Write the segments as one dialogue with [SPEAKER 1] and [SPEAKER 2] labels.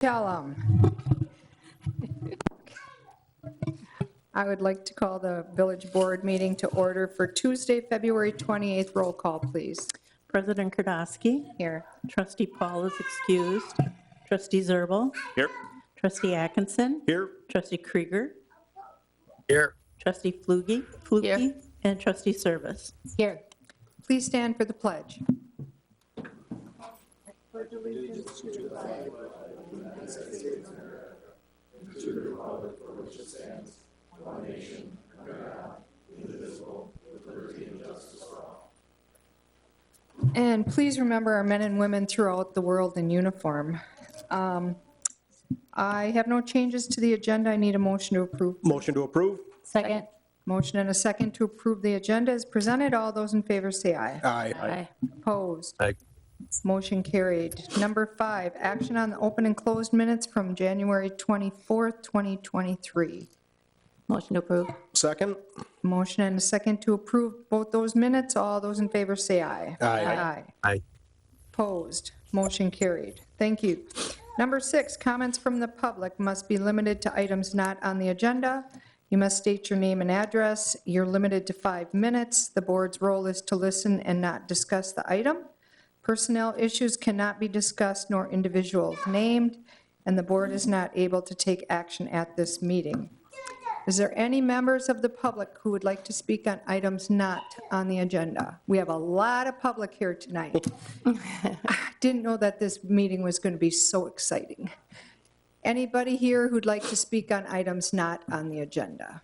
[SPEAKER 1] Callum. I would like to call the village board meeting to order for Tuesday, February 28th. Roll call, please.
[SPEAKER 2] President Kardasky.
[SPEAKER 1] Here.
[SPEAKER 2] Trustee Paul is excused. Trustee Zerbal.
[SPEAKER 3] Here.
[SPEAKER 2] Trustee Atkinson.
[SPEAKER 3] Here.
[SPEAKER 2] Trustee Krieger.
[SPEAKER 3] Here.
[SPEAKER 2] Trustee Flugie.
[SPEAKER 1] Here.
[SPEAKER 2] And Trustee Service.
[SPEAKER 1] Here. Please stand for the pledge. And please remember our men and women throughout the world in uniform. I have no changes to the agenda. I need a motion to approve.
[SPEAKER 3] Motion to approve.
[SPEAKER 4] Second.
[SPEAKER 1] Motion and a second to approve the agenda is presented. All those in favor say aye.
[SPEAKER 3] Aye.
[SPEAKER 1] Opposed?
[SPEAKER 3] Aye.
[SPEAKER 1] Motion carried. Number 5, action on the open and closed minutes from January 24th, 2023.
[SPEAKER 4] Motion to approve.
[SPEAKER 3] Second.
[SPEAKER 1] Motion and a second to approve both those minutes. All those in favor say aye.
[SPEAKER 3] Aye.
[SPEAKER 1] Aye. Opposed? Motion carried. Thank you. Number 6, comments from the public must be limited to items not on the agenda. You must state your name and address. You're limited to 5 minutes. The board's role is to listen and not discuss the item. Personnel issues cannot be discussed nor individuals named, and the board is not able to take action at this meeting. Is there any members of the public who would like to speak on items not on the agenda? We have a lot of public here tonight. I didn't know that this meeting was going to be so exciting. Anybody here who'd like to speak on items not on the agenda?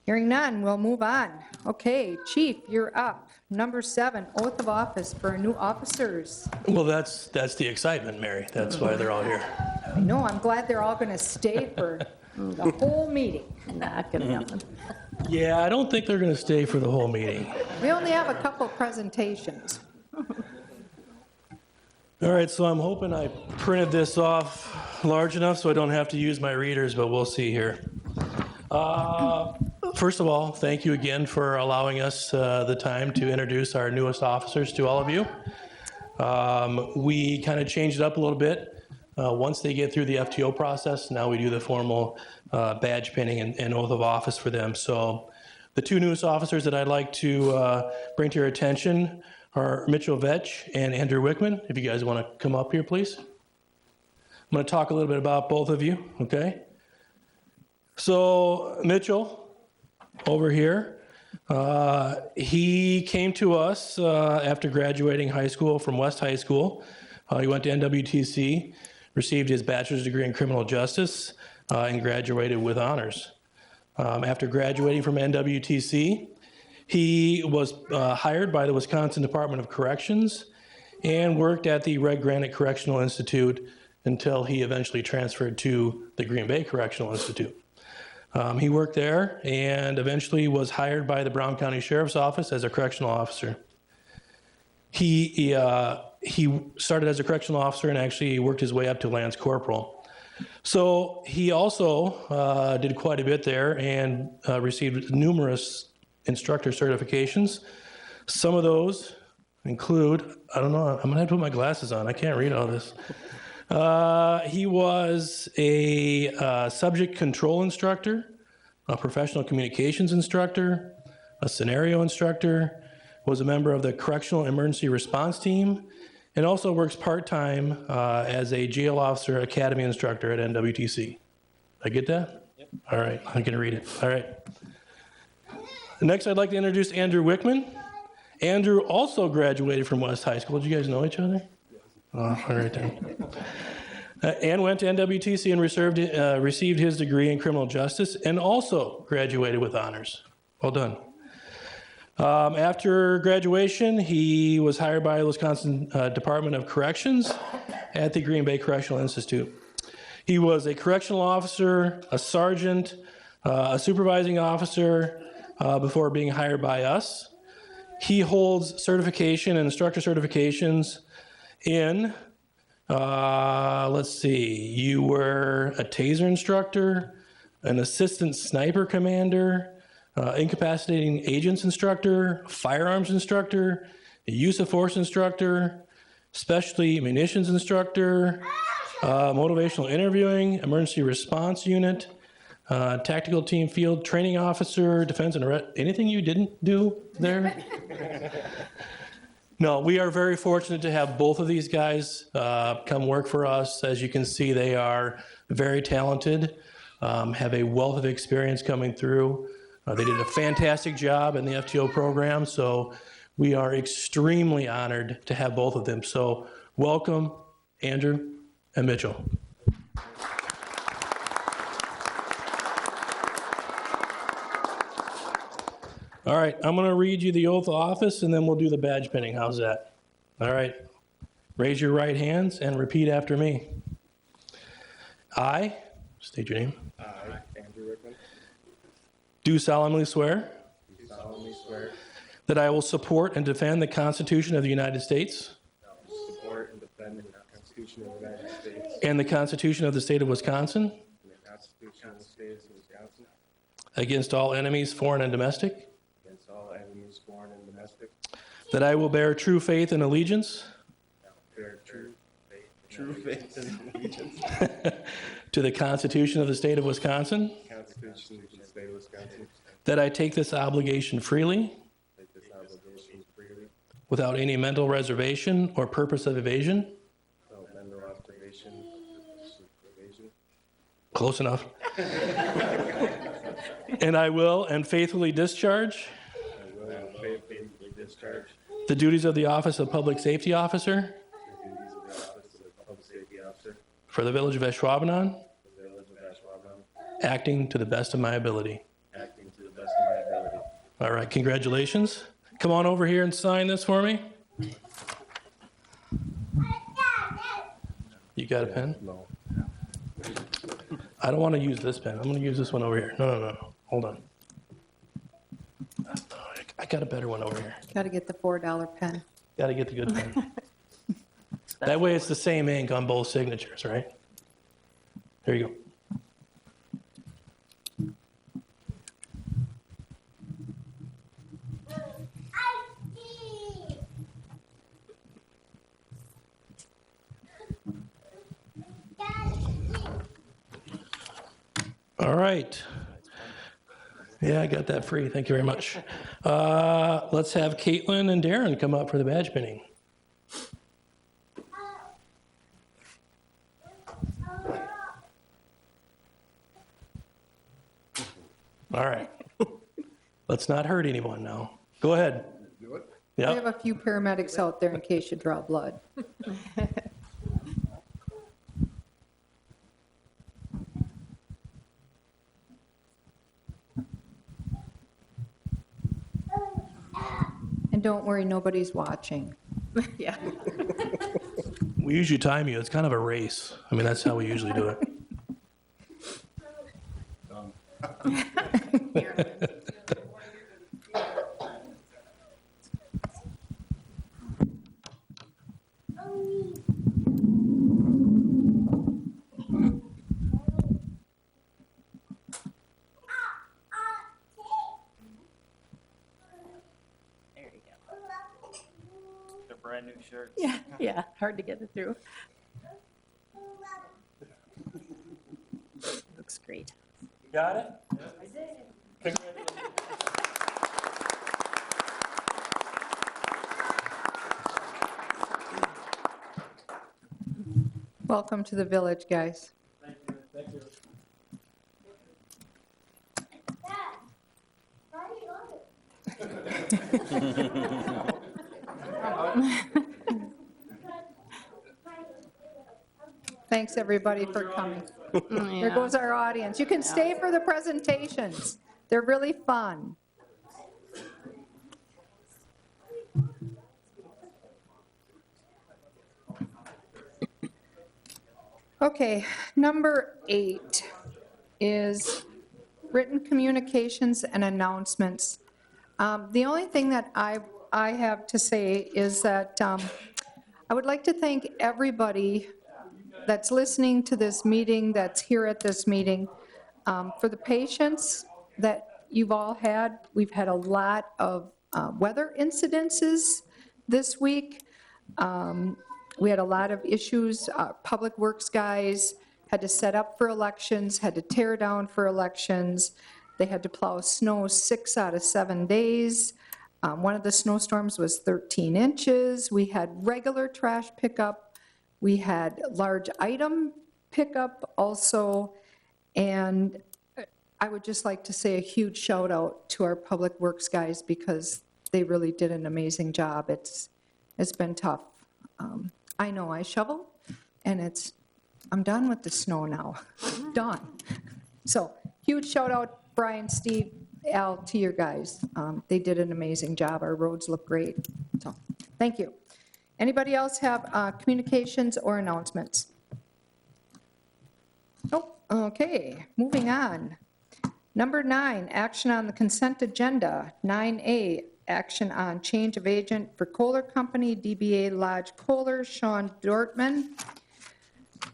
[SPEAKER 1] Hearing none, we'll move on. Okay, Chief, you're up. Number 7, oath of office for new officers.
[SPEAKER 5] Well, that's the excitement, Mary. That's why they're all here.
[SPEAKER 1] No, I'm glad they're all going to stay for the whole meeting.
[SPEAKER 4] Not gonna happen.
[SPEAKER 5] Yeah, I don't think they're going to stay for the whole meeting.
[SPEAKER 1] We only have a couple presentations.
[SPEAKER 5] All right, so I'm hoping I printed this off large enough so I don't have to use my readers, but we'll see here. First of all, thank you again for allowing us the time to introduce our newest officers to all of you. We kind of changed it up a little bit. Once they get through the FTO process, now we do the formal badge pinning and oath of office for them. So the 2 newest officers that I'd like to bring to your attention are Mitchell Vetch and Andrew Wickman. If you guys want to come up here, please. I'm going to talk a little bit about both of you, okay? So Mitchell, over here, he came to us after graduating high school from West High School. He went to NWTC, received his bachelor's degree in criminal justice, and graduated with honors. After graduating from NWTC, he was hired by the Wisconsin Department of Corrections and worked at the Red Granite Correctional Institute until he eventually transferred to the Green Bay Correctional Institute. He worked there and eventually was hired by the Brown County Sheriff's Office as a correctional officer. He started as a correctional officer and actually worked his way up to Lance Corporal. So he also did quite a bit there and received numerous instructor certifications. Some of those include, I don't know, I'm gonna have to put my glasses on. I can't read all this. He was a subject control instructor, a professional communications instructor, a scenario instructor, was a member of the Correctional Emergency Response Team, and also works part-time as a jail officer academy instructor at NWTC. Did I get that? Yep. All right, I'm gonna read it. All right. Next, I'd like to introduce Andrew Wickman. Andrew also graduated from West High School. Did you guys know each other? Oh, all right then. And went to NWTC and received his degree in criminal justice and also graduated with honors. Well done. After graduation, he was hired by the Wisconsin Department of Corrections at the Green Bay Correctional Institute. He was a correctional officer, a sergeant, a supervising officer before being hired by us. He holds certification and instructor certifications in, let's see, you were a taser instructor, an assistant sniper commander, incapacitating agents instructor, firearms instructor, a use of force instructor, specialty munitions instructor, Motivational interviewing, emergency response unit, tactical team field training officer, defense and anything you didn't do there? No, we are very fortunate to have both of these guys come work for us. As you can see, they are very talented, have a wealth of experience coming through. They did a fantastic job in the FTO program, so we are extremely honored to have both of them. So welcome, Andrew and Mitchell. All right, I'm going to read you the oath of office, and then we'll do the badge pinning. How's that? All right. Raise your right hands and repeat after me. I, state your name.
[SPEAKER 3] I, Andrew Rickman,
[SPEAKER 5] Do solemnly swear
[SPEAKER 3] do solemnly swear
[SPEAKER 5] that I will support and defend the Constitution of the United States
[SPEAKER 3] that I will support and defend the Constitution of the United States
[SPEAKER 5] and the Constitution of the State of Wisconsin
[SPEAKER 3] and the Constitution of the State of Wisconsin
[SPEAKER 5] against all enemies, foreign and domestic,
[SPEAKER 3] against all enemies, foreign and domestic,
[SPEAKER 5] that I will bear true faith and allegiance
[SPEAKER 3] that I will bear true faith and allegiance
[SPEAKER 5] to the Constitution of the State of Wisconsin,
[SPEAKER 3] to the Constitution of the State of Wisconsin,
[SPEAKER 5] that I take this obligation freely
[SPEAKER 3] take this obligation freely,
[SPEAKER 5] without any mental reservation or purpose of evasion.
[SPEAKER 3] without mental obligation or evasion,
[SPEAKER 5] Close enough. And I will and faithfully discharge
[SPEAKER 3] I will faithfully discharge
[SPEAKER 5] the duties of the Office of Public Safety Officer
[SPEAKER 3] the duties of the Office of Public Safety Officer
[SPEAKER 5] for the Village of Ashwaubenon,
[SPEAKER 3] for the Village of Ashwaubenon,
[SPEAKER 5] acting to the best of my ability.
[SPEAKER 3] acting to the best of my ability.
[SPEAKER 5] All right, congratulations. Come on over here and sign this for me. You got a pen?
[SPEAKER 3] No.
[SPEAKER 5] I don't want to use this pen. I'm going to use this one over here. No. Hold on. I got a better one over here.
[SPEAKER 1] Got to get the $4 pen.
[SPEAKER 5] Got to get the good pen. That way it's the same ink on both signatures, right? There you go. All right. Yeah, I got that free. Thank you very much. Let's have Caitlin and Darren come up for the badge pinning. All right. Let's not hurt anyone now. Go ahead.
[SPEAKER 3] Do it?
[SPEAKER 1] We
[SPEAKER 5] Yep.
[SPEAKER 1] have a few paramedics out there in case you draw blood. And don't worry, nobody's watching.
[SPEAKER 4] Yeah.
[SPEAKER 5] We usually time you. It's kind of a race. I mean, that's how we usually do it.
[SPEAKER 4] There you go.
[SPEAKER 6] They're brand new shirts.
[SPEAKER 4] Yeah, hard to get it through. Looks great.
[SPEAKER 5] You got it? I did. Congratulations.
[SPEAKER 1] Welcome to the village, guys.
[SPEAKER 5] Thank you. Thank you.
[SPEAKER 1] Thanks, everybody, for coming. There goes our audience. You can stay for the presentations. They're really fun. Okay, number 8 is written communications and announcements. The only thing that I have to say is that I would like to thank everybody that's listening to this meeting, that's here at this meeting, for the patience that you've all had. We've had a lot of weather incidences this week. We had a lot of issues. Public Works guys had to set up for elections, had to tear down for elections. They had to plow snow 6 out of 7 days. One of the snowstorms was 13 inches. We had regular trash pickup. We had large item pickup also. And I would just like to say a huge shout out to our Public Works guys because they really did an amazing job. It's been tough. I know I shovel, and I'm done with the snow now. Done. So huge shout out, Brian, Steve, Al, to your guys. They did an amazing job. Our roads look great. So thank you. Anybody else have communications or announcements? Oh, okay, moving on. Number 9, action on the consent agenda. 9A, action on change of agent for Kohler Company, DBA Lodge Kohler, Sean Dortman.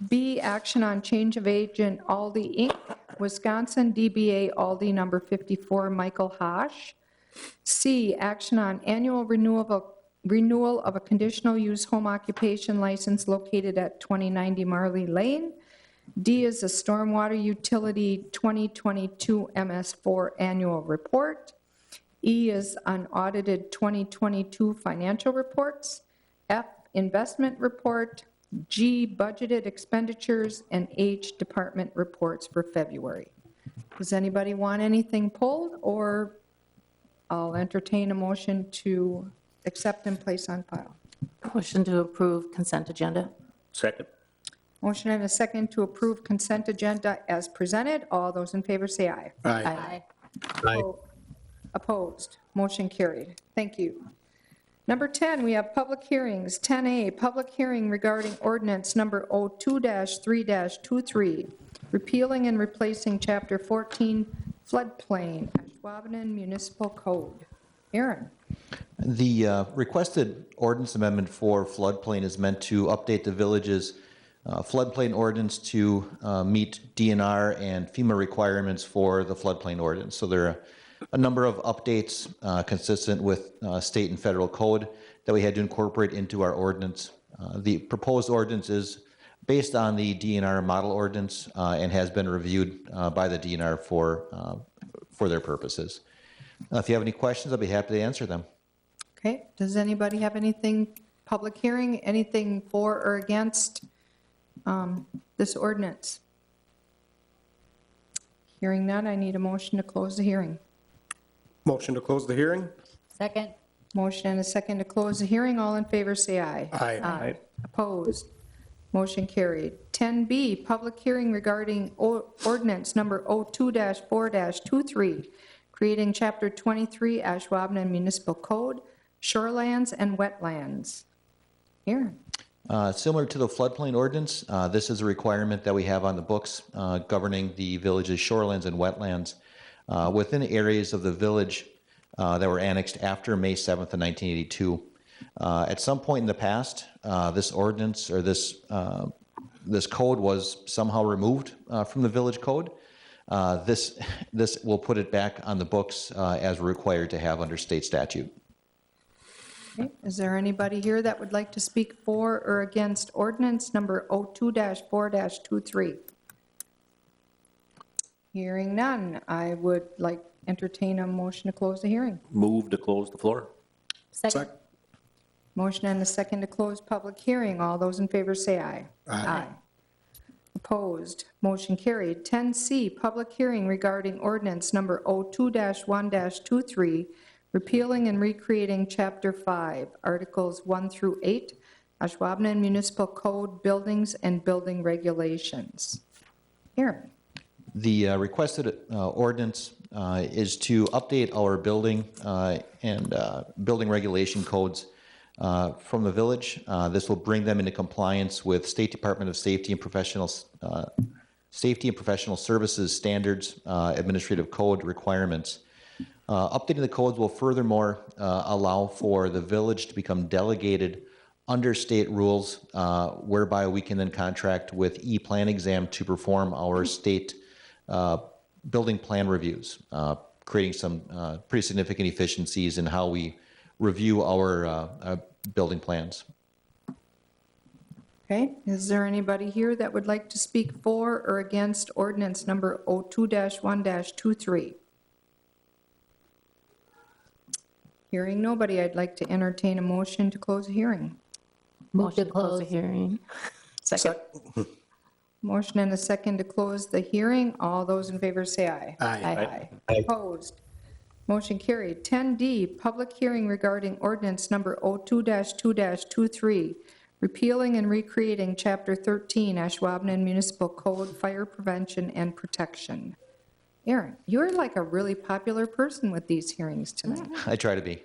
[SPEAKER 1] B, action on change of agent Aldi Inc., Wisconsin, DBA Aldi number 54, Michael Hosh. C, action on annual renewal of a conditional use home occupation license located at 2090 Marley Lane. D is the Stormwater Utility 2022 MS4 Annual Report. E is unaudited 2022 financial reports. F, investment report. G, budgeted expenditures. And H, department reports for February. Does anybody want anything pulled, or I'll entertain a motion to accept and place on file?
[SPEAKER 2] Motion to approve consent agenda.
[SPEAKER 3] Second.
[SPEAKER 1] Motion and a second to approve consent agenda as presented. All those in favor say aye.
[SPEAKER 2] Aye.
[SPEAKER 1] Opposed? Motion carried. Thank you. Number 10, we have public hearings. 10A, public hearing regarding ordinance number 02-3-23, repealing and replacing Chapter 14 floodplain, Ashwaubenon Municipal Code. Aaron.
[SPEAKER 7] The requested ordinance amendment for floodplain is meant to update the village's floodplain ordinance to meet DNR and FEMA requirements for the floodplain ordinance. So there are a number of updates consistent with state and federal code that we had to incorporate into our ordinance. The proposed ordinance is based on the DNR model ordinance and has been reviewed by the DNR for their purposes. If you have any questions, I'll be happy to answer them.
[SPEAKER 1] Okay. Does anybody have anything, public hearing, anything for or against this ordinance? Hearing none, I need a motion to close the hearing.
[SPEAKER 8] Motion to close the hearing?
[SPEAKER 4] Second.
[SPEAKER 1] Motion and a second to close the hearing. All in favor, say aye.
[SPEAKER 8] Aye.
[SPEAKER 1] Opposed? Motion carried. 10B, public hearing regarding ordinance number 02-4-23, creating Chapter 23 Ashwaubenon Municipal Code, Shorelands and Wetlands. Aaron.
[SPEAKER 7] Similar to the floodplain ordinance, this is a requirement that we have on the books governing the village's shorelands and wetlands within areas of the village that were annexed after May 7th of 1982. At some point in the past, this ordinance or this code was somehow removed from the village code. This will put it back on the books as required to have under state statute.
[SPEAKER 1] Okay. Is there anybody here that would like to speak for or against ordinance number 02-4-23? Hearing none, I would like entertain a motion to close the hearing.
[SPEAKER 3] Move to close the floor.
[SPEAKER 4] Second.
[SPEAKER 1] Motion and a second to close public hearing. All those in favor say aye.
[SPEAKER 8] Aye.
[SPEAKER 1] Opposed? Motion carried. 10C, public hearing regarding ordinance number 02-1-23, repealing and recreating Chapter 5, Articles 1 through 8, Ashwaubenon Municipal Code, Buildings and Building Regulations. Aaron.
[SPEAKER 7] The requested ordinance is to update our building and building regulation codes from the village. This will bring them into compliance with State Department of Safety and Professional Services standards, administrative code requirements. Updating the codes will furthermore allow for the village to become delegated under state rules, whereby we can then contract with E-Plan Exam to perform our state building plan reviews, creating some pretty significant efficiencies in how we review our building plans.
[SPEAKER 1] Okay, is there anybody here that would like to speak for or against ordinance number 02-1-23? Hearing nobody, I'd like to entertain a motion to close the hearing.
[SPEAKER 2] Move to
[SPEAKER 4] Motion to close
[SPEAKER 2] close
[SPEAKER 4] the
[SPEAKER 2] hearing.
[SPEAKER 4] Second.
[SPEAKER 1] Motion and a second to close the hearing. All those in favor say aye.
[SPEAKER 8] Aye.
[SPEAKER 1] Opposed? Motion carried. 10D, public hearing regarding ordinance number 02-2-23, repealing and recreating Chapter 13, Ashwaubenon Municipal Code, Fire Prevention and Protection. Aaron, you're like a really popular person with these hearings tonight.
[SPEAKER 7] I try to be.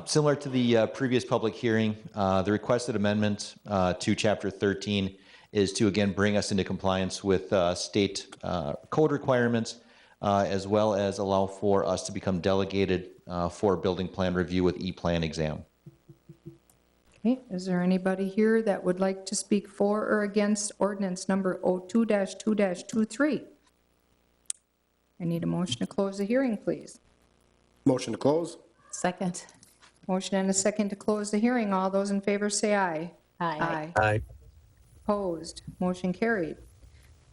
[SPEAKER 7] Similar to the previous public hearing, the requested amendment to Chapter 13 is to again bring us into compliance with state code requirements, as well as allow for us to become delegated for building plan review with E-plan exam.
[SPEAKER 1] Okay, is there anybody here that would like to speak for or against ordinance number 02-2-23? I need a motion to close the hearing, please.
[SPEAKER 8] Motion to close?
[SPEAKER 4] Second.
[SPEAKER 1] Motion and a second to close the hearing. All those in favor say aye.
[SPEAKER 4] Aye.
[SPEAKER 8] Aye.
[SPEAKER 1] Opposed? Motion carried.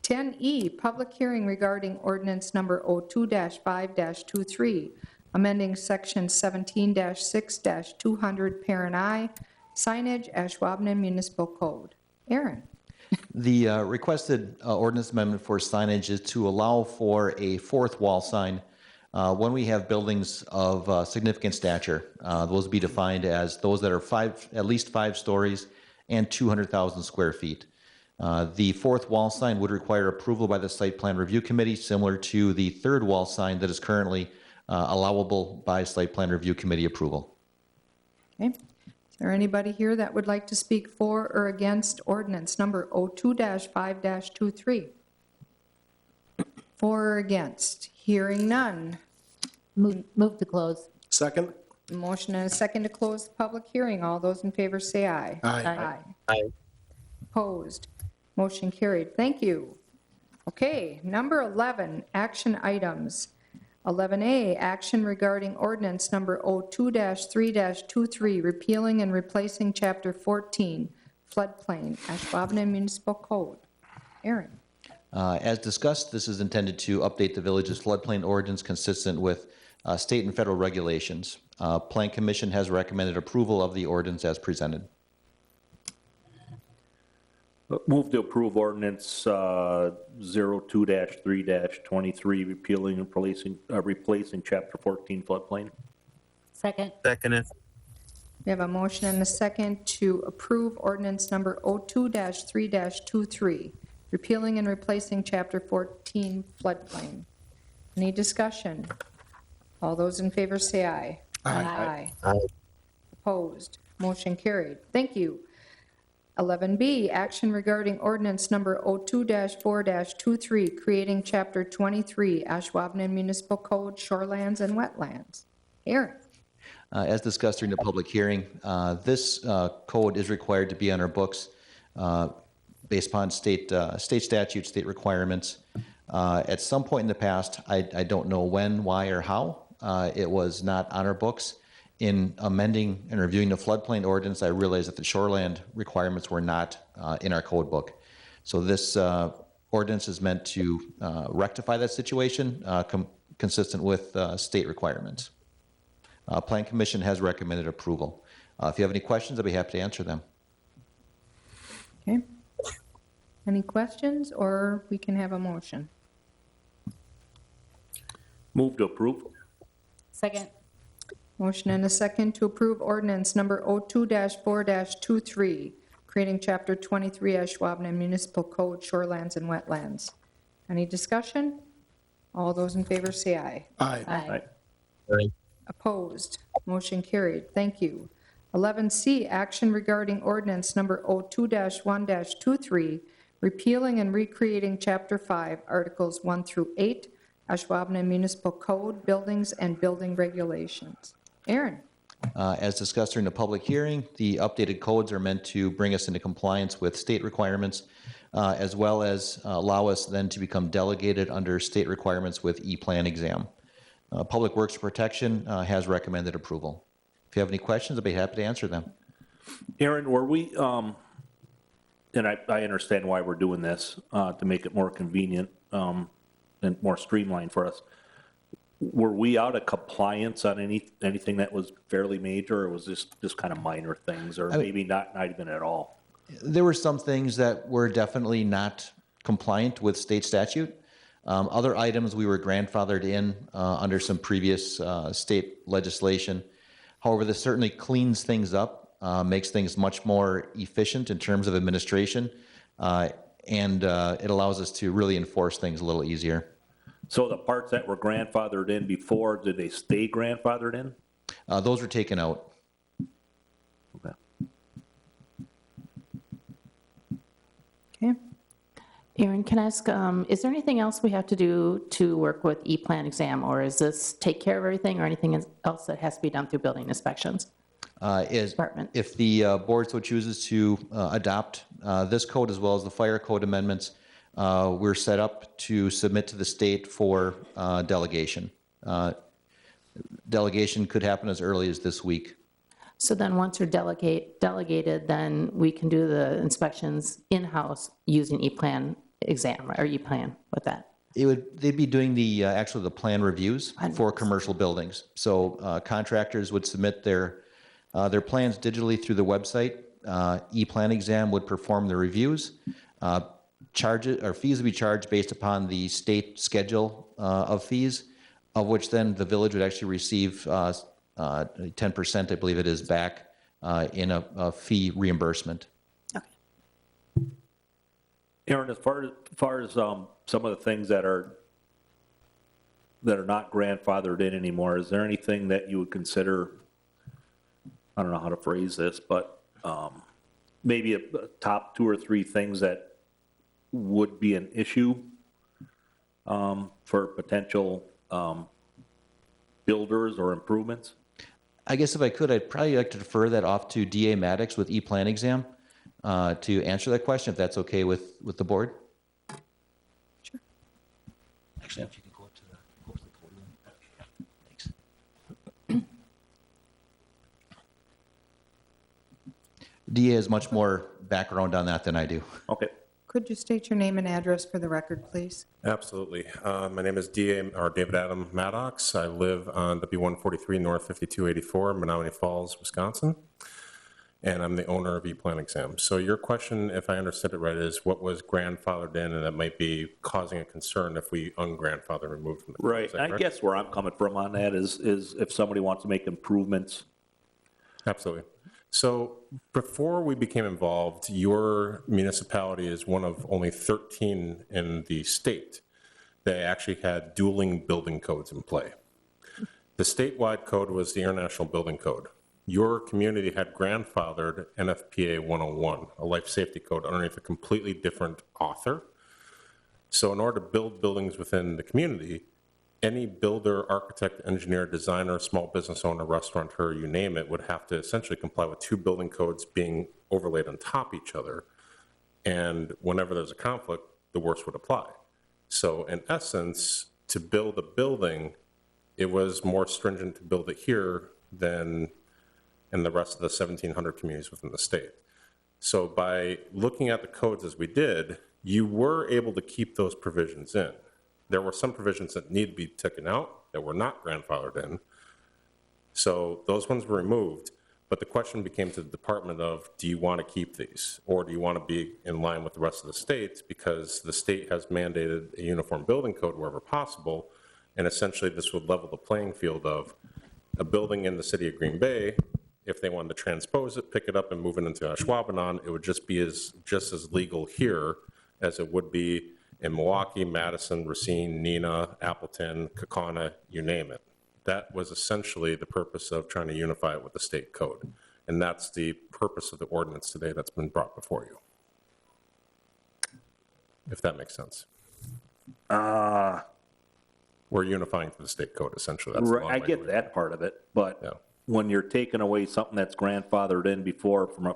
[SPEAKER 1] 10E, public hearing regarding ordinance number 02-5-23, amending section 17-6-200, parent I, signage, Ashwaubenon Municipal Code. Aaron?
[SPEAKER 7] The requested ordinance amendment for signage is to allow for a fourth wall sign when we have buildings of significant stature. Those be defined as those that are at least 5 stories and 200,000 square feet. The fourth wall sign would require approval by the Site Plan Review Committee, similar to the third wall sign that is currently allowable by Site Plan Review Committee approval.
[SPEAKER 1] Okay. Is there anybody here that would like to speak for or against ordinance number 02-5-23? For or against? Hearing none.
[SPEAKER 2] Move to close.
[SPEAKER 8] Second?
[SPEAKER 1] Motion and a second to close the public hearing. All those in favor say aye.
[SPEAKER 8] Aye.
[SPEAKER 1] Aye. Opposed? Motion carried. Thank you. Okay, number 11, action items. 11A, action regarding ordinance number 02-3-23, repealing and replacing Chapter 14, floodplain, Ashwaubenon Municipal Code. Aaron?
[SPEAKER 7] As discussed, this is intended to update the village's floodplain ordinance consistent with state and federal regulations. Plan Commission has recommended approval of the ordinance as presented.
[SPEAKER 9] Move to approve ordinance 02-3-23, repealing and replacing Chapter 14 floodplain.
[SPEAKER 2] Second.
[SPEAKER 3] Second.
[SPEAKER 1] We have a motion and a second to approve ordinance number 02-3-23, repealing and replacing Chapter 14 floodplain. Any discussion? All those in favor say aye.
[SPEAKER 8] Aye.
[SPEAKER 1] Aye. Opposed? Motion carried. Thank you. 11B, action regarding ordinance number 02-4-23, creating Chapter 23, Ashwaubenon Municipal Code, Shorelands and Wetlands. Aaron?
[SPEAKER 7] As discussed during the public hearing, this code is required to be on our books based upon state statutes, state requirements. At some point in the past, I don't know when, why, or how, it was not on our books. In amending and reviewing the floodplain ordinance, I realized that the shoreland requirements were not in our code book. So this ordinance is meant to rectify that situation, consistent with state requirements. Plan Commission has recommended approval. If you have any questions, I'd be happy to answer them.
[SPEAKER 1] Okay. Any questions, or we can have a motion?
[SPEAKER 9] Move to approve.
[SPEAKER 2] Second.
[SPEAKER 1] Motion and a second to approve ordinance number 02-4-23, creating Chapter 23, Ashwaubenon Municipal Code, Shorelands and Wetlands. Any discussion? All those in favor say aye.
[SPEAKER 8] Aye.
[SPEAKER 2] Aye.
[SPEAKER 1] Opposed? Motion carried. Thank you. 11C, action regarding ordinance number 02-1-23, repealing and recreating Chapter 5, Articles 1 through 8, Ashwaubenon Municipal Code, Buildings and Building Regulations. Aaron?
[SPEAKER 7] As discussed during the public hearing, the updated codes are meant to bring us into compliance with state requirements, as well as allow us then to become delegated under state requirements with E-plan exam. Public Works Protection has recommended approval. If you have any questions, I'd be happy to answer them.
[SPEAKER 9] Aaron, were we and I understand why we're doing this, to make it more convenient and more streamlined for us. Were we out of compliance on anything that was fairly major, or was this just kind of minor things, or maybe not even at all?
[SPEAKER 7] There were some things that were definitely not compliant with state statute. Other items we were grandfathered in under some previous state legislation. However, this certainly cleans things up, makes things much more efficient in terms of administration, and it allows us to really enforce things a little easier.
[SPEAKER 9] So the parts that were grandfathered in before, did they stay grandfathered in?
[SPEAKER 7] Those were taken out.
[SPEAKER 9] Okay.
[SPEAKER 1] Okay.
[SPEAKER 4] Aaron, can I ask, is there anything else we have to do to work with E-Plan exam, or is this take care of everything, or anything else that has to be done through building inspections? Department.
[SPEAKER 7] If the board so chooses to adopt this code as well as the fire code amendments, we're set up to submit to the state for delegation. Delegation could happen as early as this week.
[SPEAKER 4] So then once you're delegated, then we can do the inspections in-house using E-Plan exam, or E-Plan with that?
[SPEAKER 7] They'd be doing the, actually the plan reviews for commercial buildings. So contractors would submit their plans digitally through the website. E-Plan exam would perform the reviews. Charges or fees would be charged based upon the state schedule of fees, of which then the village would actually receive 10%, I believe it is, back in a fee reimbursement.
[SPEAKER 9] Aaron, as far as some of the things that are not grandfathered in anymore, is there anything that you would consider, I don't know how to phrase this, but maybe a top 2 or 3 things that would be an issue for potential builders or improvements?
[SPEAKER 7] I guess if I could, I'd probably like to defer that off to DA Maddox with E-Plan exam to answer that question, if that's okay with the board.
[SPEAKER 1] Sure.
[SPEAKER 7] Actually, if you can go up to the podium. Thanks. DA has much more background on that than I do.
[SPEAKER 9] Okay.
[SPEAKER 1] Could you state your name and address for the record, please?
[SPEAKER 3] Absolutely. My name is David Adam Maddox. I live on W143 North 5284, Menominee Falls, Wisconsin. And I'm the owner of E-Plan Exam. So your question, if I understood it right, is what was grandfathered in and that might be causing a concern if we ungrandfather and remove from the code.
[SPEAKER 9] Right. I guess where I'm coming from on that is if somebody wants to make improvements.
[SPEAKER 3] Absolutely. So before we became involved, your municipality is one of only 13 in the state that actually had dueling building codes in play. The statewide code was the International Building Code. Your community had grandfathered NFPA 101, a life safety code, underneath a completely different author. So in order to build buildings within the community, any builder, architect, engineer, designer, small business owner, restaurateur, you name it, would have to essentially comply with 2 building codes being overlaid on top of each other. And whenever there's a conflict, the worst would apply. So in essence, to build a building, it was more stringent to build it here than in the rest of the 1,700 communities within the state. So by looking at the codes as we did, you were able to keep those provisions in. There were some provisions that need to be taken out that were not grandfathered in. So those ones were removed, but the question became to the department of, do you want to keep these? Or do you want to be in line with the rest of the states, because the state has mandated a uniform building code wherever possible, and essentially this would level the playing field of a building in the city of Green Bay. If they wanted to transpose it, pick it up and move it into Ashwaubenon, it would just be just as legal here as it would be in Milwaukee, Madison, Racine, Neenah, Appleton, Kaukauna, you name it. That was essentially the purpose of trying to unify it with the state code. And that's the purpose of the ordinance today that's been brought before you. If that makes sense. We're unifying to the state code, essentially. That's
[SPEAKER 9] Right, I get that part of it, but
[SPEAKER 3] Yeah.
[SPEAKER 9] when you're taking away something that's grandfathered in before from a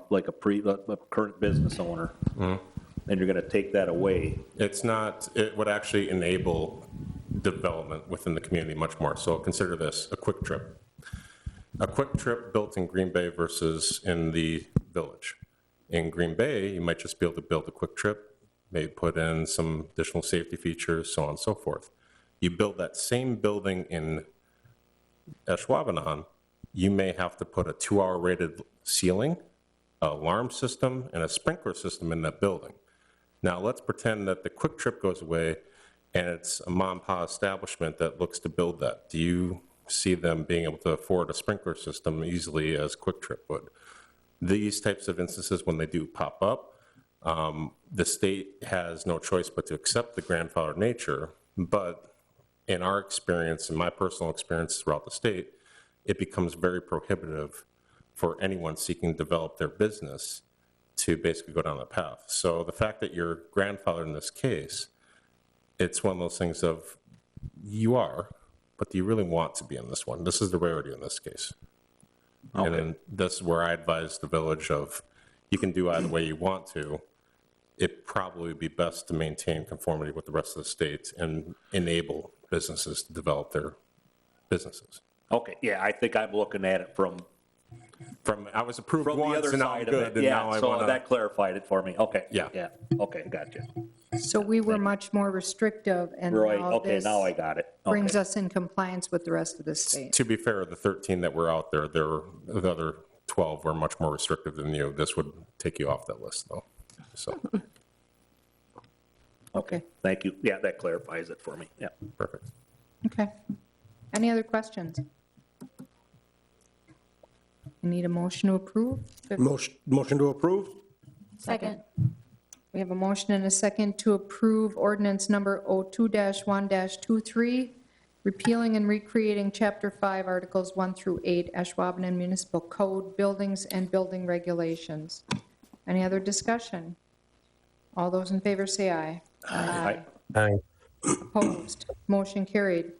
[SPEAKER 9] current business owner, and you're going to take that away.
[SPEAKER 3] It's not, it would actually enable development within the community much more. So consider this, a Quick Trip. A Quick Trip built in Green Bay versus in the village. In Green Bay, you might just be able to build a quick trip, maybe put in some additional safety features, so on and so forth. You build that same building in Ashwaubenon, you may have to put a 2-hour rated ceiling, an alarm system, and a sprinkler system in that building. Now, let's pretend that the quick trip goes away and it's a mom and pop establishment that looks to build that. Do you see them being able to afford a sprinkler system easily as quick trip would? These types of instances, when they do pop up, the state has no choice but to accept the grandfather nature, but in our experience, in my personal experience throughout the state, it becomes very prohibitive for anyone seeking to develop their business to basically go down that path. So the fact that your grandfather in this case, it's one of those things of, you are, but do you really want to be in this one? This is the rarity in this case.
[SPEAKER 9] Okay.
[SPEAKER 3] And then this is where I advise the village of, you can do either way you want to. It probably would be best to maintain conformity with the rest of the state and enable businesses to develop their businesses.
[SPEAKER 9] Okay, yeah, I think I'm looking at it from
[SPEAKER 3] I was approved
[SPEAKER 9] the
[SPEAKER 3] once
[SPEAKER 9] other
[SPEAKER 3] and now I'm
[SPEAKER 9] side of
[SPEAKER 3] good,
[SPEAKER 9] it.
[SPEAKER 3] and now
[SPEAKER 9] Yeah,
[SPEAKER 3] I
[SPEAKER 9] so
[SPEAKER 3] want to.
[SPEAKER 9] that clarified it for me. Okay.
[SPEAKER 3] Yeah.
[SPEAKER 9] Yeah, okay, gotcha.
[SPEAKER 1] So we were much more restrictive, and
[SPEAKER 9] Right,
[SPEAKER 1] now
[SPEAKER 9] okay,
[SPEAKER 1] this
[SPEAKER 9] now I got it.
[SPEAKER 1] brings
[SPEAKER 9] Okay.
[SPEAKER 1] us in compliance with the rest of the state.
[SPEAKER 3] To be fair, the 13 that were out there, the other 12 were much more restrictive than you. This would take you off that list, though. So,
[SPEAKER 9] Okay, thank you. Yeah, that clarifies it for me, yeah.
[SPEAKER 3] perfect.
[SPEAKER 1] Okay. Any other questions? I need a motion to approve.
[SPEAKER 8] Motion to approve?
[SPEAKER 4] Second.
[SPEAKER 1] We have a motion and a second to approve ordinance number 02-1-23, repealing and recreating Chapter 5, Articles 1 through 8, Ashwaubenon Municipal Code, Buildings and Building Regulations. Any other discussion? All those in favor say aye.
[SPEAKER 9] Aye.
[SPEAKER 1] Opposed? Motion carried.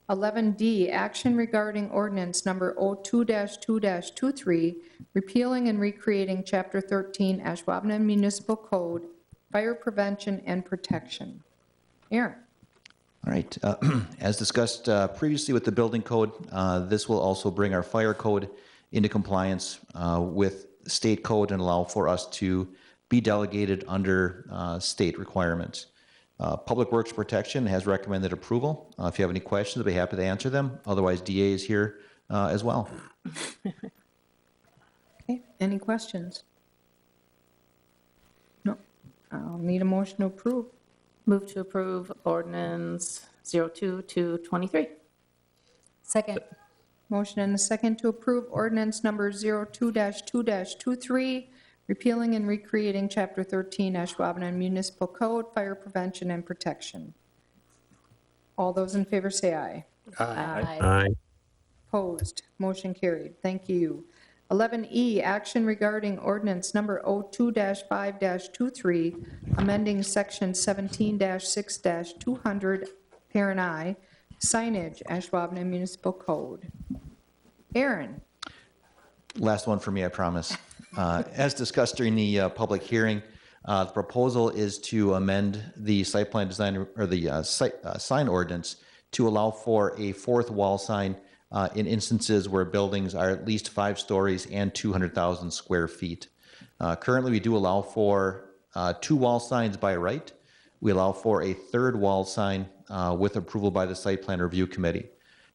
[SPEAKER 1] 11D, action regarding ordinance number 02-2-23, repealing and recreating Chapter 13, Ashwaubenon Municipal Code, Fire Prevention and Protection. Aaron?
[SPEAKER 7] All right. As discussed previously with the building code, this will also bring our fire code into compliance with state code and allow for us to be delegated under state requirements. Public Works Protection has recommended approval. If you have any questions, I'll be happy to answer them. Otherwise, DA is here as well.
[SPEAKER 1] Okay, any questions? No. I'll need a motion to approve.
[SPEAKER 4] Move to approve ordinance 02-23.
[SPEAKER 1] Second. Motion and a second to approve ordinance number 02-2-23, repealing and recreating Chapter 13, Ashwaubenon Municipal Code, Fire Prevention and Protection. All those in favor say aye.
[SPEAKER 4] Aye.
[SPEAKER 1] Opposed? Motion carried. Thank you. 11E, action regarding ordinance number 02-5-23, amending section 17-6-200, parent I, signage, Ashwaubenon Municipal Code. Aaron?
[SPEAKER 7] Last one for me, I promise. As discussed during the public hearing, the proposal is to amend the site plan design or the sign ordinance to allow for a fourth wall sign in instances where buildings are at least 5 stories and 200,000 square feet. Currently, we do allow for 2 wall signs by right. We allow for a third wall sign with approval by the site plan review committee.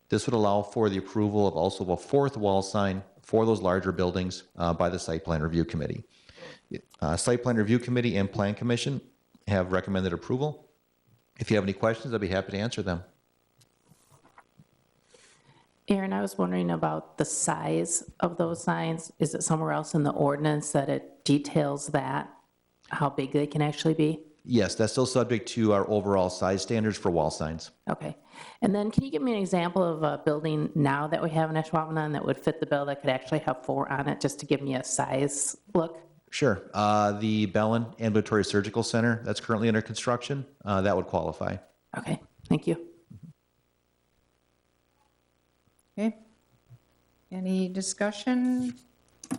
[SPEAKER 7] This would allow for the approval of also a fourth wall sign for those larger buildings by the site plan review committee. Site plan review committee and plan commission have recommended approval. If you have any questions, I'd be happy to answer them.
[SPEAKER 4] Aaron, I was wondering about the size of those signs. Is it somewhere else in the ordinance that it details that, how big they can actually be?
[SPEAKER 7] Yes, that's still subject to our overall size standards for wall signs.
[SPEAKER 4] Okay. And then can you give me an example of a building now that we have in Ashwaubenon that would fit the bill that could actually have 4 on it, just to give me a size look?
[SPEAKER 7] Sure. The Bellin Ambulatory Surgical Center that's currently under construction, that would qualify.
[SPEAKER 4] Okay, thank you.
[SPEAKER 1] Okay. Any discussion,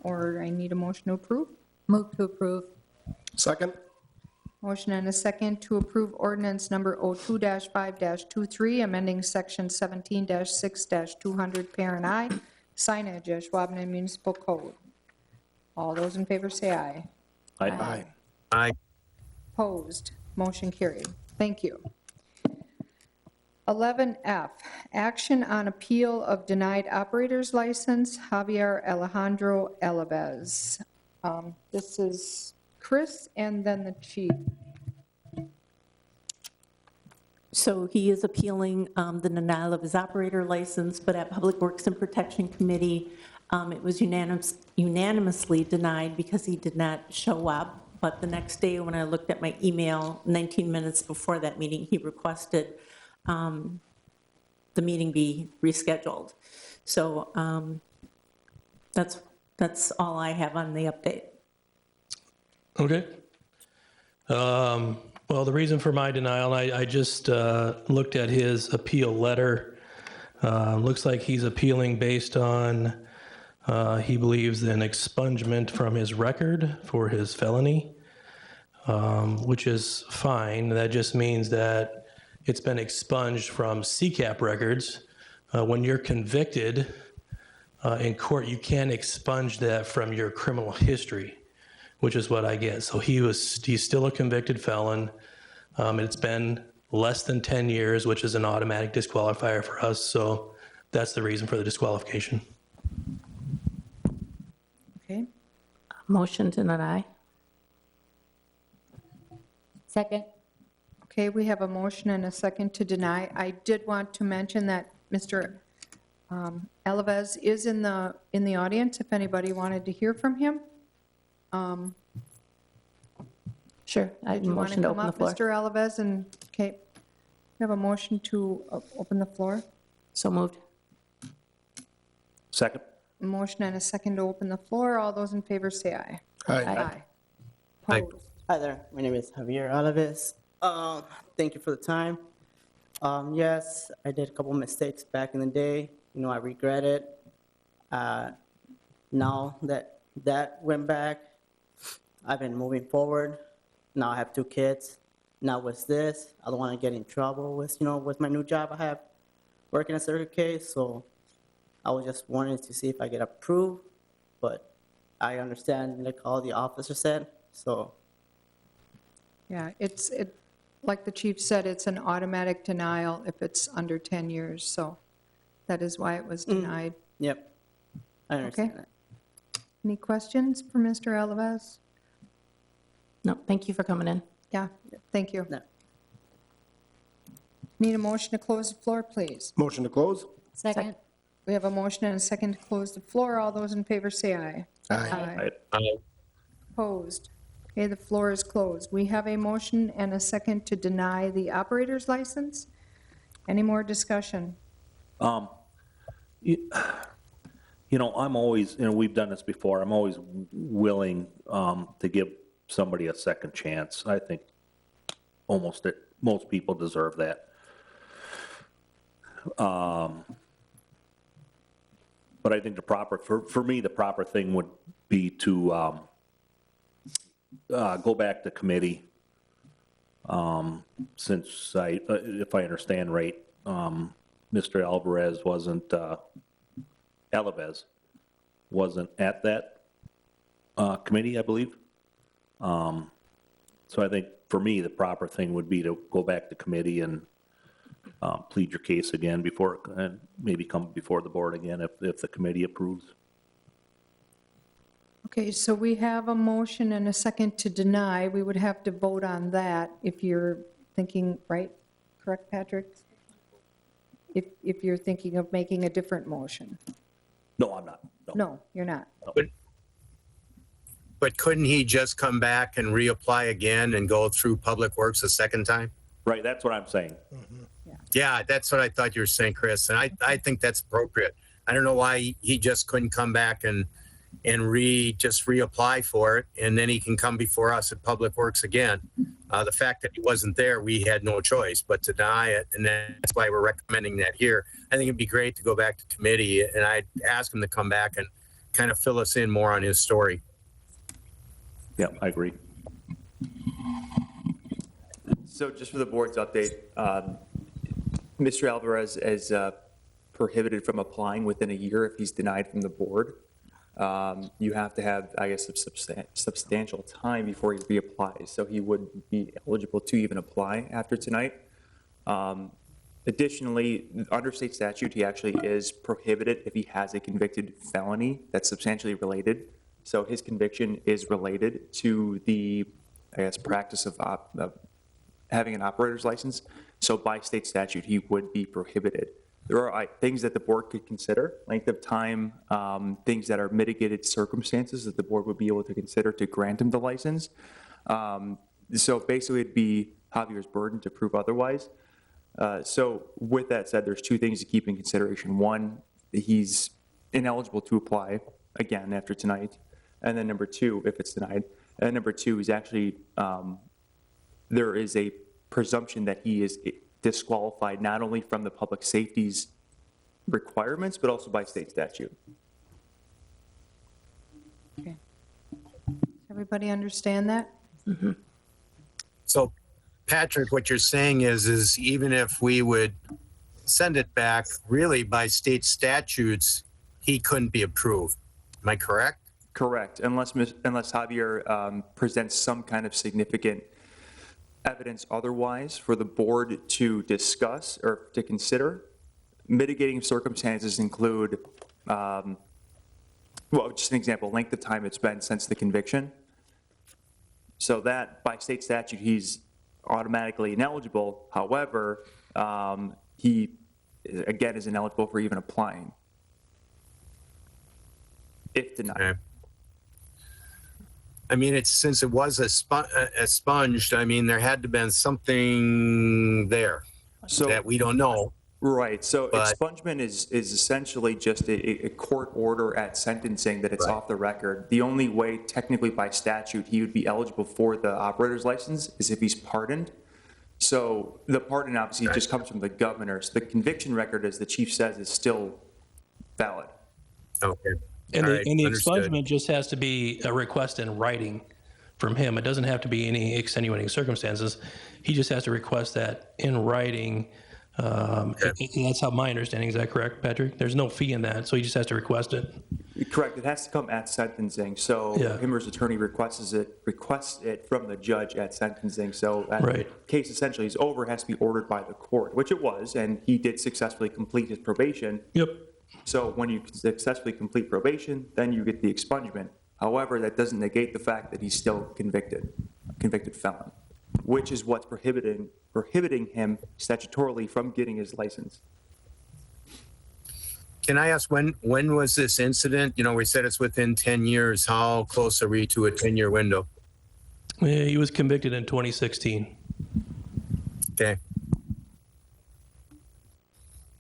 [SPEAKER 1] or I need a motion to approve?
[SPEAKER 4] Move to approve.
[SPEAKER 8] Second?
[SPEAKER 1] Motion and a second to approve ordinance number 02-5-23, amending section 17-6-200, parent I, signage, Ashwaubenon Municipal Code. All those in favor say aye.
[SPEAKER 8] Aye.
[SPEAKER 10] Aye.
[SPEAKER 1] Opposed? Motion carried. Thank you. 11F, action on appeal of denied operator's license, Javier Alejandro Alavez. This is Chris and then the chief.
[SPEAKER 2] So he is appealing the denial of his operator license, but at Public Works and Protection Committee, it was unanimously denied because he did not show up. But the next day, when I looked at my email, 19 minutes before that meeting, he requested the meeting be rescheduled. So that's all I have on the update.
[SPEAKER 5] Okay. Well, the reason for my denial, I just looked at his appeal letter. Looks like he's appealing based on, he believes, an expungement from his record for his felony, which is fine. That just means that it's been expunged from CCAP records. When you're convicted in court, you can't expunge that from your criminal history, which is what I get. So he's still a convicted felon. It's been less than 10 years, which is an automatic disqualifier for us. So that's the reason for the disqualification.
[SPEAKER 1] Okay.
[SPEAKER 4] Motion to deny.
[SPEAKER 11] Second.
[SPEAKER 1] Okay, we have a motion and a second to deny. I did want to mention that Mr. Alavez is in the audience, if anybody wanted to hear from him.
[SPEAKER 4] Sure, I have
[SPEAKER 1] Did
[SPEAKER 4] a
[SPEAKER 1] you want to
[SPEAKER 4] motion to
[SPEAKER 1] come
[SPEAKER 4] open the
[SPEAKER 1] up,
[SPEAKER 4] floor.
[SPEAKER 1] Mr. Alavez? And, okay, we have a motion to open the floor.
[SPEAKER 4] So moved.
[SPEAKER 9] Second?
[SPEAKER 1] A motion and a second to open the floor. All those in favor say aye.
[SPEAKER 8] Aye.
[SPEAKER 10] Aye.
[SPEAKER 1] Opposed?
[SPEAKER 12] Hi there, my name is Javier Alaves. Thank you for the time. Yes, I did a couple mistakes back in the day. I regret it. Now that went back, I've been moving forward. Now I have 2 kids. Now with this, I don't want to get in trouble with my new job I have working a circuit case. So I was just wanting to see if I get approved, but I understand like all the officer said, so.
[SPEAKER 1] Yeah, like the chief said, it's an automatic denial if it's under 10 years, so that is why it was denied.
[SPEAKER 12] Yep, I understand
[SPEAKER 1] Okay.
[SPEAKER 12] that.
[SPEAKER 1] Any questions for Mr. Alavez?
[SPEAKER 4] No, thank you for coming in.
[SPEAKER 1] Yeah, thank you.
[SPEAKER 12] No.
[SPEAKER 1] Need a motion to close the floor, please.
[SPEAKER 8] Motion to close?
[SPEAKER 11] Second.
[SPEAKER 1] We have a motion and a second to close the floor. All those in favor say aye.
[SPEAKER 8] Aye.
[SPEAKER 10] Aye.
[SPEAKER 1] Opposed? Okay, the floor is closed. We have a motion and a second to deny the operator's license. Any more discussion?
[SPEAKER 9] I'm always, we've done this before, I'm always willing to give somebody a second chance. I think most people deserve that. But I think for me, the proper thing would be to go back to committee, since if I understand right, Mr. Alavez wasn't at that committee, I believe. So I think for me, the proper thing would be to go back to committee and plead your case again and maybe come before the board again if the committee approves.
[SPEAKER 1] Okay, so we have a motion and a second to deny. We would have to vote on that if you're thinking, right? Correct, Patrick? If you're thinking of making a different motion.
[SPEAKER 9] No, I'm not.
[SPEAKER 1] No, you're not.
[SPEAKER 10] But couldn't he just come back and reapply again and go through Public Works a second time?
[SPEAKER 9] Right, that's what I'm saying.
[SPEAKER 10] Yeah, that's what I thought you were saying, Chris, and I think that's appropriate. I don't know why he just couldn't come back and just reapply for it, and then he can come before us at Public Works again. The fact that he wasn't there, we had no choice but to deny it, and that's why we're recommending that here. I think it'd be great to go back to committee, and I'd ask him to come back and kind of fill us in more on his story.
[SPEAKER 9] Yeah, I agree.
[SPEAKER 13] So just for the board's update, Mr. Alvarez is prohibited from applying within a year if he's denied from the board. you have to have, I guess, substantial time before he reapplies. So he wouldn't be eligible to even apply after tonight. Additionally, under state statute, he actually is prohibited if he has a convicted felony that's substantially related. So his conviction is related to the, I guess, practice of having an operator's license. So by state statute, he would be prohibited. There are things that the board could consider, length of time, things that are mitigated circumstances that the board would be able to consider to grant him the license. So basically, it'd be Javier's burden to prove otherwise. So with that said, there's two things to keep in consideration. One, he's ineligible to apply again after tonight. And then number two, if it's denied. And number two is actually, there is a presumption that he is disqualified not only from the public safety's requirements, but also by state statute.
[SPEAKER 1] Okay. Everybody understand that?
[SPEAKER 10] So, Patrick, what you're saying is even if we would send it back, really by state statutes, he couldn't be approved. Am I correct?
[SPEAKER 13] Correct, unless Javier presents some kind of significant evidence otherwise for the board to discuss or to consider. Mitigating circumstances include, well, just an example, length of time it's been since the conviction. So that by state statute, he's automatically ineligible. However, he, again, is ineligible for even applying if denied.
[SPEAKER 10] Okay. I mean, since it was expunged, I mean, there had to have been something there that we don't know.
[SPEAKER 13] Right, so expungement is essentially just a court order at sentencing that it's off the record. The only way technically by statute he would be eligible for the operator's license is if he's pardoned. So the pardon obviously just comes from the governor. So the conviction record, as the chief says, is still valid.
[SPEAKER 10] Okay.
[SPEAKER 5] And the
[SPEAKER 10] Understood.
[SPEAKER 5] expungement just has to be a request in writing from him. It doesn't have to be any extenuating circumstances. He just has to request that in writing. That's how my understanding is. That correct, Patrick? There's no fee in that, so he just has to request it.
[SPEAKER 13] Correct. It has to come at sentencing. So him or his attorney requests it from the judge at sentencing. So that case essentially is over, has to be ordered by the court, which it was, and he did successfully complete his probation.
[SPEAKER 5] Yep.
[SPEAKER 13] So when you successfully complete probation, then you get the expungement. However, that doesn't negate the fact that he's still convicted felon, which is what's prohibiting him statutorily from getting his license.
[SPEAKER 10] Can I ask when was this incident? You know, we said it's within 10 years. How close are we to a 10-year window?
[SPEAKER 5] He was convicted in 2016.
[SPEAKER 10] Okay.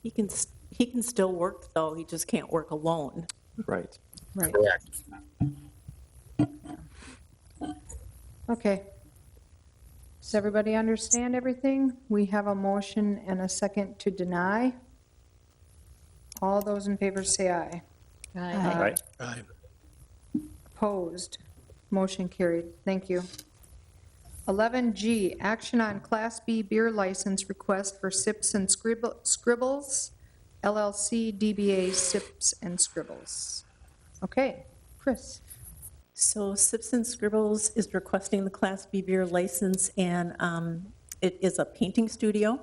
[SPEAKER 2] He can still work, though. He just can't work alone.
[SPEAKER 13] Right.
[SPEAKER 1] Right.
[SPEAKER 10] Correct.
[SPEAKER 1] Okay. Does everybody understand everything? We have a motion and a second to deny. All those in favor say aye.
[SPEAKER 2] Aye.
[SPEAKER 8] Aye.
[SPEAKER 1] Opposed? Motion carried. Thank you. 11G, action on Class B beer license request for Syps and Scrybbles, LLC, DBA Syps and Scrybbles. Okay, Chris.
[SPEAKER 2] So Syps and Scrybbles is requesting the Class B beer license, and it is a painting studio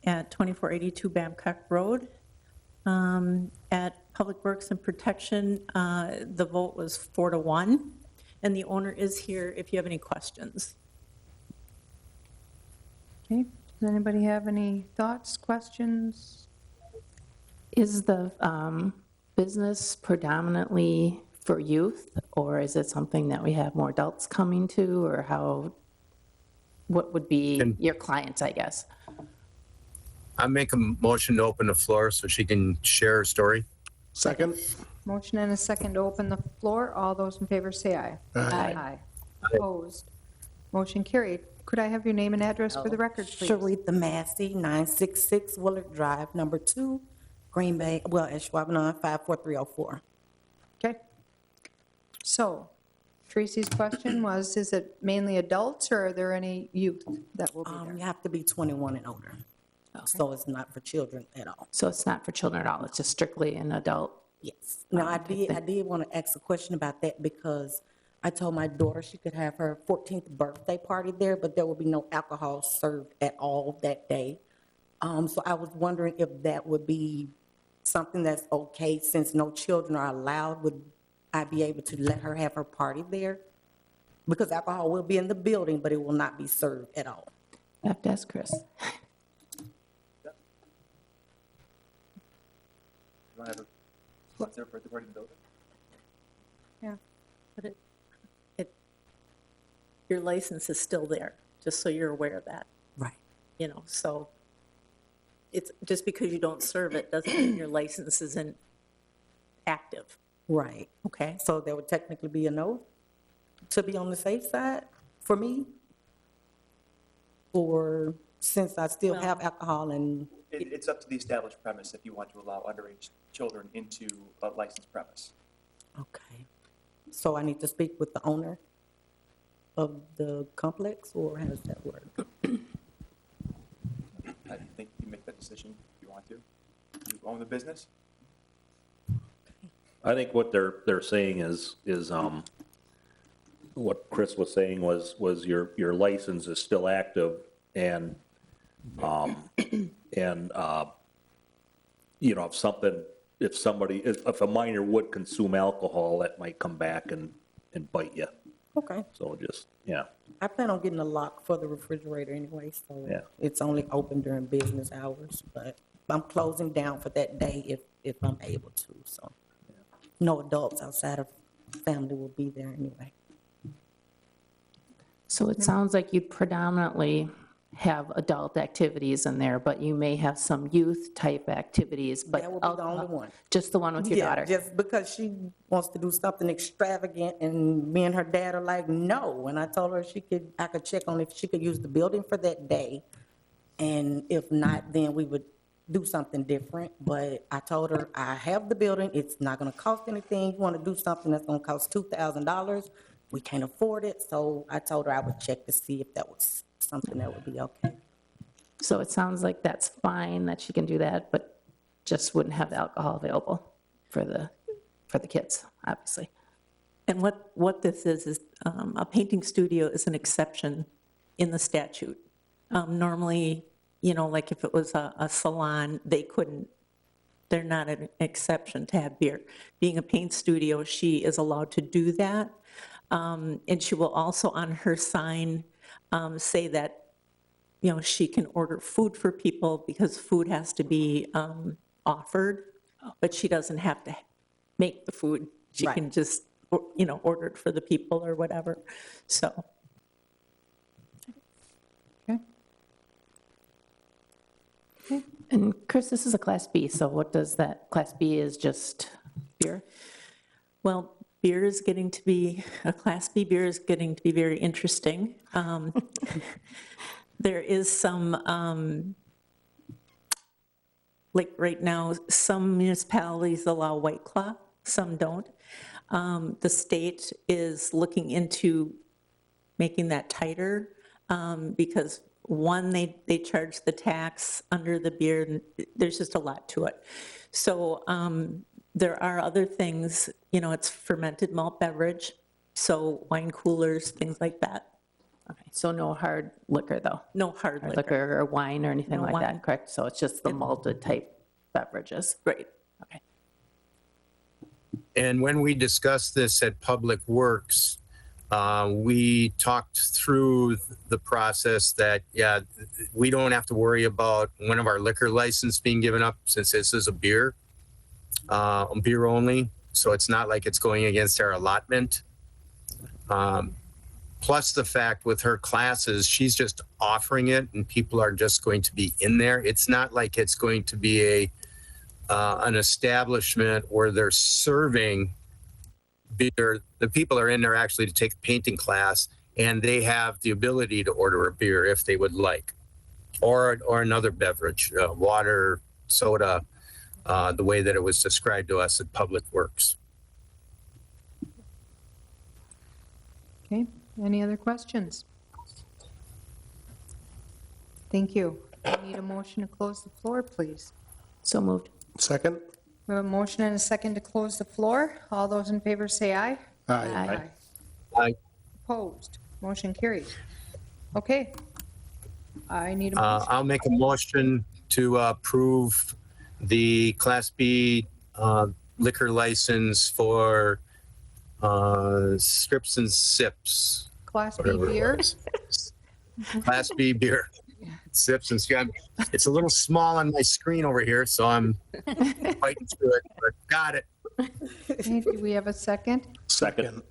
[SPEAKER 2] at 2482 Babcock Road. At Public Works and Protection, the vote was 4-1, and the owner is here if you have any questions.
[SPEAKER 1] Okay, does anybody have any thoughts, questions?
[SPEAKER 4] Is the business predominantly for youth, or is it something that we have more adults coming to, or what would be your clients, I guess?
[SPEAKER 10] I make a motion to open the floor so she can share her story.
[SPEAKER 8] Second.
[SPEAKER 1] Motion and a second to open the floor. All those in favor say aye.
[SPEAKER 8] Aye.
[SPEAKER 1] Opposed? Motion carried. Could I have your name and address for the record, please?
[SPEAKER 11] Sharitha Massey, 966 Willard Drive, number 2, Green Bay, Ashwaubenon, 54304.
[SPEAKER 1] Okay. So Tracy's question was, is it mainly adults or are there any youth that will be there?
[SPEAKER 11] You have to be 21 and older. So it's not for children at all.
[SPEAKER 4] So it's not for children at all, it's just strictly an adult
[SPEAKER 11] Yes. Now, I did want to ask a question about that because I told my daughter she could have her 14th birthday party there, but there will be no alcohol served at all that day. So I was wondering if that would be something that's okay since no children are allowed. Would I be able to let her have her party there? Because alcohol will be in the building, but it will not be served at all.
[SPEAKER 4] I have to ask Chris.
[SPEAKER 13] You want to have a birthday party in the building?
[SPEAKER 2] Yeah. But your license is still there, just so you're aware of that.
[SPEAKER 11] Right.
[SPEAKER 2] You know, so it's, just because you don't serve it doesn't mean your license isn't active,
[SPEAKER 11] Right.
[SPEAKER 2] okay?
[SPEAKER 11] So there would technically be a no to be on the safe side for me? Or since I still
[SPEAKER 2] Well-
[SPEAKER 11] have alcohol and,
[SPEAKER 13] It's up to the established premise if you want to allow underage children into a licensed premise.
[SPEAKER 11] okay. So I need to speak with the owner of the complex, or how does that work?
[SPEAKER 13] I think you make that decision if you want to. You own the business?
[SPEAKER 9] I think what they're saying is what Chris was saying was your license is still active and, you know, if a minor would consume alcohol, that might come back and bite you.
[SPEAKER 11] Okay.
[SPEAKER 9] So just, yeah.
[SPEAKER 11] I plan on getting a lock for the refrigerator anyway, so
[SPEAKER 9] Yeah.
[SPEAKER 11] it's only open during business hours, but I'm closing down for that day if I'm able to, so. No adults outside of family will be there anyway.
[SPEAKER 4] So it sounds like you predominantly have adult activities in there, but you may have some youth-type activities, but.
[SPEAKER 11] That will be the only one.
[SPEAKER 4] Just the one with your
[SPEAKER 11] Yeah,
[SPEAKER 4] daughter?
[SPEAKER 11] just because she wants to do something extravagant and me and her dad are like, no. And I told her I could check on if she could use the building for that day. And if not, then we would do something different. But I told her, I have the building, it's not gonna cost anything. You wanna do something that's gonna cost $2,000, we can't afford it. So I told her I would check to see if that was something that would be okay.
[SPEAKER 4] So it sounds like that's fine, that she can do that, but just wouldn't have the alcohol available for the kids, obviously.
[SPEAKER 2] And what this is a painting studio is an exception in the statute. Normally, you know, like if it was a salon, they're not an exception to have beer. Being a paint studio, she is allowed to do that. And she will also on her sign say that, you know, she can order food for people because food has to be offered, but she doesn't have to make the food. She
[SPEAKER 11] Right.
[SPEAKER 2] can just, you know, order it for the people or whatever, so.
[SPEAKER 1] Okay.
[SPEAKER 4] And Chris, this is a Class B, so what does that, Class B is just beer?
[SPEAKER 2] Well, beer is getting to be, a Class B beer is getting to be very interesting. There is some, like right now, some municipalities allow White Claw, some don't. The state is looking into making that tighter because one, they charge the tax under the beer, and there's just a lot to it. So there are other things, you know, it's fermented malt beverage, so wine coolers, things like that.
[SPEAKER 4] Okay, so no hard liquor, though?
[SPEAKER 2] No hard
[SPEAKER 4] Hard
[SPEAKER 2] liquor.
[SPEAKER 4] liquor or wine or anything
[SPEAKER 2] No
[SPEAKER 4] like
[SPEAKER 2] wine.
[SPEAKER 4] that, correct? So it's just the malted type beverages?
[SPEAKER 2] Right.
[SPEAKER 4] Okay.
[SPEAKER 10] And when we discussed this at Public Works, we talked through the process that, yeah, we don't have to worry about one of our liquor license being given up since this is a beer only. So it's not like it's going against our allotment. Plus the fact with her classes, she's just offering it and people are just going to be in there. It's not like it's going to be an establishment where they're serving beer. The people are in there actually to take a painting class, and they have the ability to order a beer if they would like, or another beverage, water, soda, the way that it was described to us at Public Works.
[SPEAKER 1] Okay, any other questions? Thank you. I need a motion to close the floor, please.
[SPEAKER 4] So moved.
[SPEAKER 8] Second?
[SPEAKER 1] We have a motion and a second to close the floor. All those in favor say aye.
[SPEAKER 8] Aye.
[SPEAKER 10] Aye.
[SPEAKER 1] Opposed? Motion carried. Okay. I need a motion.
[SPEAKER 10] I'll make a motion to approve the Class B liquor license for Scripps and Syps.
[SPEAKER 1] Class B
[SPEAKER 10] whatever it
[SPEAKER 1] beer.
[SPEAKER 10] was. Class B beer. Syps and Syps. It's a little small on my screen over here, so I'm fighting through it, but got it.
[SPEAKER 1] Okay, do we have a second?
[SPEAKER 9] Second.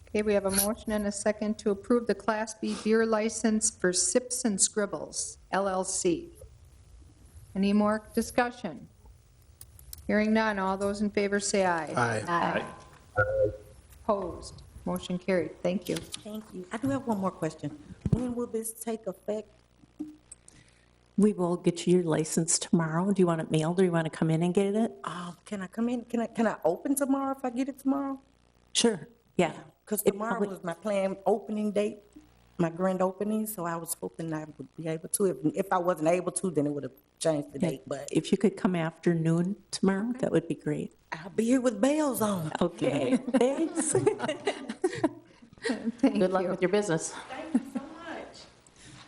[SPEAKER 1] Okay, we have a motion and a second to approve the Class B beer license for Syps and Scrybbles LLC. Any more discussion? Hearing none, all those in favor say aye.
[SPEAKER 8] Aye.
[SPEAKER 1] Opposed? Motion carried. Thank you.
[SPEAKER 11] Thank you. I do have one more question. When will this take effect?
[SPEAKER 2] We will get you your license tomorrow. Do you want it mailed or you want to come in and get it?
[SPEAKER 11] Can I come in? Can I open tomorrow if I get it tomorrow?
[SPEAKER 2] Sure, yeah.
[SPEAKER 11] Because
[SPEAKER 2] It
[SPEAKER 11] tomorrow
[SPEAKER 2] probably-
[SPEAKER 11] was my planned opening date, my grand opening, so I was hoping I would be able to. If I wasn't able to, then it would have changed the date, but
[SPEAKER 2] If you could come afternoon tomorrow, that would be great.
[SPEAKER 11] I'll be here with bells on.
[SPEAKER 2] Okay, thanks.
[SPEAKER 1] Thank
[SPEAKER 4] Good luck
[SPEAKER 1] you.
[SPEAKER 4] with your business.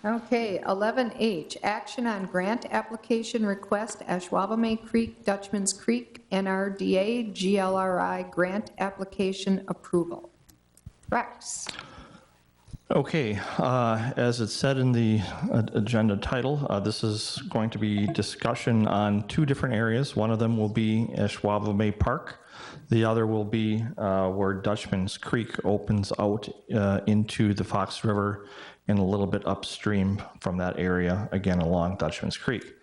[SPEAKER 1] Okay, 11H, action on grant application request, Ashwaubomay Creek, Dutchman's Creek, NRDA, GLRI grant application approval. Rex.
[SPEAKER 14] Okay, as it said in the agenda title, this is going to be discussion on two different areas. One of them will be Ashwaubomay Park. The other will be where Dutchman's Creek opens out into the Fox River and a little bit upstream from that area, again along Dutchman's Creek.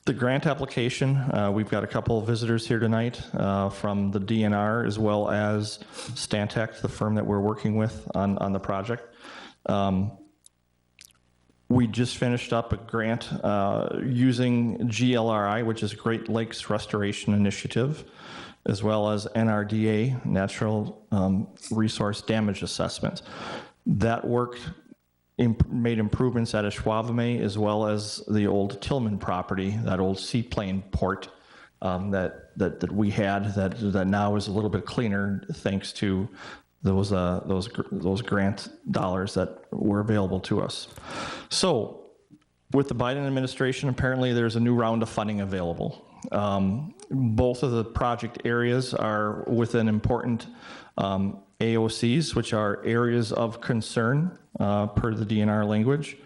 [SPEAKER 14] The grant application, we've got a couple of visitors here tonight from the DNR as well as Stantec, the firm that we're working with on the project. We just finished up a grant using GLRI, which is Great Lakes Restoration Initiative, as well as NRDA, Natural Resource Damage Assessment. That work made improvements at Ashwaubomay as well as the old Tillman property, that old seaplane port that we had that now is a little bit cleaner thanks to those grant dollars that were available to us. So with the Biden administration, apparently there's a new round of funding available. Both of the project areas are within important AOCs, which are areas of concern per the DNR language.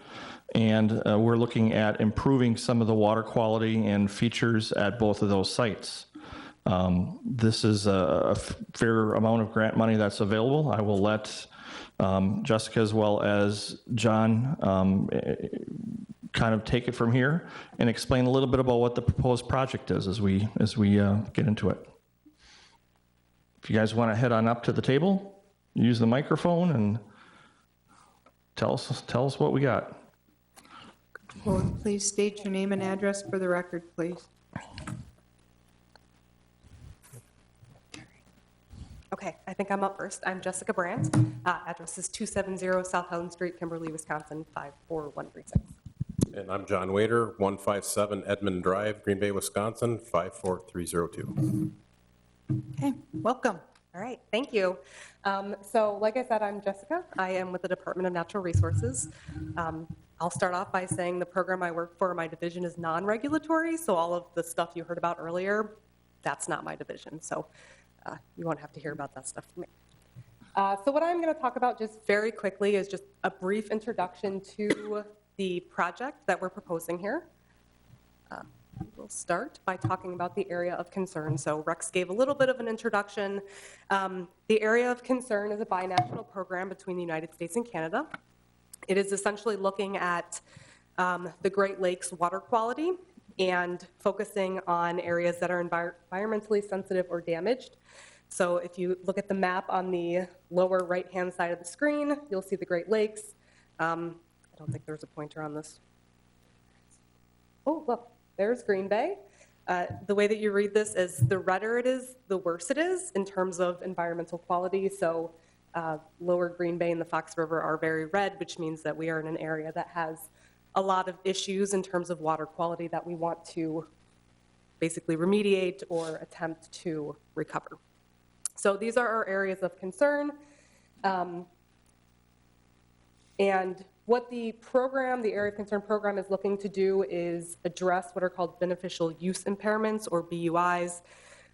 [SPEAKER 14] And we're looking at improving some of the water quality and features at both of those sites. This is a fair amount of grant money that's available. I will let Jessica as well as John kind of take it from here and explain a little bit about what the proposed project is as we get into it. If you guys want to head on up to the table, use the microphone and tell us what we got.
[SPEAKER 1] Well, please state your name and address for the record, please.
[SPEAKER 15] Okay, I think I'm up first. I'm Jessica Brandt. Address is 270 South Helen Street, Kimberly, Wisconsin, 54136.
[SPEAKER 3] And I'm John Wader, 157 Edmund Drive, Green Bay, Wisconsin, 54302.
[SPEAKER 1] Okay, welcome.
[SPEAKER 15] All right, thank you. So like I said, I'm Jessica. I am with the Department of Natural Resources. I'll start off by saying the program I work for, my division is non-regulatory, so all of the stuff you heard about earlier, that's not my division. So you won't have to hear about that stuff from me. So what I'm going to talk about just very quickly is just a brief introduction to the project that we're proposing here. We'll start by talking about the area of concern. So Rex gave a little bit of an introduction. The area of concern is a binational program between the United States and Canada. It is essentially looking at the Great Lakes water quality and focusing on areas that are environmentally sensitive or damaged. So if you look at the map on the lower right-hand side of the screen, you'll see the Great Lakes. I don't think there's a pointer on this. Oh, look, there's Green Bay. The way that you read this is the redder it is, the worse it is in terms of environmental quality. So lower Green Bay and the Fox River are very red, which means that we are in an area that has a lot of issues in terms of water quality that we want to basically remediate or attempt to recover. So these are our areas of concern. And what the program, the Area of Concern program, is looking to do is address what are called beneficial use impairments, or BUIs.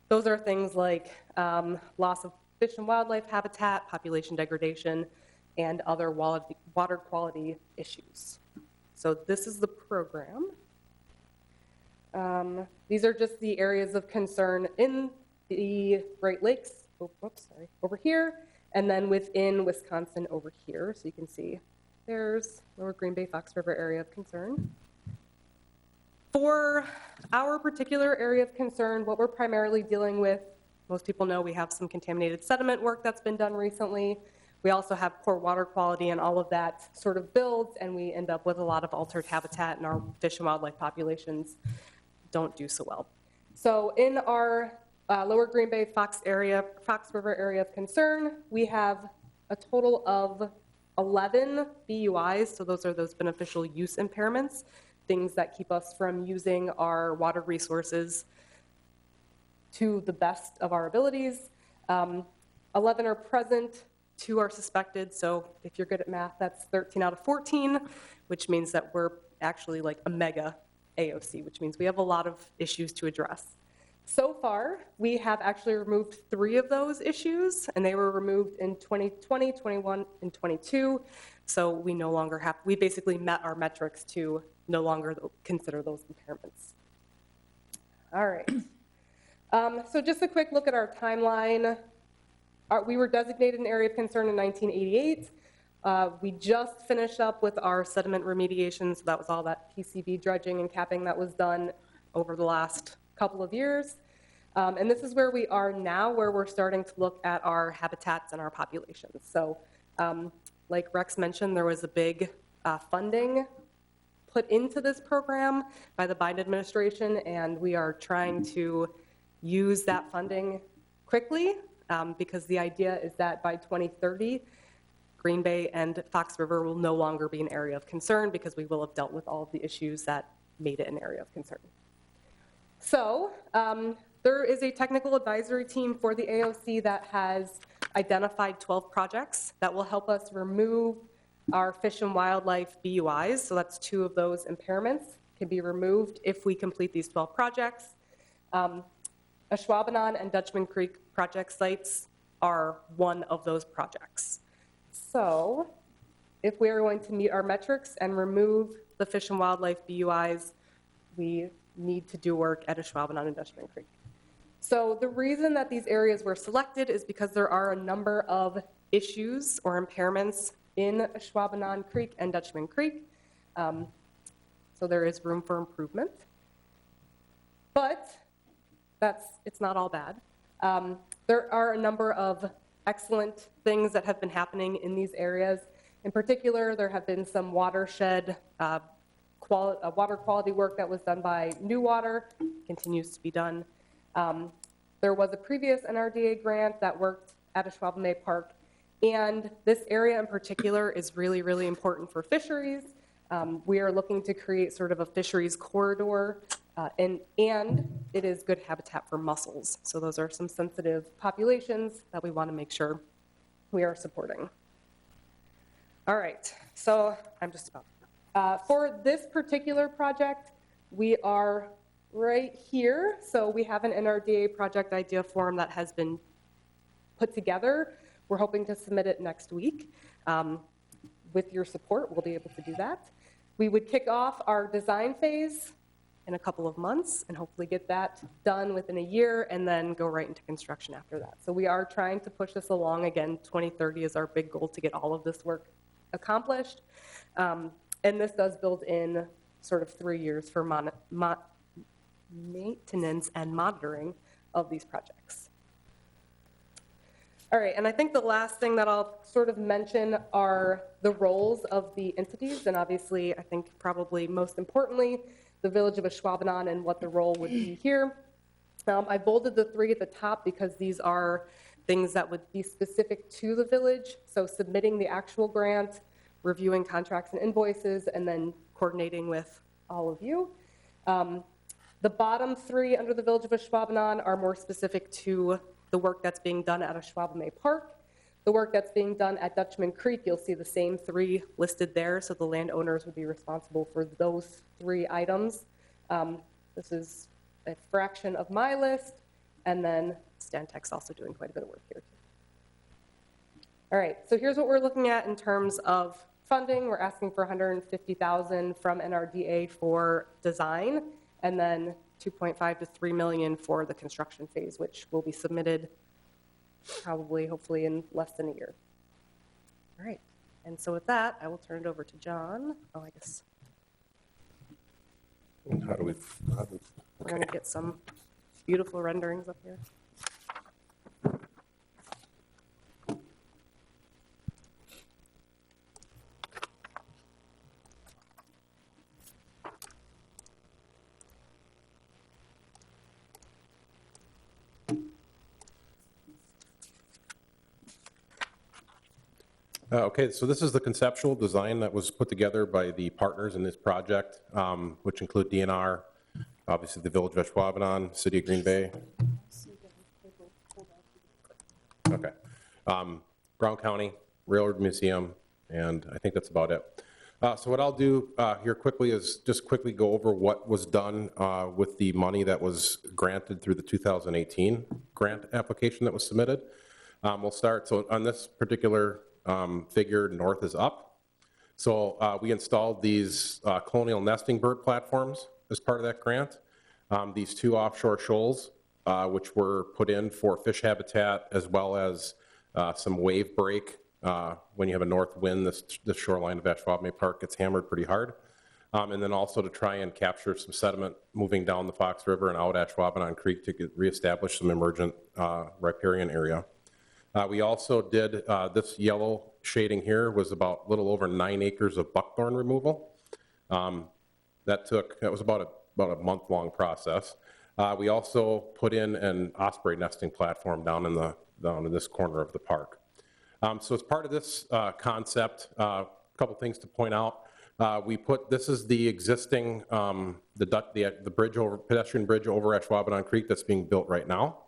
[SPEAKER 15] Those are things like loss of fish and wildlife habitat, population degradation, and other water quality issues. So this is the program. These are just the areas of concern in the Great Lakes, over here, and then within Wisconsin over here. So you can see there's Lower Green Bay, Fox River area of concern. For our particular area of concern, what we're primarily dealing with, most people know we have some contaminated sediment work that's been done recently. We also have poor water quality, and all of that sort of builds, and we end up with a lot of altered habitat, and our fish and wildlife populations don't do so well. So in our Lower Green Bay, Fox River area of concern, we have a total of 11 BUIs, so those are those beneficial use impairments, things that keep us from using our water resources to the best of our abilities. 11 are present, 2 are suspected, so if you're good at math, that's 13 out of 14, which means that we're actually like a mega AOC, which means we have a lot of issues to address. So far, we have actually removed 3 of those issues, and they were removed in 2020, 21, and 22. So we no longer have, we basically met our metrics to no longer consider those impairments. All right. So just a quick look at our timeline. We were designated an area of concern in 1988. We just finished up with our sediment remediation, so that was all that PCB dredging and capping that was done over the last couple of years. And this is where we are now, where we're starting to look at our habitats and our populations. So like Rex mentioned, there was a big funding put into this program by the Biden administration, and we are trying to use that funding quickly because the idea is that by 2030, Green Bay and Fox River will no longer be an area of concern because we will have dealt with all of the issues that made it an area of concern. So there is a technical advisory team for the AOC that has identified 12 projects that will help us remove our fish and wildlife BUIs. So that's 2 of those impairments can be removed if we complete these 12 projects. Ashwaubenon and Dutchman Creek project sites are one of those projects. So if we are going to meet our metrics and remove the fish and wildlife BUIs, we need to do work at Ashwaubenon and Dutchman Creek. So the reason that these areas were selected is because there are a number of issues or impairments in Ashwaubenon Creek and Dutchman Creek. So there is room for improvement. But it's not all bad. There are a number of excellent things that have been happening in these areas. In particular, there have been some watershed water quality work that was done by New Water, continues to be done. There was a previous NRDA grant that worked at Ashwaubomay Park, and this area in particular is really, really important for fisheries. We are looking to create sort of a fisheries corridor, and it is good habitat for mussels. So those are some sensitive populations that we want to make sure we are supporting. All right, so I'm just about for this particular project, we are right here. So we have an NRDA project idea form that has been put together. We're hoping to submit it next week. With your support, we'll be able to do that. We would kick off our design phase in a couple of months and hopefully get that done within a year and then go right into construction after that. So we are trying to push this along. Again, 2030 is our big goal to get all of this work accomplished. And this does build in sort of 3 years for maintenance and monitoring of these projects. All right, and I think the last thing that I'll sort of mention are the roles of the entities, and obviously, I think probably most importantly, the Village of Ashwaubenon and what the role would be here. I bolded the 3 at the top because these are things that would be specific to the village, so submitting the actual grant, reviewing contracts and invoices, and then coordinating with all of you. The bottom three under the Village of Ashwaubenon are more specific to the work that's being done at Ashwaubomay Park. The work that's being done at Dutchman Creek, you'll see the same three listed there, so the landowners would be responsible for those three items. This is a fraction of my list, and then Stantec's also doing quite a bit of work here too. All right, so here's what we're looking at in terms of funding. We're asking for $150,000 from NRDA for design, and then 2.5 to 3 million for the construction phase, which will be submitted probably, hopefully, in less than a year. All right, and so with that, I will turn it over to John. Oh, I guess
[SPEAKER 3] How do we?
[SPEAKER 15] we're gonna get some beautiful renderings up here.
[SPEAKER 3] Okay, so this is the conceptual design that was put together by the partners in this project, which include DNR, obviously the Village of Ashwaubenon, City of Green Bay. Okay. Brown County, Railroad Museum, and I think that's about it. So what I'll do here quickly is just quickly go over what was done with the money that was granted through the 2018 grant application that was submitted. We'll start, so on this particular figure, north is up. So we installed these colonial nesting bird platforms as part of that grant. These two offshore shoals, which were put in for fish habitat, as well as some wave break. When you have a north wind, this shoreline of Ashwaubomay Park gets hammered pretty hard. And then also to try and capture some sediment moving down the Fox River and out Ashwaubenon Creek to reestablish some emergent riparian area. We also did, this yellow shading here was about a little over 9 acres of buckthorn removal. That was about a month-long process. We also put in an osprey nesting platform down in this corner of the park. So as part of this concept, a couple things to point out. This is the existing, the bridge pedestrian bridge over Ashwaubenon Creek that's being built right now.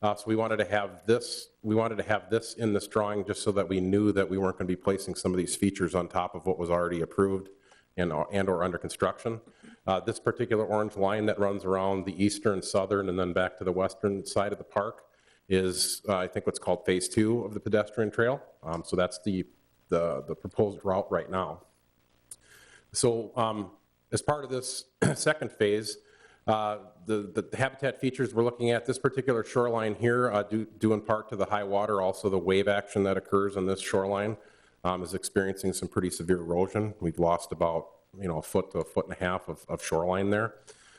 [SPEAKER 3] So we wanted to have this in this drawing just so that we knew that we weren't going to be placing some of these features on top of what was already approved and or under construction. This particular orange line that runs around the eastern, southern, and then back to the western side of the park is, I think, what's called phase 2 of the pedestrian trail. So that's the proposed route right now. So as part of this second phase, the habitat features we're looking at, this particular shoreline here, due in part to the high water, also the wave action that occurs on this shoreline is experiencing some pretty severe erosion. We've lost about a foot to a foot and a half of shoreline there.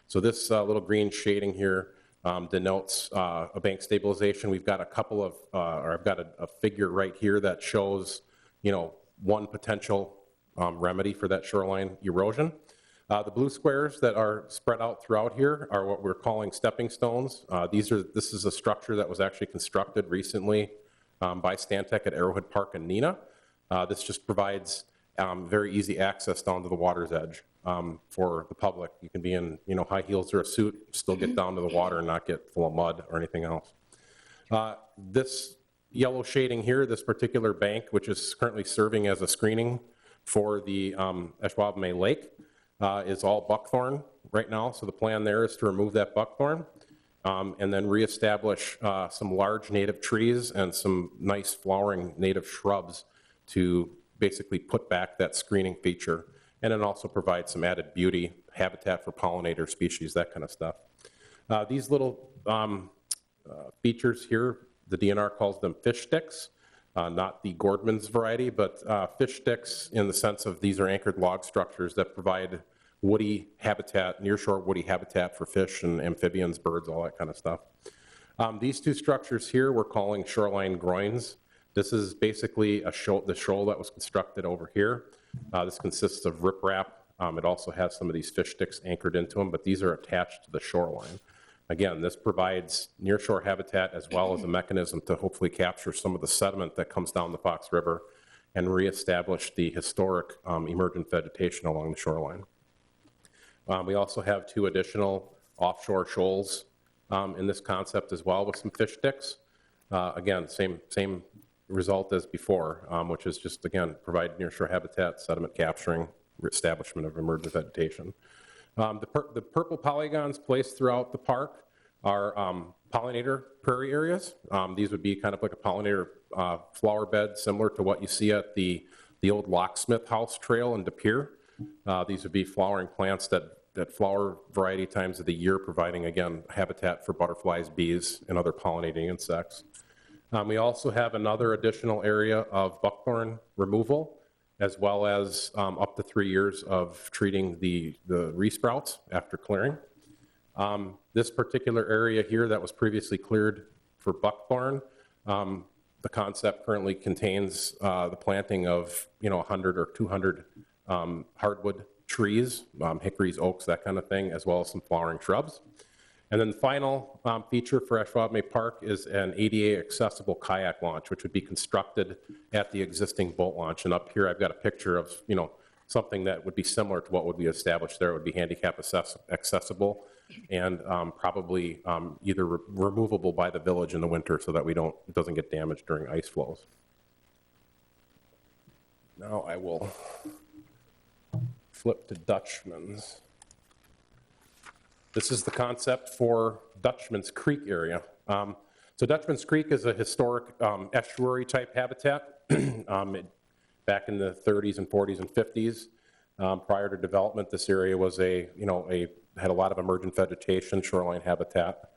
[SPEAKER 3] So this little green shading here denotes a bank stabilization. We've got a couple of, or I've got a figure right here that shows, one potential remedy for that shoreline erosion. The blue squares that are spread out throughout here are what we're calling stepping stones. This is a structure that was actually constructed recently by Stantec at Arrowhead Park and Neenah. This just provides very easy access down to the water's edge for the public. You can be in high heels or a suit, still get down to the water and not get full of mud or anything else. This yellow shading here, this particular bank, which is currently serving as a screening for the Ashwaubomay Lake, is all buckthorn right now. So the plan there is to remove that buckthorn and then reestablish some large native trees and some nice flowering native shrubs to basically put back that screening feature, and then also provide some added beauty, habitat for pollinator species, that kind of stuff. These little features here, the DNR calls them fish sticks, not the Gordman's variety, but fish sticks in the sense of these are anchored log structures that provide woody habitat, nearshore woody habitat for fish and amphibians, birds, all that kind of stuff. These two structures here we're calling shoreline groins. This is basically the shoal that was constructed over here. This consists of riprap. It also has some of these fish sticks anchored into them, but these are attached to the shoreline. Again, this provides nearshore habitat as well as a mechanism to hopefully capture some of the sediment that comes down the Fox River and reestablish the historic emergent vegetation along the shoreline. We also have two additional offshore shoals in this concept as well with some fish sticks. Again, same result as before, which is just, again, provide nearshore habitat, sediment capturing, establishment of emergent vegetation. The purple polygons placed throughout the park are pollinator prairie areas. These would be kind of like a pollinator flower bed, similar to what you see at the old locksmith house trail in De Pere. These would be flowering plants that flower variety times of the year, providing, again, habitat for butterflies, bees, and other pollinating insects. We also have another additional area of buckthorn removal, as well as up to 3 years of treating the resprouts after clearing. This particular area here that was previously cleared for buckthorn, the concept currently contains the planting of 100 or 200 hardwood trees, hickories, oaks, that kind of thing, as well as some flowering shrubs. And then the final feature for Ashwaubomay Park is an ADA accessible kayak launch, which would be constructed at the existing boat launch. And up here I've got a picture of something that would be similar to what would be established there. It would be handicap accessible and probably either removable by the village in the winter so that it doesn't get damaged during ice flows. Now I will flip to Dutchman's. This is the concept for Dutchman's Creek area. So Dutchman's Creek is a historic estuary type habitat. Back in the 30s and 40s and 50s, prior to development, this area was had a lot of emergent vegetation, shoreline habitat.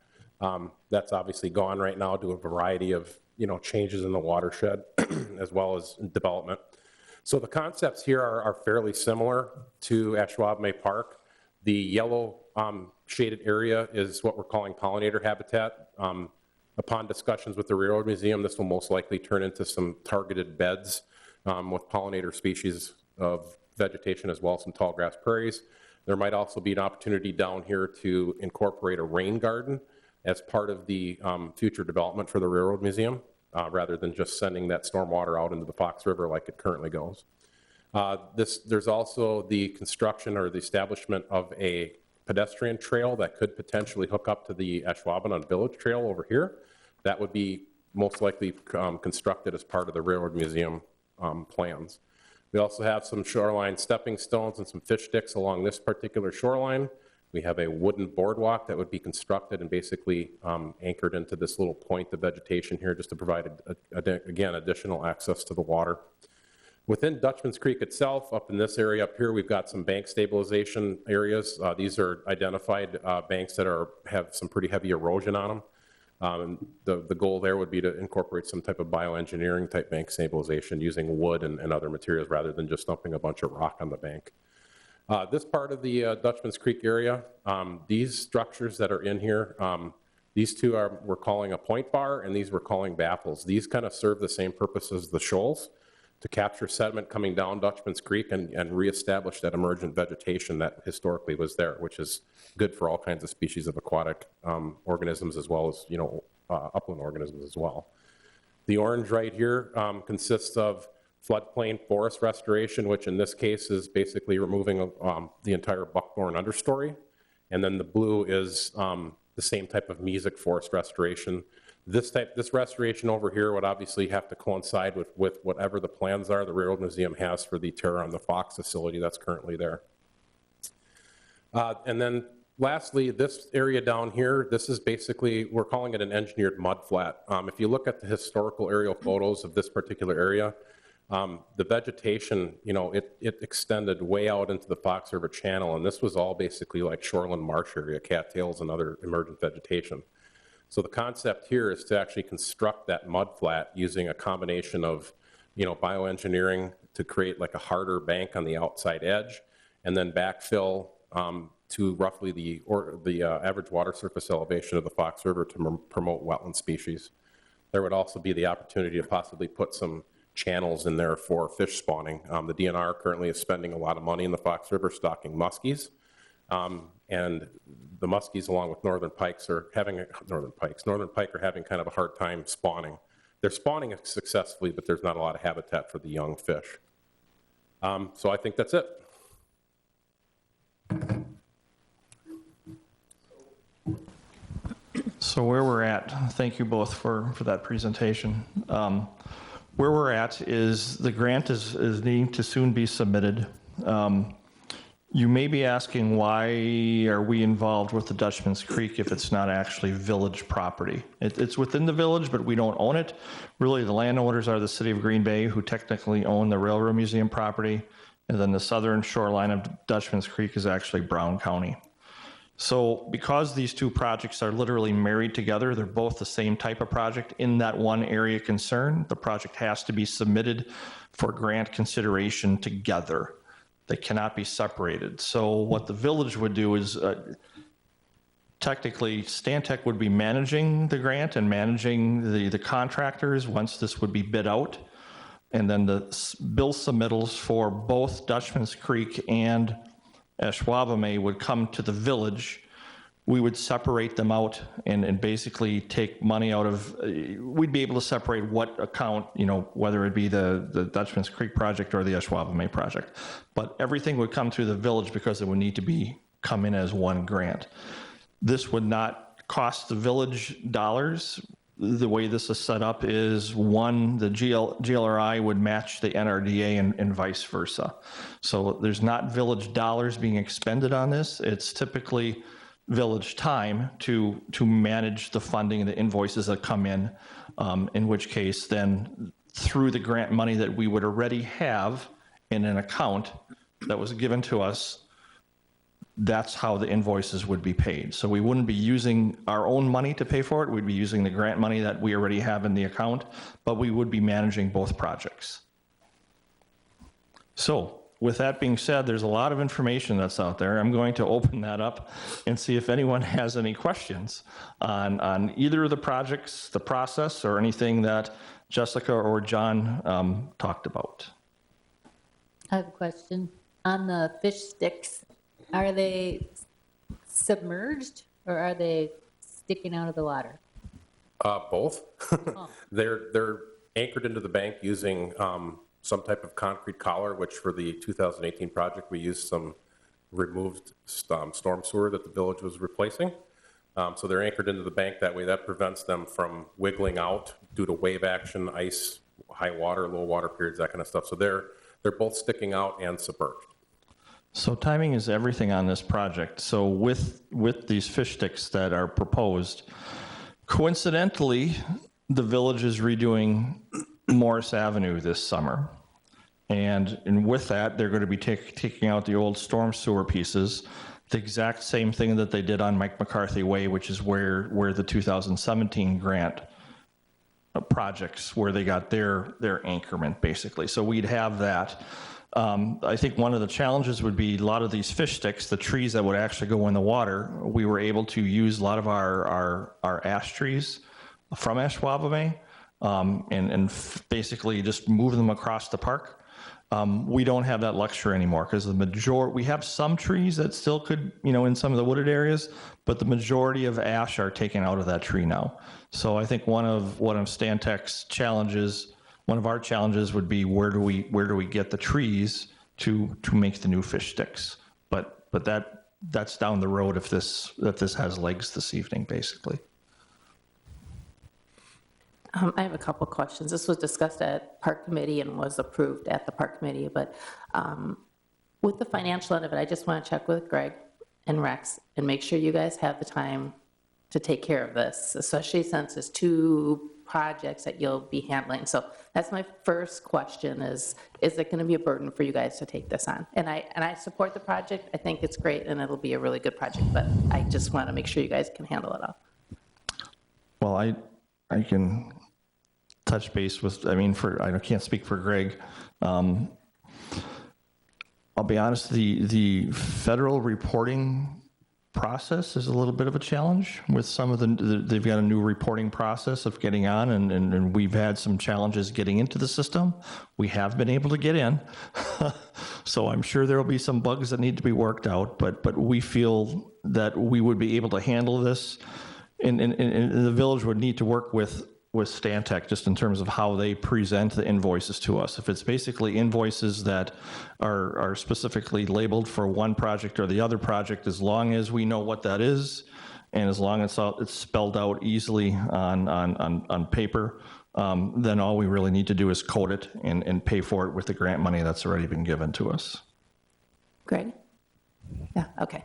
[SPEAKER 3] That's obviously gone right now due to a variety of changes in the watershed as well as development. So the concepts here are fairly similar to Ashwaubomay Park. The yellow shaded area is what we're calling pollinator habitat. Upon discussions with the Railroad Museum, this will most likely turn into some targeted beds with pollinator species of vegetation as well as some tall grass prairies. There might also be an opportunity down here to incorporate a rain garden as part of the future development for the Railroad Museum, rather than just sending that stormwater out into the Fox River like it currently goes. There's also the construction or the establishment of a pedestrian trail that could potentially hook up to the Ashwaubenon Village Trail over here. That would be most likely constructed as part of the Railroad Museum plans. We also have some shoreline stepping stones and some fish sticks along this particular shoreline. We have a wooden boardwalk that would be constructed and basically anchored into this little point of vegetation here just to provide, again, additional access to the water. Within Dutchman's Creek itself, up in this area up here, we've got some bank stabilization areas. These are identified banks that have some pretty heavy erosion on them. The goal there would be to incorporate some type of bioengineering type bank stabilization using wood and other materials rather than just dumping a bunch of rock on the bank. This part of the Dutchman's Creek area, these structures that are in here, these two we're calling a point bar, and these we're calling baffles. These kind of serve the same purpose as the shoals, to capture sediment coming down Dutchman's Creek and reestablish that emergent vegetation that historically was there, which is good for all kinds of species of aquatic organisms as well as upland organisms as well. The orange right here consists of floodplain forest restoration, which in this case is basically removing the entire buckthorn understory, and then the blue is the same type of mesic forest restoration. This restoration over here would obviously have to coincide with whatever the plans are the Railroad Museum has for the Terra on the Fox facility that's currently there. And then lastly, this area down here, this is basically, we're calling it an engineered mudflat. If you look at the historical aerial photos of this particular area, the vegetation, it extended way out into the Fox River Channel, and this was all basically like shoreland marsh area, cattails and other emergent vegetation. So the concept here is to actually construct that mudflat using a combination of, bioengineering to create like a harder bank on the outside edge, and then backfill to roughly the average water surface elevation of the Fox River to promote wetland species. There would also be the opportunity to possibly put some channels in there for fish spawning. The DNR currently is spending a lot of money in the Fox River stocking muskies. And the muskies, along with northern pike are having kind of a hard time spawning. They're spawning successfully, but there's not a lot of habitat for the young fish. So I think that's it.
[SPEAKER 14] So where we're at, thank you both for that presentation. Where we're at is the grant is needing to soon be submitted. You may be asking, why are we involved with the Dutchman's Creek if it's not actually village property? It's within the village, but we don't own it. Really, the landowners are the city of Green Bay, who technically own the Railroad Museum property, and then the southern shoreline of Dutchman's Creek is actually Brown County. So because these two projects are literally married together, they're both the same type of project in that one area concern, the project has to be submitted for grant consideration together. They cannot be separated. So what the village would do is technically Stantec would be managing the grant and managing the contractors once this would be bid out. And then the bill submittals for both Dutchman's Creek and Ashwaubomay would come to the village. We would separate them out and basically take money out of, we'd be able to separate what account, whether it be the Dutchman's Creek project or the Ashwaubomay project. But everything would come through the village because it would need to come in as one grant. This would not cost the village dollars. The way this is set up is the GLRI would match the NRDA and vice versa. So there's not village dollars being expended on this. It's typically village time to manage the funding and the invoices that come in which case then through the grant money that we would already have in an account that was given to us, that's how the invoices would be paid. So we wouldn't be using our own money to pay for it. We'd be using the grant money that we already have in the account, but we would be managing both projects. So with that being said, there's a lot of information that's out there. I'm going to open that up and see if anyone has any questions on either of the projects, the process, or anything that Jessica or John talked about.
[SPEAKER 16] I have a question. On the fish sticks, are they submerged or are they sticking out of the water?
[SPEAKER 3] Both.
[SPEAKER 16] Oh.
[SPEAKER 3] They're anchored into the bank using some type of concrete collar, which for the 2018 project, we used some removed storm sewer that the village was replacing. So they're anchored into the bank that way. That prevents them from wiggling out due to wave action, ice, high water, low water periods, that kind of stuff. So they're both sticking out and submerged.
[SPEAKER 14] So timing is everything on this project. So with these fish sticks that are proposed, coincidentally, the village is redoing Morris Avenue this summer. And with that, they're going to be taking out the old storm sewer pieces, the exact same thing that they did on Mike McCarthy Way, which is where the 2017 grant projects, where they got their anchorment, basically. So we'd have that. I think one of the challenges would be a lot of these fish sticks, the trees that would actually go in the water. We were able to use a lot of our ash trees from Ashwaubomay and basically just move them across the park. We don't have that luxury anymore because we have some trees that still could, in some of the wooded areas, but the majority of ash are taken out of that tree now. So I think one of Stantec's challenges, one of our challenges would be where do we get the trees to make the new fish sticks? But that's down the road if this has legs this evening, basically.
[SPEAKER 4] I have a couple of questions. This was discussed at Park Committee and was approved at the Park Committee, but with the financial end of it, I just want to check with Greg and Rex and make sure you guys have the time to take care of this, especially since it's two projects that you'll be handling. So that's my first question is it going to be a burden for you guys to take this on? And I support the project. I think it's great and it'll be a really good project, but I just want to make sure you guys can handle it all.
[SPEAKER 14] Well, I can touch base with, I can't speak for Greg. I'll be honest, the federal reporting process is a little bit of a challenge with some of they've got a new reporting process of getting on and we've had some challenges getting into the system. We have been able to get in. So I'm sure there'll be some bugs that need to be worked out, but we feel that we would be able to handle this and the village would need to work with Stantec just in terms of how they present the invoices to us. If it's basically invoices that are specifically labeled for one project or the other project, as long as we know what that is And as long as it's spelled out easily on paper, then all we really need to do is code it and pay for it with the grant money that's already been given to us.
[SPEAKER 4] Greg? Yeah, okay.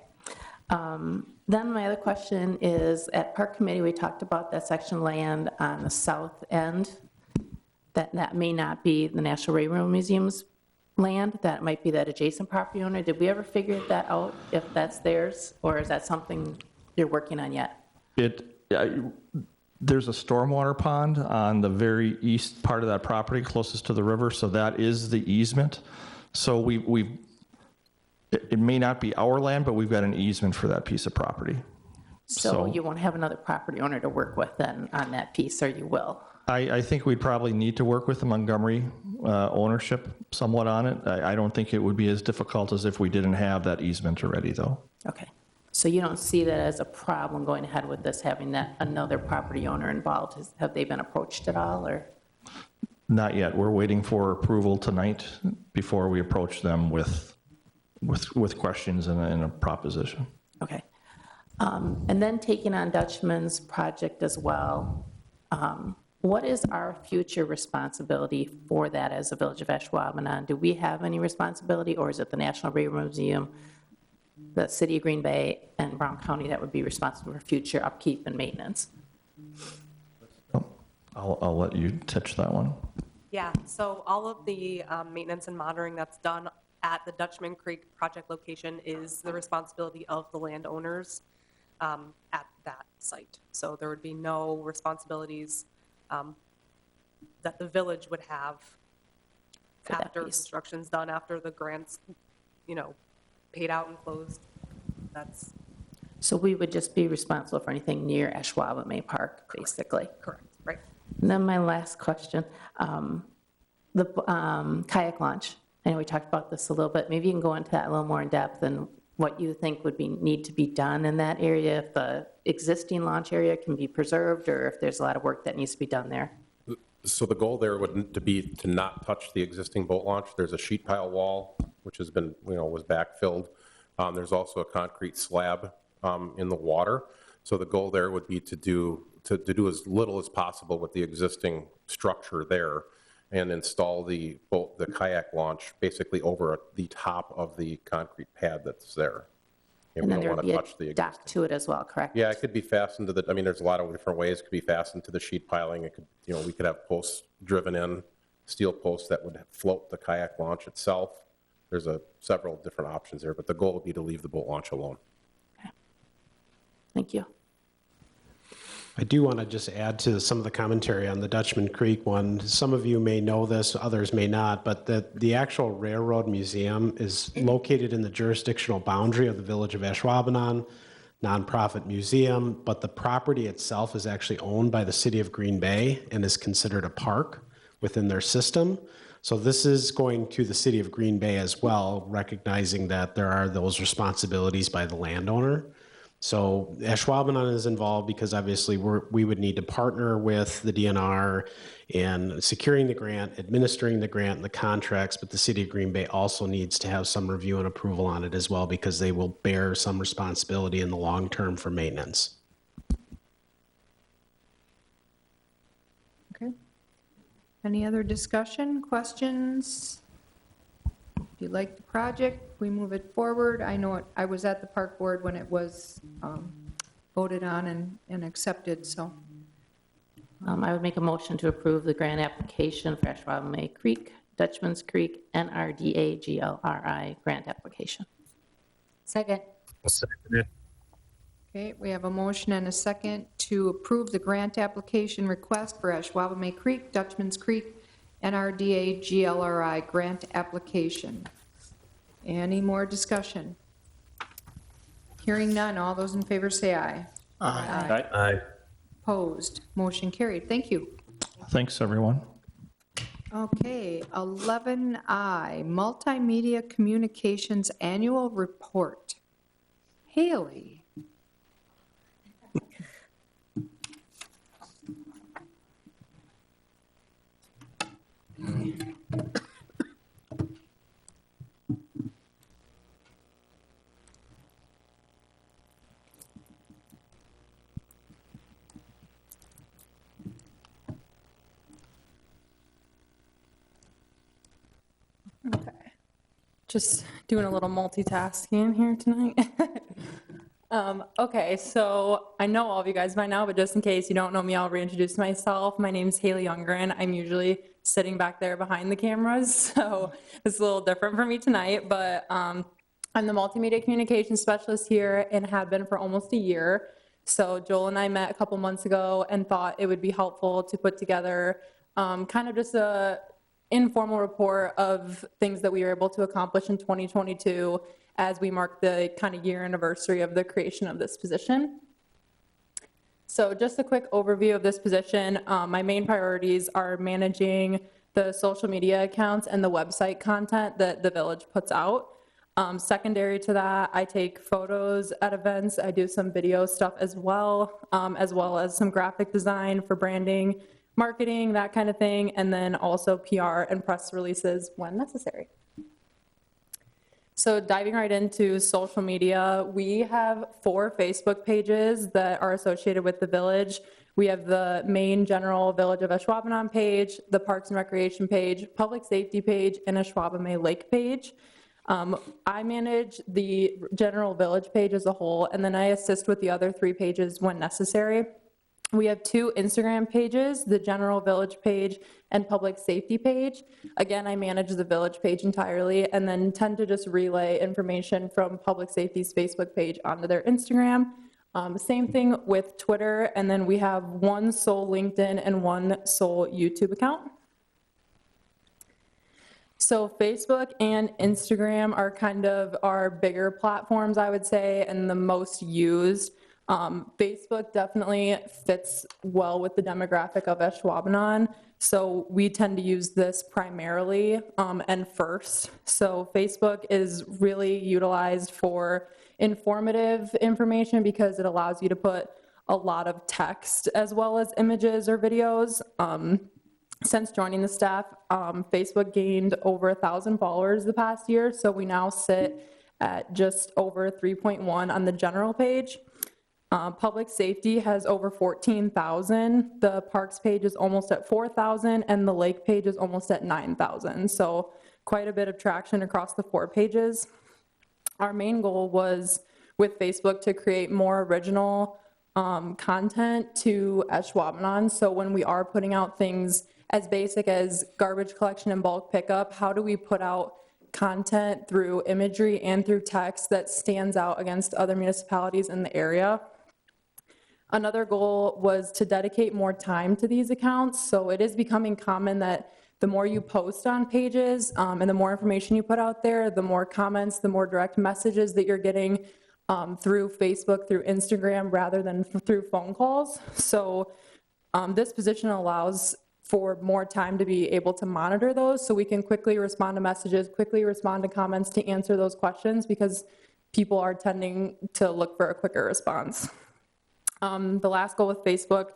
[SPEAKER 4] Then my other question is, at Park Committee, we talked about that section of land on the south end, that may not be the National Railroad Museum's land, that might be that adjacent property owner. Did we ever figure that out, if that's theirs, or is that something you're working on yet?
[SPEAKER 14] There's a stormwater pond on the very east part of that property closest to the river, so that is the easement. So it may not be our land, but we've got an easement for that piece of property.
[SPEAKER 4] So you won't have another property owner to work with then on that piece, or you will?
[SPEAKER 14] I think we'd probably need to work with the Montgomery ownership somewhat on it. I don't think it would be as difficult as if we didn't have that easement already, though.
[SPEAKER 4] Okay. So you don't see that as a problem going ahead with this, having that another property owner involved? Have they been approached at all, or?
[SPEAKER 14] Not yet. We're waiting for approval tonight before we approach them with questions and a proposition.
[SPEAKER 4] Okay. And then taking on Dutchman's project as well, what is our future responsibility for that as the Village of Ashwaubenon? Do we have any responsibility, or is it the National Railroad Museum, the City of Green Bay, and Brown County that would be responsible for future upkeep and maintenance?
[SPEAKER 14] I'll let you touch that one.
[SPEAKER 15] Yeah, so all of the maintenance and monitoring that's done at the Dutchman Creek project location is the responsibility of the landowners at that site. So there would be no responsibilities that the village would have after construction's done, after the grants, paid out and closed. That's
[SPEAKER 4] So we would just be responsible for anything near Ashwaubomay Park, basically?
[SPEAKER 15] correct, right?
[SPEAKER 4] And then my last question, the kayak launch. I know we talked about this a little bit. Maybe you can go into that a little more in depth and what you think would need to be done in that area, if the existing launch area can be preserved, or if there's a lot of work that needs to be done there.
[SPEAKER 3] So the goal there would be to not touch the existing boat launch. There's a sheet pile wall, which has been, was backfilled. There's also a concrete slab in the water. So the goal there would be to do as little as possible with the existing structure there, and install the kayak launch basically over the top of the concrete pad that's there.
[SPEAKER 4] And then there would be a dock to it as well, correct?
[SPEAKER 3] Yeah, it could be fastened to there's a lot of different ways. It could be fastened to the sheet piling. It could, we could have posts driven in, steel posts that would float the kayak launch itself. There's several different options there, but the goal would be to leave the boat launch alone.
[SPEAKER 4] Okay. Thank you.
[SPEAKER 8] I do want to just add to some of the commentary on the Dutchman Creek one. Some of you may know this, others may not, but the actual Railroad Museum is located in the jurisdictional boundary of the Village of Ashwaubenon, nonprofit museum, but the property itself is actually owned by the City of Green Bay and is considered a park within their system. So this is going to the City of Green Bay as well, recognizing that there are those responsibilities by the landowner. So Ashwaubenon is involved because obviously we would need to partner with the DNR in securing the grant, administering the grant and the contracts, but the City of Green Bay also needs to have some review and approval on it as well, because they will bear some responsibility in the long term for maintenance.
[SPEAKER 1] Okay. Any other discussion, questions? If you like the project, we move it forward. I know I was at the park board when it was voted on and accepted, so.
[SPEAKER 4] I would make a motion to approve the grant application for Ashwaubomay Creek, Dutchman's Creek, NRDA GLRI grant application.
[SPEAKER 16] Second.
[SPEAKER 10] I'll second it.
[SPEAKER 1] Okay, we have a motion and a second to approve the grant application request for Ashwaubomay Creek, Dutchman's Creek, NRDA GLRI grant application. Any more discussion? Hearing none, all those in favor say aye.
[SPEAKER 8] Aye.
[SPEAKER 10] Aye.
[SPEAKER 1] Opposed, motion carried. Thank you.
[SPEAKER 14] Thanks, everyone.
[SPEAKER 1] Okay, 11I, Multimedia Communications Annual Report. Haley.
[SPEAKER 17] Just doing a little multitasking here tonight. Okay, so I know all of you guys by now, but just in case you don't know me, I'll reintroduce myself. My name's Haley Youngren. I'm usually sitting back there behind the cameras, so it's a little different for me tonight, but I'm the multimedia communications specialist here and have been for almost a year. So Joel and I met a couple months ago and thought it would be helpful to put together kind of just a informal report of things that we were able to accomplish in 2022 as we mark the kind of year anniversary of the creation of this position. So just a quick overview of this position. My main priorities are managing the social media accounts and the website content that the village puts out. Secondary to that, I take photos at events. I do some video stuff as well as some graphic design for branding, marketing, that kind of thing, and then also PR and press releases when necessary. So diving right into social media, we have 4 Facebook pages that are associated with the village. We have the main general Village of Ashwaubenon page, the Parks and Recreation page, Public Safety page, and Ashwaubomay Lake page. I manage the general village page as a whole, and then I assist with the other 3 pages when necessary. We have 2 Instagram pages, the general village page and public safety page. Again, I manage the village page entirely and then tend to just relay information from public safety's Facebook page onto their Instagram. Same thing with Twitter, and then we have 1 sole LinkedIn and 1 sole YouTube account. So Facebook and Instagram are kind of our bigger platforms, I would say, and the most used. Facebook definitely fits well with the demographic of Ashwaubenon, so we tend to use this primarily and first. So Facebook is really utilized for informative information because it allows you to put a lot of text as well as images or videos. Since joining the staff, Facebook gained over 1,000 followers the past year, so we now sit at just over 3.1 on the general page. Public safety has over 14,000. The parks page is almost at 4,000, and the lake page is almost at 9,000. So quite a bit of traction across the 4 pages. Our main goal was with Facebook to create more original content to Ashwaubenon. So when we are putting out things as basic as garbage collection and bulk pickup, how do we put out content through imagery and through text that stands out against other municipalities in the area? Another goal was to dedicate more time to these accounts. So it is becoming common that the more you post on pages and the more information you put out there, the more comments, the more direct messages that you're getting through Facebook, through Instagram, rather than through phone calls. So this position allows for more time to be able to monitor those so we can quickly respond to messages, quickly respond to comments to answer those questions because people are tending to look for a quicker response. The last goal with Facebook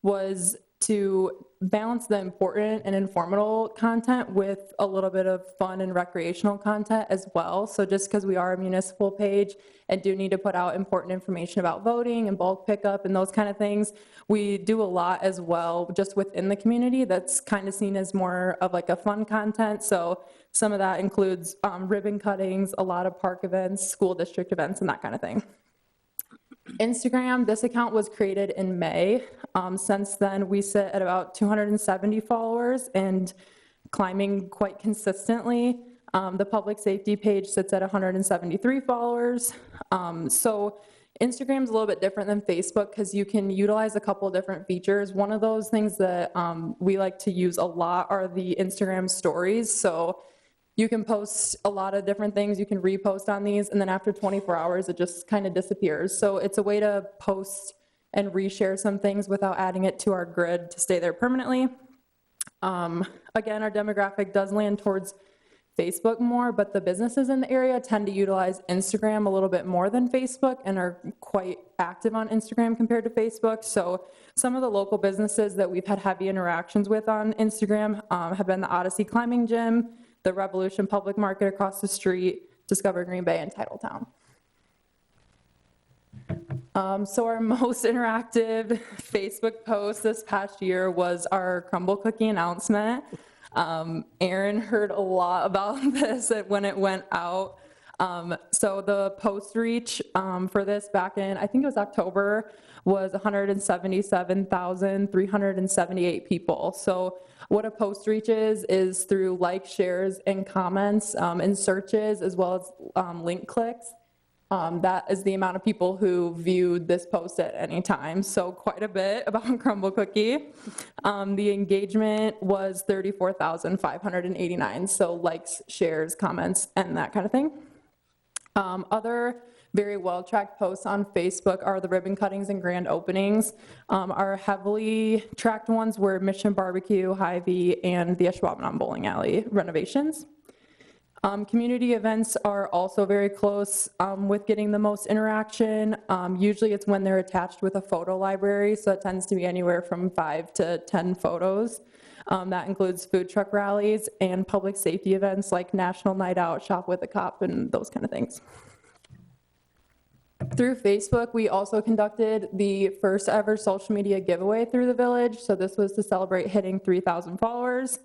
[SPEAKER 17] was to balance the important and informative content with a little bit of fun and recreational content as well. So just because we are a municipal page and do need to put out important information about voting and bulk pickup and those kind of things, we do a lot as well just within the community that's kind of seen as more of like a fun content. So some of that includes ribbon cuttings, a lot of park events, school district events, and that kind of thing. Instagram, this account was created in May. Since then, we sit at about 270 followers and climbing quite consistently. The public safety page sits at 173 followers. So Instagram's a little bit different than Facebook because you can utilize a couple different features. One of those things that we like to use a lot are the Instagram stories. So you can post a lot of different things, you can repost on these, and then after 24 hours, it just kind of disappears. So it's a way to post and reshare some things without adding it to our grid to stay there permanently. Again, our demographic does land towards Facebook more, but the businesses in the area tend to utilize Instagram a little bit more than Facebook and are quite active on Instagram compared to Facebook. So some of the local businesses that we've had heavy interactions with on Instagram have been the Odyssey Climbing Gym, the Revolution Public Market across the street, Discover Green Bay, and Titletown. So our most interactive Facebook post this past year was our crumble cookie announcement. Aaron heard a lot about this when it went out. So the post reach for this back in, I think it was October, was 177,378 people. So what a post reach is through likes, shares, and comments, and searches, as well as link clicks. That is the amount of people who viewed this post at any time. So quite a bit about Crumble Cookie. The engagement was 34,589. So likes, shares, comments, and that kind of thing. Other very well-tracked posts on Facebook are the ribbon cuttings and grand openings. Our heavily tracked ones were Mission Barbecue, Hy-Vee, and the Ashwaubenon Bowling Alley renovations. Community events are also very close with getting the most interaction. Usually it's when they're attached with a photo library, so it tends to be anywhere from 5 to 10 photos. That includes food truck rallies and public safety events like National Night Out, Shop with a Cop, and those kind of things. Through Facebook, we also conducted the first ever social media giveaway through the village. So this was to celebrate hitting 3,000 followers.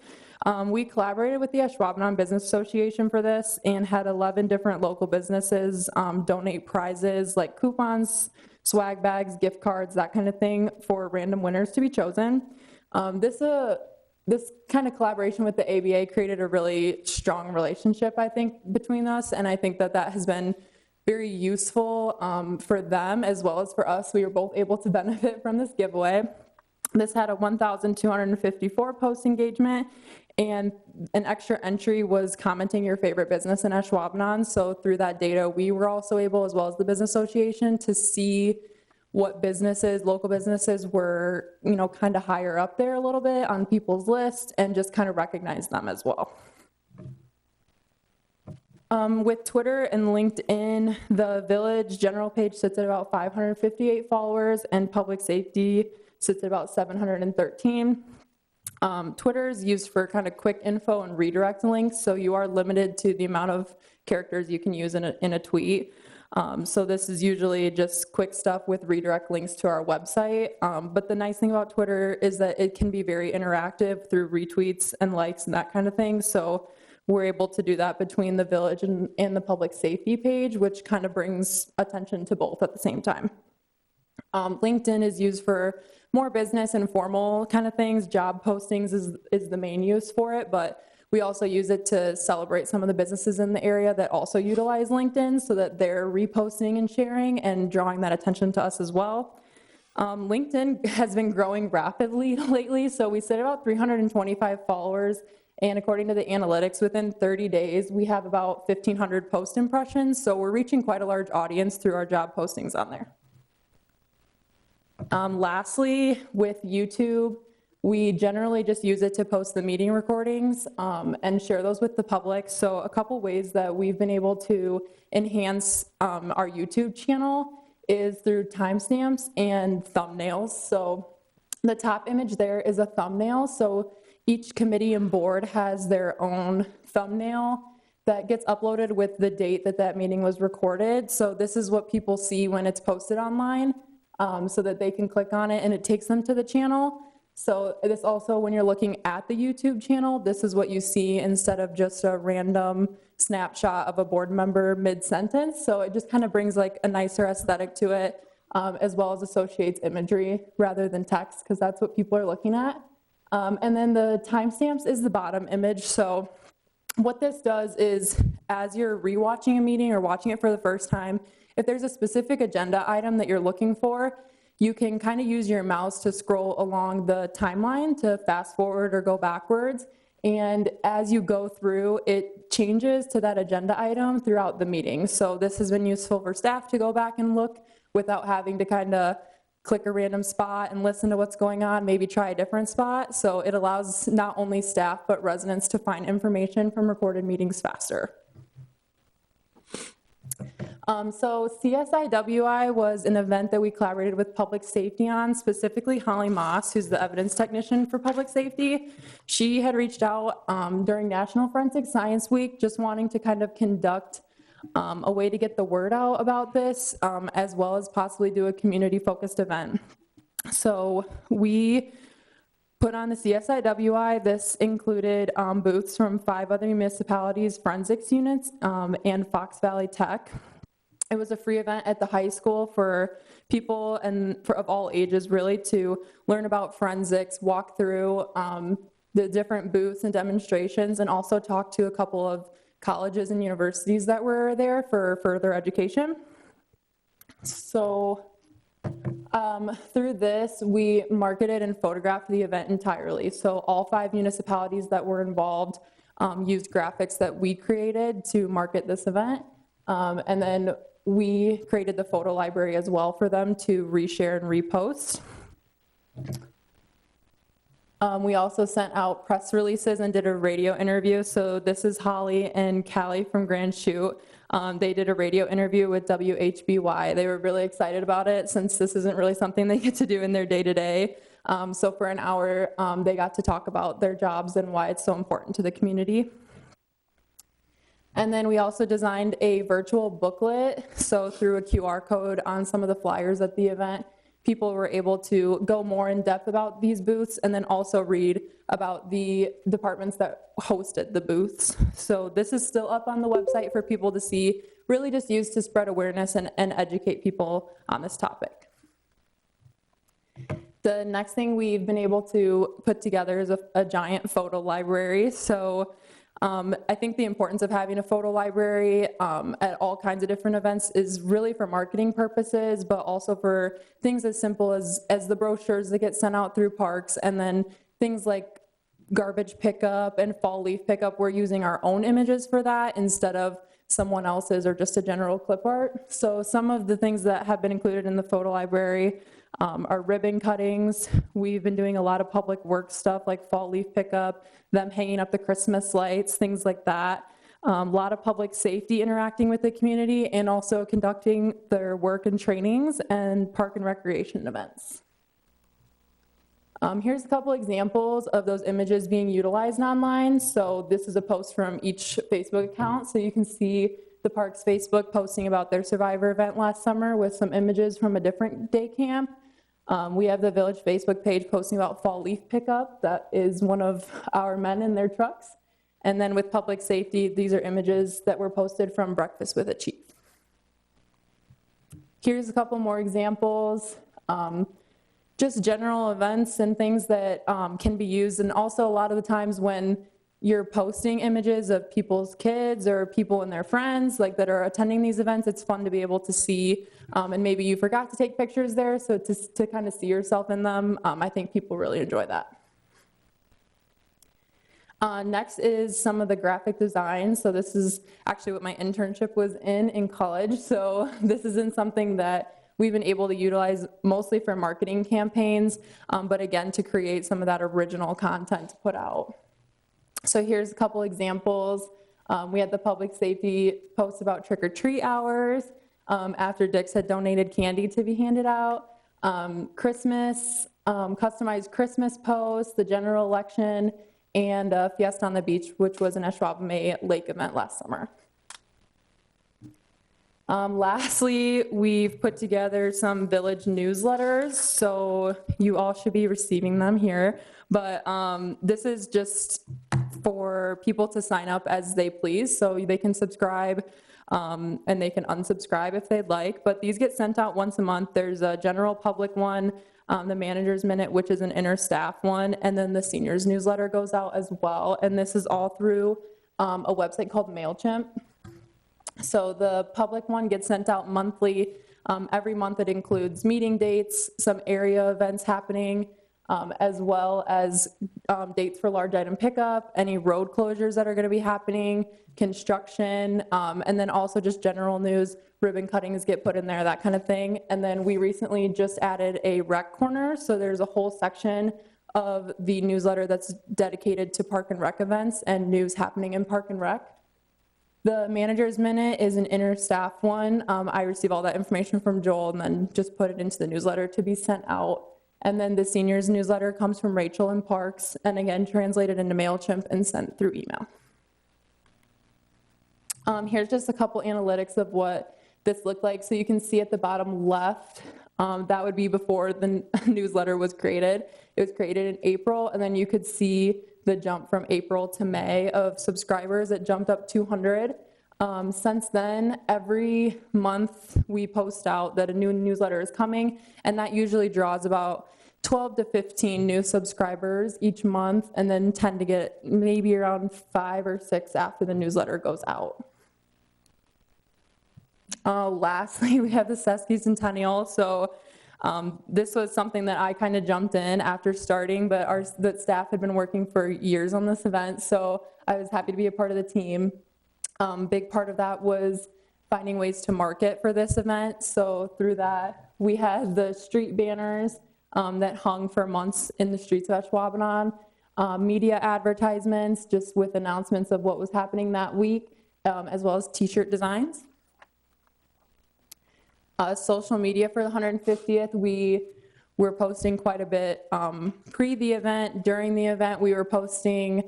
[SPEAKER 17] We collaborated with the Ashwaubenon Business Association for this and had 11 different local businesses donate prizes like coupons, swag bags, gift cards, that kind of thing for random winners to be chosen. This kind of collaboration with the ABA created a really strong relationship, I think, between us, and I think that that has been very useful for them as well as for us. We were both able to benefit from this giveaway. This had a 1,254 post engagement, and an extra entry was commenting your favorite business in Ashwaubenon. So through that data, we were also able, as well as the Business Association, to see what businesses, local businesses were, you know, kind of higher up there a little bit on people's list and just kind of recognize them as well. With Twitter and LinkedIn, the village general page sits at about 558 followers and public safety sits at about 713. Twitter is used for kind of quick info and redirect links, so you are limited to the amount of characters you can use in a tweet. So this is usually just quick stuff with redirect links to our website. But the nice thing about Twitter is that it can be very interactive through retweets and likes and that kind of thing. So we're able to do that between the village and the public safety page, which kind of brings attention to both at the same time. LinkedIn is used for more business and formal kind of things. Job postings is the main use for it, but we also use it to celebrate some of the businesses in the area that also utilize LinkedIn so that they're reposting and sharing and drawing that attention to us as well. LinkedIn has been growing rapidly lately, so we sit at about 325 followers, and according to the analytics, within 30 days, we have about 1,500 post impressions, so we're reaching quite a large audience through our job postings on there. Lastly, with YouTube, we generally just use it to post the meeting recordings and share those with the public. So a couple ways that we've been able to enhance our YouTube channel is through timestamps and thumbnails. So the top image there is a thumbnail. So each committee and board has their own thumbnail that gets uploaded with the date that that meeting was recorded. So this is what people see when it's posted online, so that they can click on it and it takes them to the channel. So this also, when you're looking at the YouTube channel, this is what you see instead of just a random snapshot of a board member mid-sentence. So it just kind of brings like a nicer aesthetic to it, as well as associates imagery rather than text, because that's what people are looking at. And then the timestamps is the bottom image. So what this does is, as you're rewatching a meeting or watching it for the first time, if there's a specific agenda item that you're looking for, you can kind of use your mouse to scroll along the timeline to fast forward or go backwards. And as you go through, it changes to that agenda item throughout the meeting. So this has been useful for staff to go back and look without having to kind of click a random spot and listen to what's going on, maybe try a different spot. So it allows not only staff, but residents to find information from recorded meetings faster. So CSIWI was an event that we collaborated with public safety on, specifically Holly Moss, who's the evidence technician for public safety. She had reached out during National Forensic Science Week, just wanting to kind of conduct a way to get the word out about this, as well as possibly do a community-focused event. So we put on the CSIWI. This included booths from 5 other municipalities, forensics units, and Fox Valley Tech. It was a free event at the high school for people of all ages, really, to learn about forensics, walk through the different booths and demonstrations, and also talk to a couple of colleges and universities that were there for further education. So through this, we marketed and photographed the event entirely. So all 5 municipalities that were involved used graphics that we created to market this event. And then we created the photo library as well for them to reshare and repost. We also sent out press releases and did a radio interview. So this is Holly and Callie from Grand Chute. They did a radio interview with WHBY. They were really excited about it since this isn't really something they get to do in their day-to-day. So for an hour, they got to talk about their jobs and why it's so important to the community. And then we also designed a virtual booklet. So through a QR code on some of the flyers at the event, people were able to go more in depth about these booths and then also read about the departments that hosted the booths. So this is still up on the website for people to see, really just used to spread awareness and educate people on this topic. The next thing we've been able to put together is a giant photo library. So I think the importance of having a photo library at all kinds of different events is really for marketing purposes, but also for things as simple as the brochures that get sent out through parks, and then things like garbage pickup and fall leaf pickup. We're using our own images for that instead of someone else's or just a general clip art. So some of the things that have been included in the photo library are ribbon cuttings. We've been doing a lot of public work stuff like fall leaf pickup, them hanging up the Christmas lights, things like that. A lot of public safety interacting with the community and also conducting their work and trainings and park and recreation events. Here's a couple examples of those images being utilized online. So this is a post from each Facebook account. So you can see the park's Facebook posting about their Survivor event last summer with some images from a different day camp. We have the Village Facebook page posting about fall leaf pickup. That is one of our men in their trucks. And then with public safety, these are images that were posted from Breakfast with a Chief. Here's a couple more examples. Just general events and things that can be used. And also a lot of the times when you're posting images of people's kids or people and their friends like that are attending these events, it's fun to be able to see, and maybe you forgot to take pictures there, so to kind of see yourself in them, I think people really enjoy that. Next is some of the graphic design. So this is actually what my internship was in college. So this isn't something that we've been able to utilize mostly for marketing campaigns, but again, to create some of that original content to put out. So here's a couple examples. We had the public safety post about trick or treat hours after Dick's had donated candy to be handed out. Christmas, customized Christmas posts, the general election, and Fiesta on the Beach, which was an Ashwaubomay Lake event last summer. Lastly, we've put together some village newsletters, so you all should be receiving them here. But this is just for people to sign up as they please, so they can subscribe and they can unsubscribe if they'd like. But these get sent out once a month. There's a general public one, the Manager's Minute, which is an inter-staff one, and then the seniors newsletter goes out as well. And this is all through a website called MailChimp. So the public one gets sent out monthly. Every month it includes meeting dates, some area events happening, as well as dates for large item pickup, any road closures that are going to be happening, construction, and then also just general news, ribbon cuttings get put in there, that kind of thing. And then we recently just added a rec corner, so there's a whole section of the newsletter that's dedicated to park and rec events and news happening in park and rec. The Manager's Minute is an inter-staff one. I receive all that information from Joel and then just put it into the newsletter to be sent out. And then the seniors newsletter comes from Rachel in Parks, and again, translated into MailChimp and sent through email. Here's just a couple analytics of what this looked like. So you can see at the bottom left, That would be before the newsletter was created. It was created in April, and then you could see the jump from April to May of subscribers. It jumped up 200. Since then, every month we post out that a new newsletter is coming, and that usually draws about 12 to 15 new subscribers each month, and then tend to get maybe around 5 or 6 after the newsletter goes out. Lastly, we have the Sesky Centennial. So this was something that I kind of jumped in after starting, but the staff had been working for years on this event, so I was happy to be a part of the team. Big part of that was finding ways to market for this event. So through that, we had the street banners that hung for months in the streets of Ashwaubenon, media advertisements just with announcements of what was happening that week, as well as t-shirt designs. Social media for the 150th, we were posting quite a bit pre the event. During the event, we were posting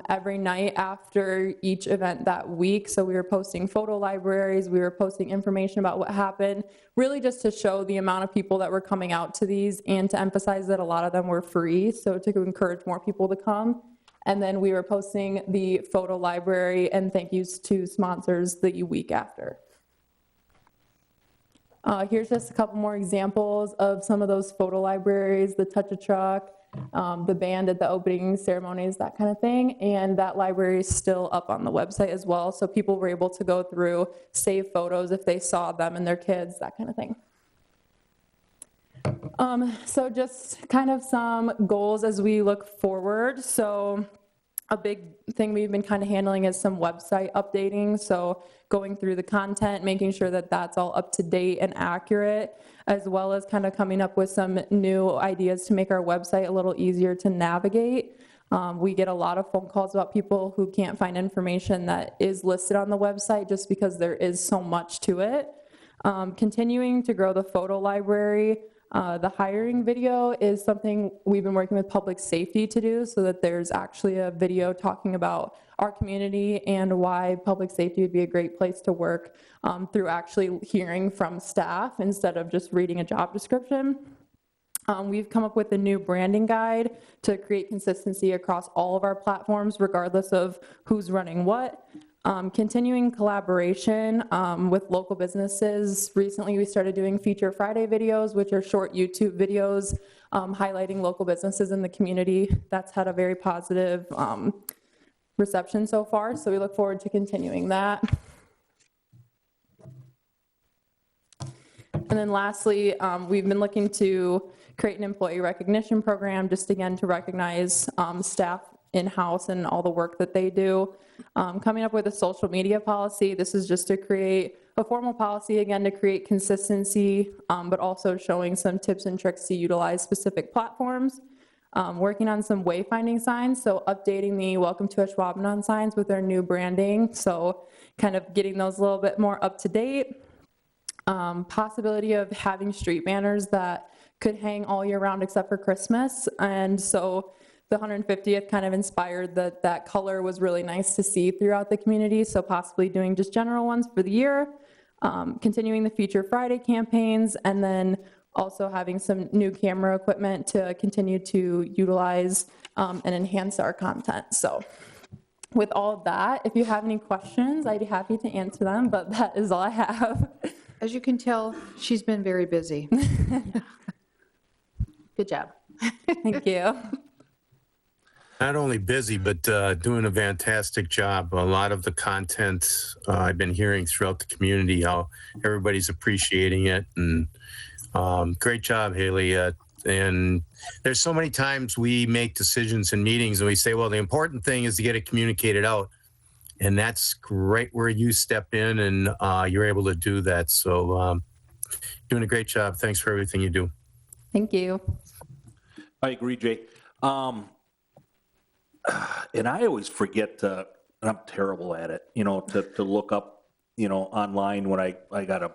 [SPEAKER 17] every night after each event that week. So we were posting photo libraries, we were posting information about what happened, really just to show the amount of people that were coming out to these and to emphasize that a lot of them were free, so to encourage more people to come. And then we were posting the photo library and thank yous to sponsors the week after. Here's just a couple more examples of some of those photo libraries, the Touch a Truck, the band at the opening ceremonies, that kind of thing. And that library is still up on the website as well. So people were able to go through, save photos if they saw them and their kids, that kind of thing. So just kind of some goals as we look forward. So a big thing we've been kind of handling is some website updating. So going through the content, making sure that that's all up to date and accurate, as well as kind of coming up with some new ideas to make our website a little easier to navigate. We get a lot of phone calls about people who can't find information that is listed on the website just because there is so much to it. Continuing to grow the photo library. The hiring video is something we've been working with public safety to do, so that there's actually a video talking about our community and why public safety would be a great place to work, through actually hearing from staff instead of just reading a job description. We've come up with a new branding guide to create consistency across all of our platforms, regardless of who's running what. Continuing collaboration with local businesses. Recently, we started doing Feature Friday videos, which are short YouTube videos highlighting local businesses in the community. That's had a very positive reception so far, so we look forward to continuing that. And then lastly, we've been looking to create an employee recognition program, just again to recognize staff in-house and all the work that they do. Coming up with a social media policy. This is just to create a formal policy, again, to create consistency, but also showing some tips and tricks to utilize specific platforms. Working on some wayfinding signs, so updating the Welcome to Ashwaubenon signs with their new branding, so kind of getting those a little bit more up to date. Possibility of having street banners that could hang all year round except for Christmas, and so the 150th kind of inspired that color was really nice to see throughout the community, so possibly doing just general ones for the year, continuing the Feature Friday campaigns, and then also having some new camera equipment to continue to utilize and enhance our content. So with all of that, if you have any questions, I'd be happy to answer them, but that is all I have.
[SPEAKER 1] As you can tell, she's been very busy.
[SPEAKER 4] Good job.
[SPEAKER 17] Thank you.
[SPEAKER 10] Not only busy, but doing a fantastic job. A lot of the content I've been hearing throughout the community, how everybody's appreciating it. And great job, Haley. And there's so many times we make decisions in meetings and we say, well, the important thing is to get it communicated out. And that's great where you step in and you're able to do that. So doing a great job. Thanks for everything you do.
[SPEAKER 17] Thank you.
[SPEAKER 9] I agree, Jay. And I always forget to, and I'm terrible at it, to look up, online when I got a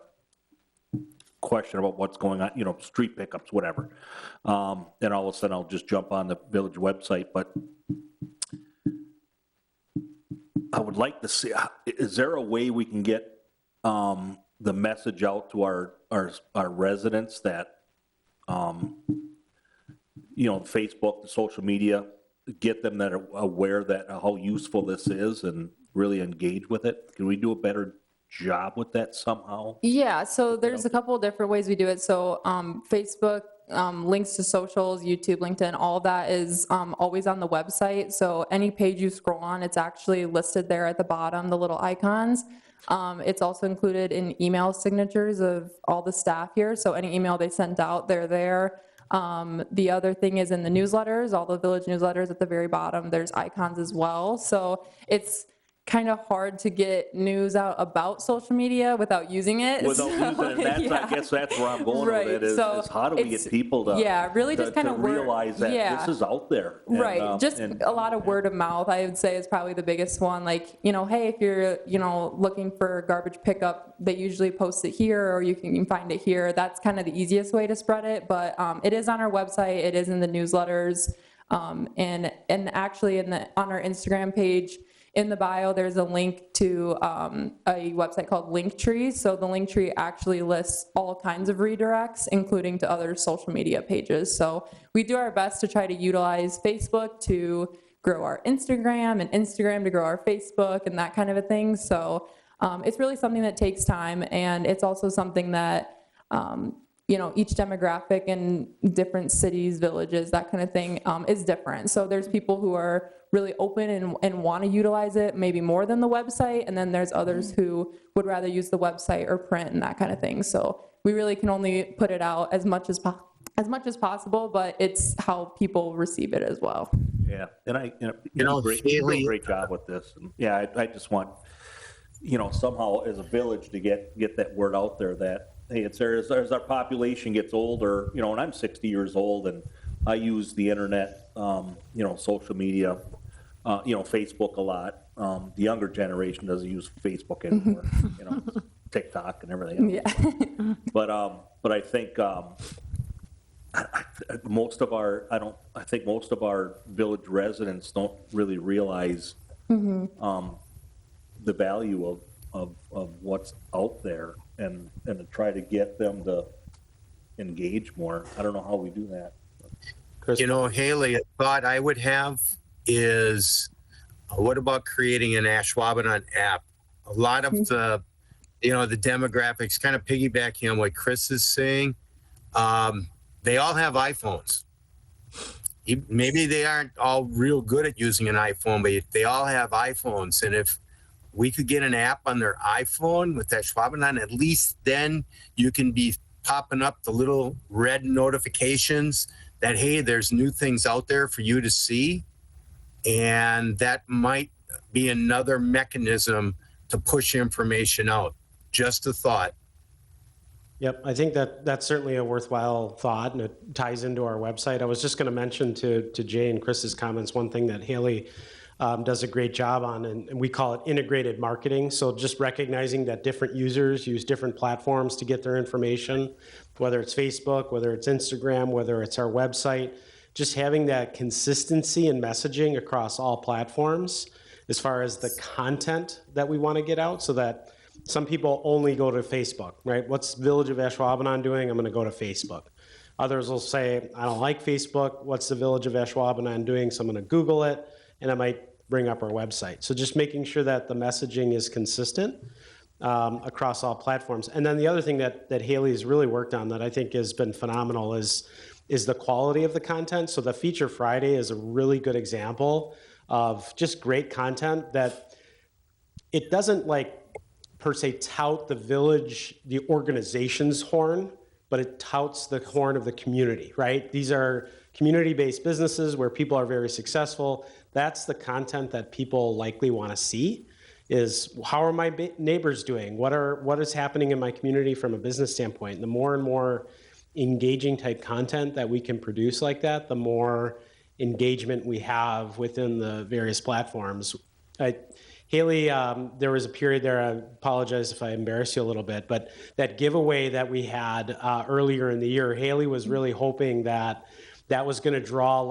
[SPEAKER 9] question about what's going on, street pickups, whatever. And all of a sudden I'll just jump on the village website. But I would like to see, is there a way we can get the message out to our residents that, Facebook, the social media, get them that are aware that how useful this is and really engage with it? Can we do a better job with that somehow?
[SPEAKER 17] Yeah, so there's a couple of different ways we do it. So Facebook, links to socials, YouTube, LinkedIn, all of that is always on the website. So any page you scroll on, it's actually listed there at the bottom, the little icons. It's also included in email signatures of all the staff here. So any email they sent out, they're there. The other thing is in the newsletters, all the village newsletters at the very bottom, there's icons as well. So it's kind of hard to get news out about social media without using it.
[SPEAKER 9] Without using it, that's,
[SPEAKER 17] yeah.
[SPEAKER 9] I guess that's where I'm going
[SPEAKER 17] Right,
[SPEAKER 9] with it, is how do we get people to,
[SPEAKER 17] really just kind
[SPEAKER 9] to
[SPEAKER 17] of
[SPEAKER 9] realize that
[SPEAKER 17] yeah.
[SPEAKER 9] this is out there? And,
[SPEAKER 17] Right, just a lot of word of mouth, I would say, is probably the biggest one. Like, hey, if you're, looking for garbage pickup, they usually post it here, or you can find it here. That's kind of the easiest way to spread it, but it is on our website, it is in the newsletters, and actually on our Instagram page, in the bio, there's a link to a website called Linktree. So the Linktree actually lists all kinds of redirects, including to other social media pages. So we do our best to try to utilize Facebook to grow our Instagram, and Instagram to grow our Facebook, and that kind of a thing. So it's really something that takes time, and it's also something that each demographic in different cities, villages, that kind of thing is different. So there's people who are really open and want to utilize it maybe more than the website, and then there's others who would rather use the website or print and that kind of thing. So we really can only put it out as much as possible, but it's how people receive it as well.
[SPEAKER 9] Yeah, and you do a great job with this. And yeah, I just want, somehow as a village to get that word out there that, hey, it's there as our population gets older, and I'm 60 years old and I use the internet, social media, Facebook a lot. The younger generation doesn't use Facebook anymore, TikTok and everything else.
[SPEAKER 17] Yeah.
[SPEAKER 9] But I think most of our village residents don't really realize the value of what's out there, and to try to get them to engage more. I don't know how we do that.
[SPEAKER 10] Haley, a thought I would have is, what about creating an Ashwaubenon app? A lot of the demographics, kind of piggybacking on what Chris is saying, they all have iPhones. Maybe they aren't all real good at using an iPhone, but they all have iPhones. And if we could get an app on their iPhone with Ashwaubenon, at least then you can be popping up the little red notifications that, hey, there's new things out there for you to see. And that might be another mechanism to push information out. Just a thought.
[SPEAKER 8] Yep, I think that's certainly a worthwhile thought, and it ties into our website. I was just going to mention to Jay and Chris's comments, one thing that Haley does a great job on, and we call it integrated marketing. So just recognizing that different users use different platforms to get their information, whether it's Facebook, whether it's Instagram, whether it's our website, just having that consistency in messaging across all platforms as far as the content that we want to get out, so that some people only go to Facebook, right? What's Village of Ashwaubenon doing? I'm going to go to Facebook. Others will say, I don't like Facebook. What's the Village of Ashwaubenon doing? So I'm going to Google it, and I might bring up our website. So just making sure that the messaging is consistent across all platforms. And then the other thing that Haley has really worked on that I think has been phenomenal is the quality of the content. So the Feature Friday is a really good example of just great content that it doesn't per se tout the village, the organization's horn, but it touts the horn of the community, right? These are community-based businesses where people are very successful. That's the content that people likely want to see, is how are my neighbors doing? What is happening in my community from a business standpoint? And the more and more engaging type content that we can produce like that, the more engagement we have within the various platforms. Haley, there was a period there, I apologize if I embarrass you a little bit, but that giveaway that we had earlier in the year, Haley was really hoping that was going to draw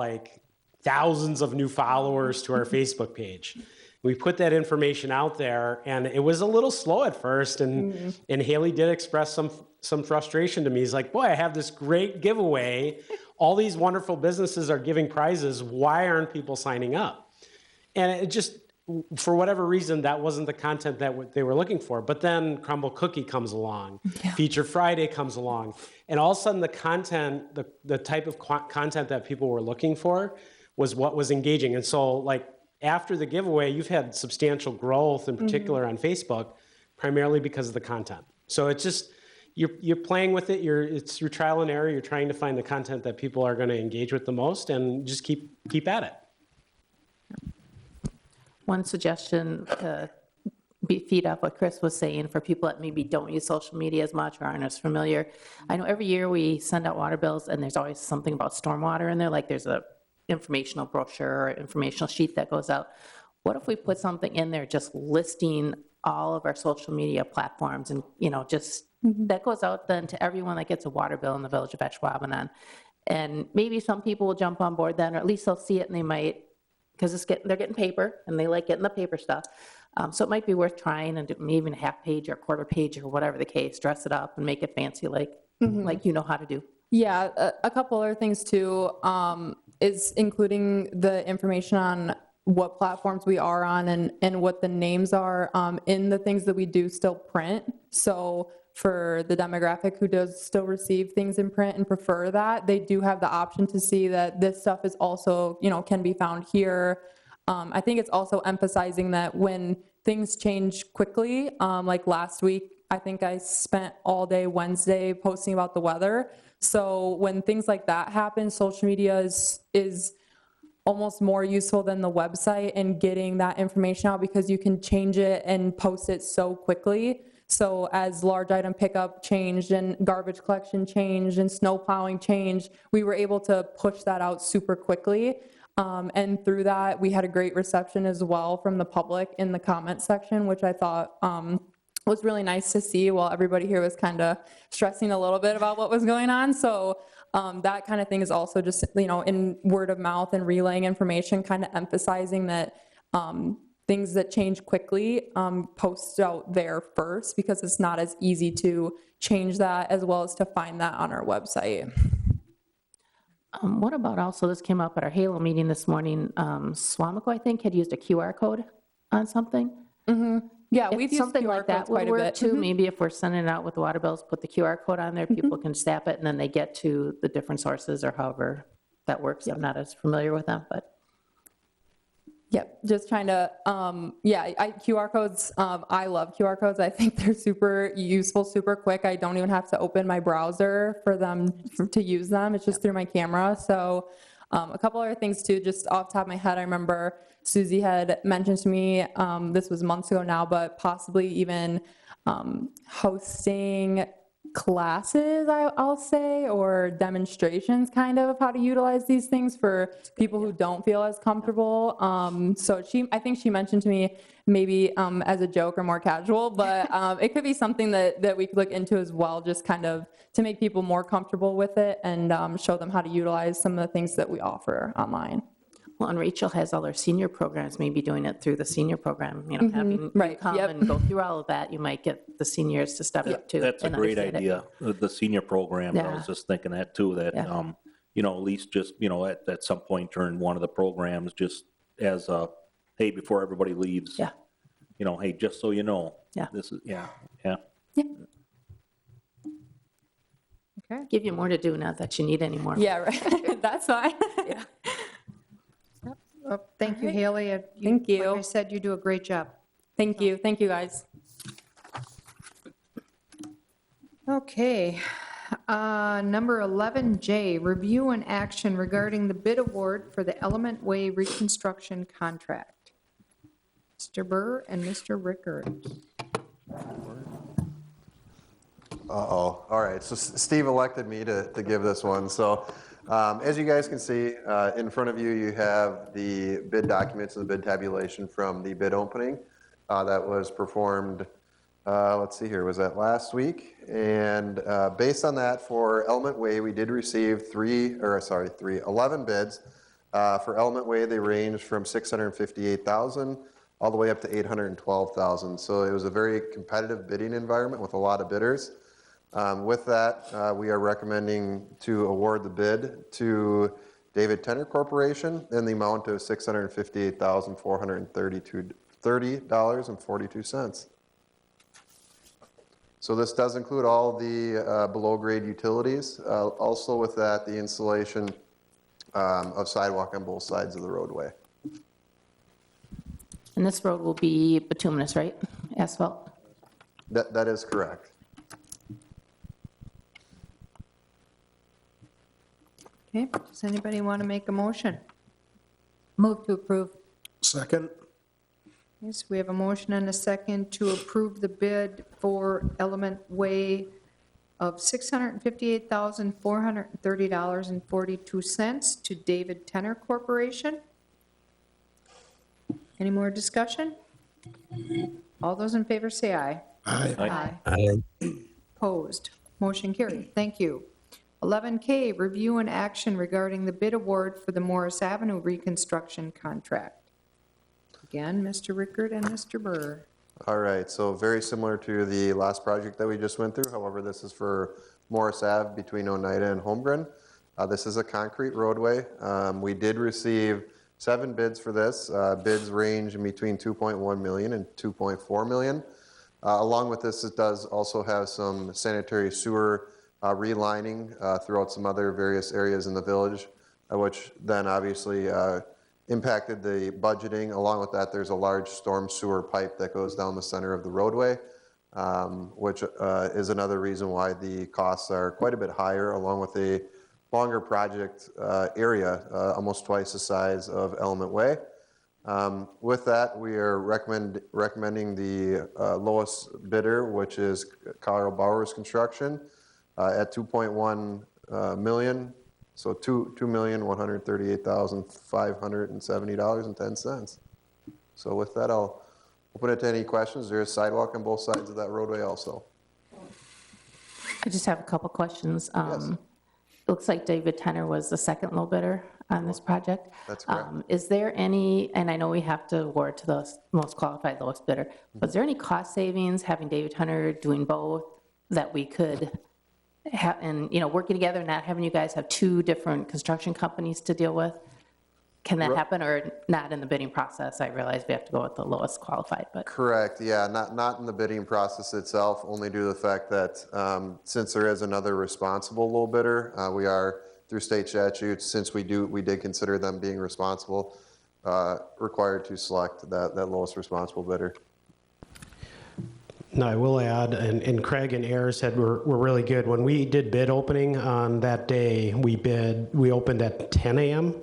[SPEAKER 8] thousands of new followers to our Facebook page. We put that information out there, and it was a little slow at first, and Haley did express some frustration to me. He's like, boy, I have this great giveaway. All these wonderful businesses are giving prizes. Why aren't people signing up? And it just, for whatever reason, that wasn't the content that they were looking for. But then Crumble Cookie comes along, Feature Friday comes along, and all of a sudden the content, the type of content that people were looking for was what was engaging. And so, like, after the giveaway, you've had substantial growth, in particular on Facebook, primarily because of the content. So it's just, you're playing with it, it's your trial and error, you're trying to find the content that people are gonna engage with the most, and just keep at it.
[SPEAKER 4] One suggestion to feed off what Chris was saying for people that maybe don't use social media as much or aren't as familiar. I know every year we send out water bills, and there's always something about stormwater in there, like there's a informational brochure or informational sheet that goes out. What if we put something in there just listing all of our social media platforms, and just that goes out then to everyone that gets a water bill in the village of Ashwaubenon? And maybe some people will jump on board then, or at least they'll see it and they might, because they're getting paper and they like getting the paper stuff. So it might be worth trying and do maybe a half page or a quarter page or whatever the case, dress it up and make it fancy like you know how to do.
[SPEAKER 17] Yeah, a couple other things too is including the information on what platforms we are on and what the names are in the things that we do still print. So for the demographic who does still receive things in print and prefer that, they do have the option to see that this stuff is also, can be found here. I think it's also emphasizing that when things change quickly, like last week, I think I spent all day Wednesday posting about the weather. So when things like that happen, social media is almost more useful than the website in getting that information out, because you can change it and post it so quickly. So as large item pickup changed and garbage collection changed and snow plowing changed, we were able to push that out super quickly. And through that, we had a great reception as well from the public in the comment section, which I thought was really nice to see, while everybody here was kind of stressing a little bit about what was going on. So that kind of thing is also just, in word of mouth and relaying information, kind of emphasizing that things that change quickly, post out there first, because it's not as easy to change that as well as to find that on our website.
[SPEAKER 4] What about also, this came up at our Halo meeting this morning, Swamico, I think, had used a QR code on something.
[SPEAKER 17] Yeah,
[SPEAKER 4] If
[SPEAKER 17] we've used
[SPEAKER 4] something
[SPEAKER 17] QR
[SPEAKER 4] like that
[SPEAKER 17] codes
[SPEAKER 4] would
[SPEAKER 17] quite a
[SPEAKER 4] work
[SPEAKER 17] bit.
[SPEAKER 4] too. Maybe if we're sending it out with the water bills, put the QR code on there, people can snap it, and then they get to the different sources or however that works. I'm not as familiar with them, but.
[SPEAKER 17] Yep, just trying to, QR codes, I love QR codes. I think they're super useful, super quick. I don't even have to open my browser for them to use them. It's just through my camera. So a couple other things too, just off the top of my head, I remember Susie had mentioned to me, this was months ago now, but possibly even hosting classes, I'll say, or demonstrations kind of how to utilize these things for people who don't feel as comfortable. So I think she mentioned to me maybe as a joke or more casual, but it could be something that we could look into as well, just kind of to make people more comfortable with it and show them how to utilize some of the things that we offer online.
[SPEAKER 4] Well, and Rachel has all her senior programs, maybe doing it through the senior program, having you come and go through all of that. You might get the seniors to step up too.
[SPEAKER 9] That's a great idea, the senior program. I
[SPEAKER 4] Yeah.
[SPEAKER 9] was just thinking that too, that, at least just, at some point during one of the programs, just as a, hey, before everybody leaves, hey, just so you know, this is,
[SPEAKER 1] Okay.
[SPEAKER 4] Give you more to do, not that you need any more.
[SPEAKER 17] Yeah, right. That's fine.
[SPEAKER 1] Well, thank you, Haley.
[SPEAKER 17] Thank you.
[SPEAKER 1] Like I said, you do a great job.
[SPEAKER 17] Thank you. Thank you, guys.
[SPEAKER 1] Okay. Number 11J, review and action regarding the bid award for the Element Way reconstruction contract. Mr. Burr and Mr. Rickard.
[SPEAKER 18] Uh-oh. All right. So Steve elected me to give this one. So as you guys can see, in front of you, you have the bid documents and the bid tabulation from the bid opening that was performed, let's see here, was that last week? And based on that, for Element Way, we did receive 11 bids. For Element Way, they ranged from $658,000 all the way up to $812,000. So it was a very competitive bidding environment with a lot of bidders. With that, we are recommending to award the bid to David Tenner Corporation in the amount of $658,430.42. So this does include all the below grade utilities. Also with that, the installation of sidewalk on both sides of the roadway.
[SPEAKER 4] And this road will be bituminous, right? Asphalt?
[SPEAKER 18] That is correct.
[SPEAKER 1] Okay, does anybody want to make a motion?
[SPEAKER 16] Move to approve.
[SPEAKER 8] Second.
[SPEAKER 1] Yes, we have a motion and a second to approve the bid for Element Way of $658,430.42 to David Tenner Corporation. Any more discussion? All those in favor say aye.
[SPEAKER 8] Aye.
[SPEAKER 1] Aye. Opposed? Motion carried. Thank you. 11K, review and action regarding the bid award for the Morris Avenue reconstruction contract. Again, Mr. Rickard and Mr. Burr.
[SPEAKER 18] All right, so very similar to the last project that we just went through. However, this is for Morris Ave between Oneida and Holmgren. This is a concrete roadway. We did receive 7 bids for this. Bids range in between 2.1 million and 2.4 million. Along with this, it does also have some sanitary sewer relining throughout some other various areas in the village, which then obviously impacted the budgeting. Along with that, there's a large storm sewer pipe that goes down the center of the roadway, which is another reason why the costs are quite a bit higher, along with a longer project area, almost twice the size of Element Way. With that, we are recommending the lowest bidder, which is Carl Bowers Construction, at 2.1 million, so $2,138,570.10. So with that, I'll open it to any questions. There is sidewalk on both sides of that roadway also.
[SPEAKER 4] I just have a couple questions. It looks like David Tenner was the second low bidder on this project.
[SPEAKER 18] That's correct.
[SPEAKER 4] Is there any, and I know we have to award to the most qualified lowest bidder, but is there any cost savings having David Tenner doing both that we could have, and, you know, working together and not having you guys have 2 different construction companies to deal with? Can that happen or not in the bidding process? I realize we have to go with the lowest qualified, but.
[SPEAKER 18] Correct, yeah, not in the bidding process itself, only due to the fact that since there is another responsible low bidder, we are, through state statutes, since we did consider them being responsible, required to select that lowest responsible bidder.
[SPEAKER 8] No, I will add, and Craig and Ayers said we're really good. When we did bid opening on that day, we opened at 10 a.m.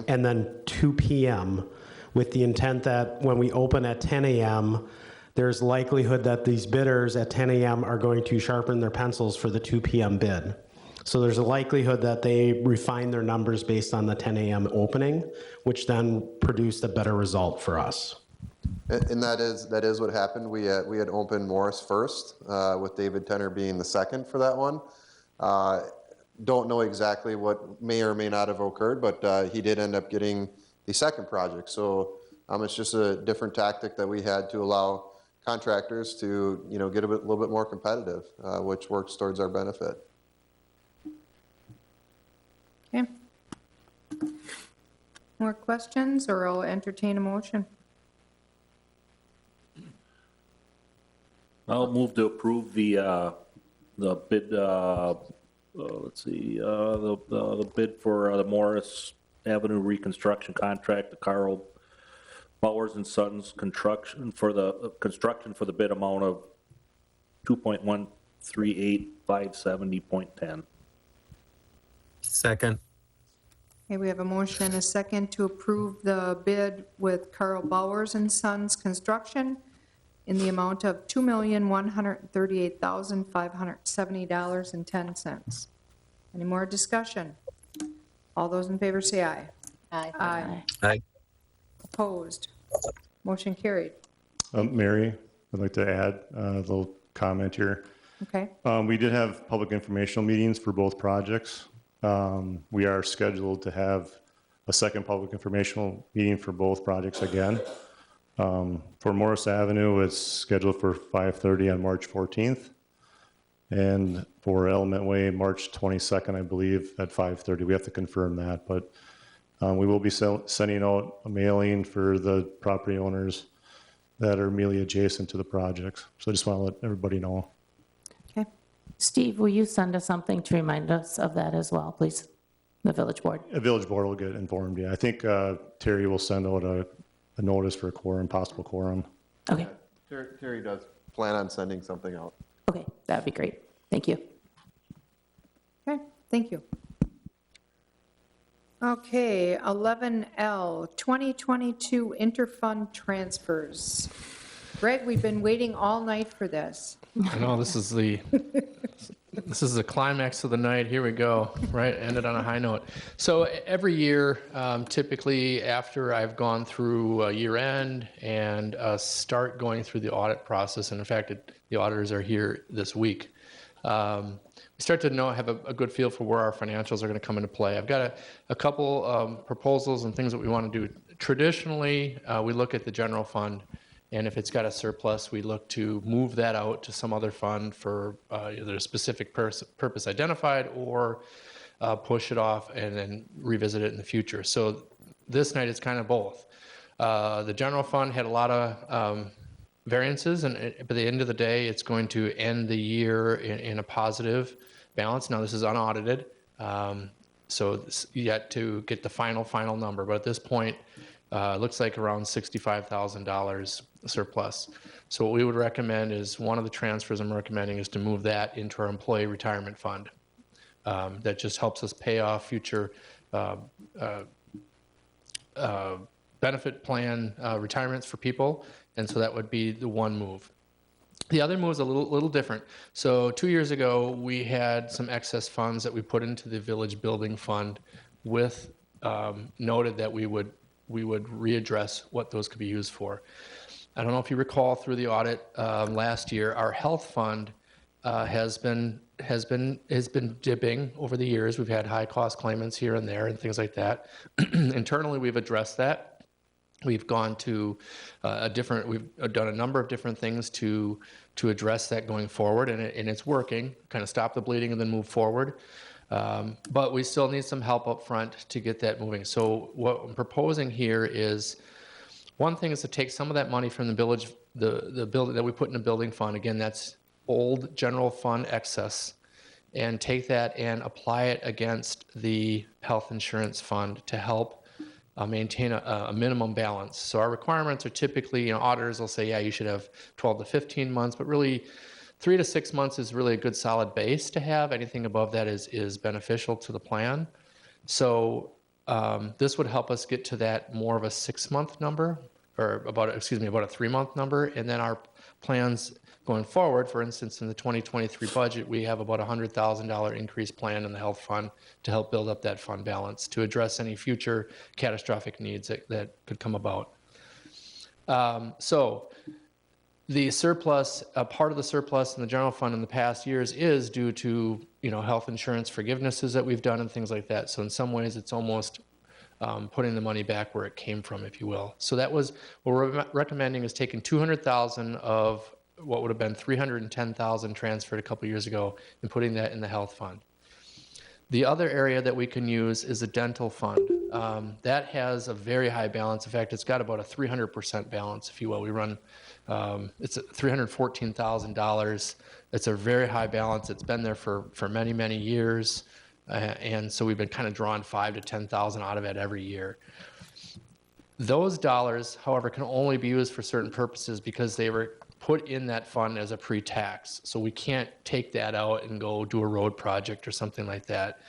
[SPEAKER 8] And then 2 p.m. with the intent that when we open at 10 a.m., there's likelihood that these bidders at 10 a.m. are going to sharpen their pencils for the 2 p.m. bid. So there's a likelihood that they refine their numbers based on the 10 a.m. opening, which then produced a better result for us.
[SPEAKER 18] And that is what happened. We had opened Morris first, with David Tenner being the second for that one. Don't know exactly what may or may not have occurred, but he did end up getting the second project. So it's just a different tactic that we had to allow contractors to, you know, get a little bit more competitive, which works towards our benefit.
[SPEAKER 1] Okay. More questions, or I'll entertain a motion?
[SPEAKER 9] I'll move to approve the bid, let's see, the bid for the Morris Avenue reconstruction contract to Carl Bowers and Sons construction for the bid amount of $2,138,570.10.
[SPEAKER 10] Second.
[SPEAKER 1] Okay, we have a motion and a second to approve the bid with Carl Bowers and Sons Construction in the amount of $2,138,570.10. Any more discussion? All those in favor say aye.
[SPEAKER 16] Aye.
[SPEAKER 1] Aye.
[SPEAKER 10] Aye.
[SPEAKER 1] Opposed? Motion carried.
[SPEAKER 19] Mary, I'd like to add a little comment here.
[SPEAKER 1] Okay.
[SPEAKER 19] We did have public informational meetings for both projects. We are scheduled to have a second public informational meeting for both projects again. For Morris Avenue, it's scheduled for 5:30 on March 14th. And for Element Way, March 22nd, I believe, at 5:30. We have to confirm that, but we will be sending out a mailing for the property owners that are immediately adjacent to the projects. So I just want to let everybody know.
[SPEAKER 4] Okay. Steve, will you send us something to remind us of that as well, please? The village board.
[SPEAKER 19] The village board will get informed, yeah. I think Terry will send out a notice for a quorum, possible quorum.
[SPEAKER 4] Okay.
[SPEAKER 18] Terry does plan on sending something out.
[SPEAKER 4] Okay, that would be great. Thank you.
[SPEAKER 1] Okay, thank you. Okay, 11L, 2022 Interfund Transfers. Greg, we've been waiting all night for this.
[SPEAKER 5] I know, this is the climax of the night. Here we go, right? Ended on a high note. So every year, typically after I've gone through year end and start going through the audit process, and in fact, the auditors are here this week, we start to have a good feel for where our financials are going to come into play. I've got a couple proposals and things that we want to do. Traditionally, we look at the general fund, and if it's got a surplus, we look to move that out to some other fund for either a specific purpose identified or push it off and then revisit it in the future. So this night it's kind of both. The general fund had a lot of variances, and by the end of the day, it's going to end the year in a positive balance. Now, this is unaudited, so it's yet to get the final number, but at this point, it looks like around $65,000 surplus. So what we would recommend is, one of the transfers I'm recommending is to move that into our employee retirement fund. That just helps us pay off future benefit plan retirements for people, and so that would be the one move. The other move is a little different. So 2 years ago, we had some excess funds that we put into the village building fund with noted that we would readdress what those could be used for. I don't know if you recall through the audit last year, our health fund has been dipping over the years. We've had high cost claimants here and there and things like that. Internally, we've addressed that. We've gone to we've done a number of different things to address that going forward, and it's working. Kind of stop the bleeding and then move forward. But we still need some help up front to get that moving. So what I'm proposing here is, one thing is to take some of that money from the village, the building that we put in a building fund. Again, that's old general fund excess, and take that and apply it against the health insurance fund to help maintain a minimum balance. So our requirements are typically, auditors will say, yeah, you should have 12 to 15 months, but really 3 to 6 months is really a good solid base to have. Anything above that is beneficial to the plan. So this would help us get to that more of a 6-month number, or about a 3-month number. And then our plans going forward, for instance, in the 2023 budget, we have about $100,000 increase planned in the health fund to help build up that fund balance to address any future catastrophic needs that could come about. So the surplus, part of the surplus in the general fund in the past years is due to health insurance forgivenesses that we've done and things like that. So in some ways, it's almost putting the money back where it came from, if you will. So that was what we're recommending, is taking $200,000 of what would have been $310,000 transferred a couple years ago and putting that in the health fund. The other area that we can use is a dental fund. That has a very high balance. In fact, it's got about a 300% balance, if you will. We run, it's $314,000. It's a very high balance. It's been there for many, many years. And so we've been kind of drawing $5,000 to $10,000 out of it every year. Those dollars, however, can only be used for certain purposes because they were put in that fund as a pre-tax. So we can't take that out and go do a road project or something like that.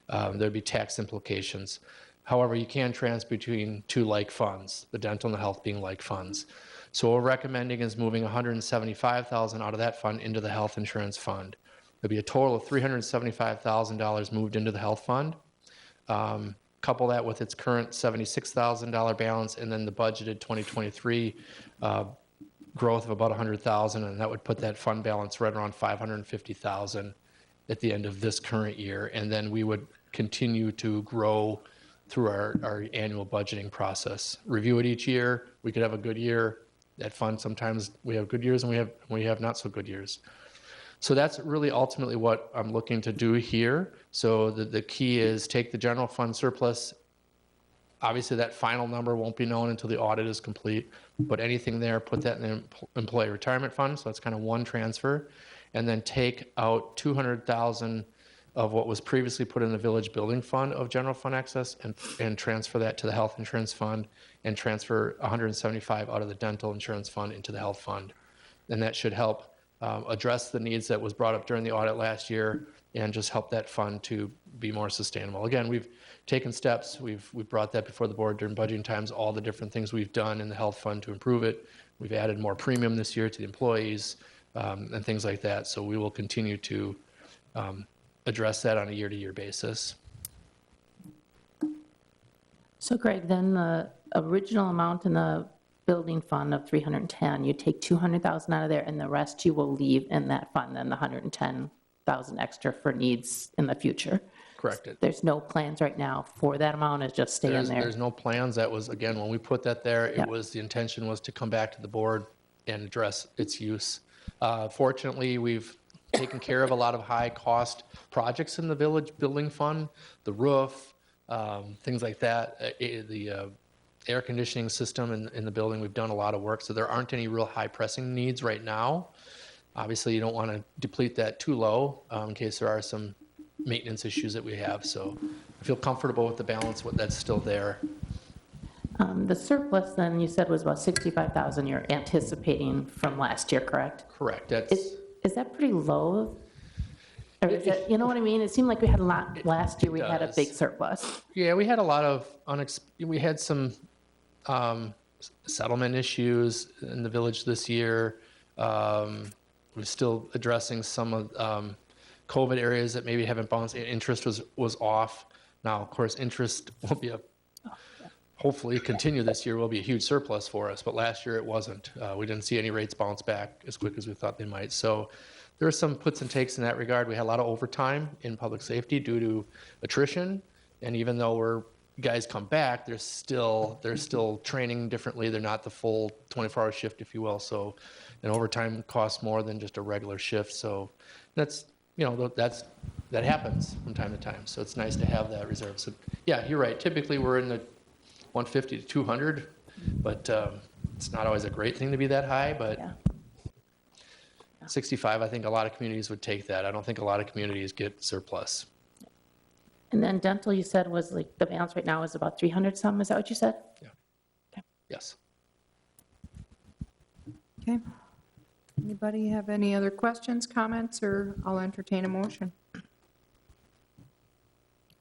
[SPEAKER 5] There'd be tax implications. However, you can transfer between two like funds, the dental and the health being like funds. So what we're recommending is moving $175,000 out of that fund into the health insurance fund. There'll be a total of $375,000 moved into the health fund. Couple that with its current $76,000 balance, and then the budgeted 2023 growth of about $100,000, and that would put that fund balance right around $550,000 at the end of this current year. And then we would continue to grow through our annual budgeting process. Review it each year. We could have a good year, that fund, sometimes we have good years and we have not so good years. So that's really ultimately what I'm looking to do here. So the key is take the general fund surplus. Obviously, that final number won't be known until the audit is complete, but anything there, put that in the employee retirement fund. So that's kind of one transfer. And then take out 200,000 of what was previously put in the village building fund of general fund excess and transfer that to the health insurance fund and transfer 175 out of the dental insurance fund into the health fund. And that should help address the needs that was brought up during the audit last year and just help that fund to be more sustainable. Again, we've taken steps. We've brought that before the board during budgeting times, all the different things we've done in the health fund to improve it. We've added more premium this year to the employees and things like that. So we will continue to address that on a year-to-year basis.
[SPEAKER 4] So Greg, then the original amount in the building fund of 310, you take 200,000 out of there and the rest you will leave in that fund, then the 110,000 extra for needs in the future.
[SPEAKER 5] Correct.
[SPEAKER 4] There's no plans right now for that amount, it's just stay in there.
[SPEAKER 5] There's no plans. That was, again, when we put that there, it was, the intention was to come back to the board and address its use. Fortunately, we've taken care of a lot of high-cost projects in the village building fund, the roof, things like that, the air conditioning system in the building. We've done a lot of work, so there aren't any real high-pressing needs right now. Obviously, you don't want to deplete that too low in case there are some maintenance issues that we have. So I feel comfortable with the balance that's still there.
[SPEAKER 4] The surplus then you said was about 65,000 you're anticipating from last year, correct?
[SPEAKER 5] Correct.
[SPEAKER 4] Is that pretty low? Or is it, you know what I mean? It seemed like we had a lot last year. We had a big surplus.
[SPEAKER 5] Yeah, we had a lot of we had some settlement issues in the village this year. We're still addressing some of COVID areas that maybe haven't bounced. Interest was off. Now, of course, interest will be hopefully continue this year, will be a huge surplus for us, but last year it wasn't. We didn't see any rates bounce back as quick as we thought they might. So there are some puts and takes in that regard. We had a lot of overtime in public safety due to attrition, and even though guys come back, they're still training differently. They're not the full 24-hour shift, if you will. So, and overtime costs more than just a regular shift. So that's, that happens from time to time. So it's nice to have that reserve. So yeah, you're right. Typically we're in the 150 to 200, but it's not always a great thing to be that high, but 65, I think a lot of communities would take that. I don't think a lot of communities get surplus.
[SPEAKER 4] And then dental, you said was like the balance right now is about 300 some, is that what you said?
[SPEAKER 5] Yeah. Okay. Yes.
[SPEAKER 1] Okay. Anybody have any other questions, comments, or I'll entertain a motion?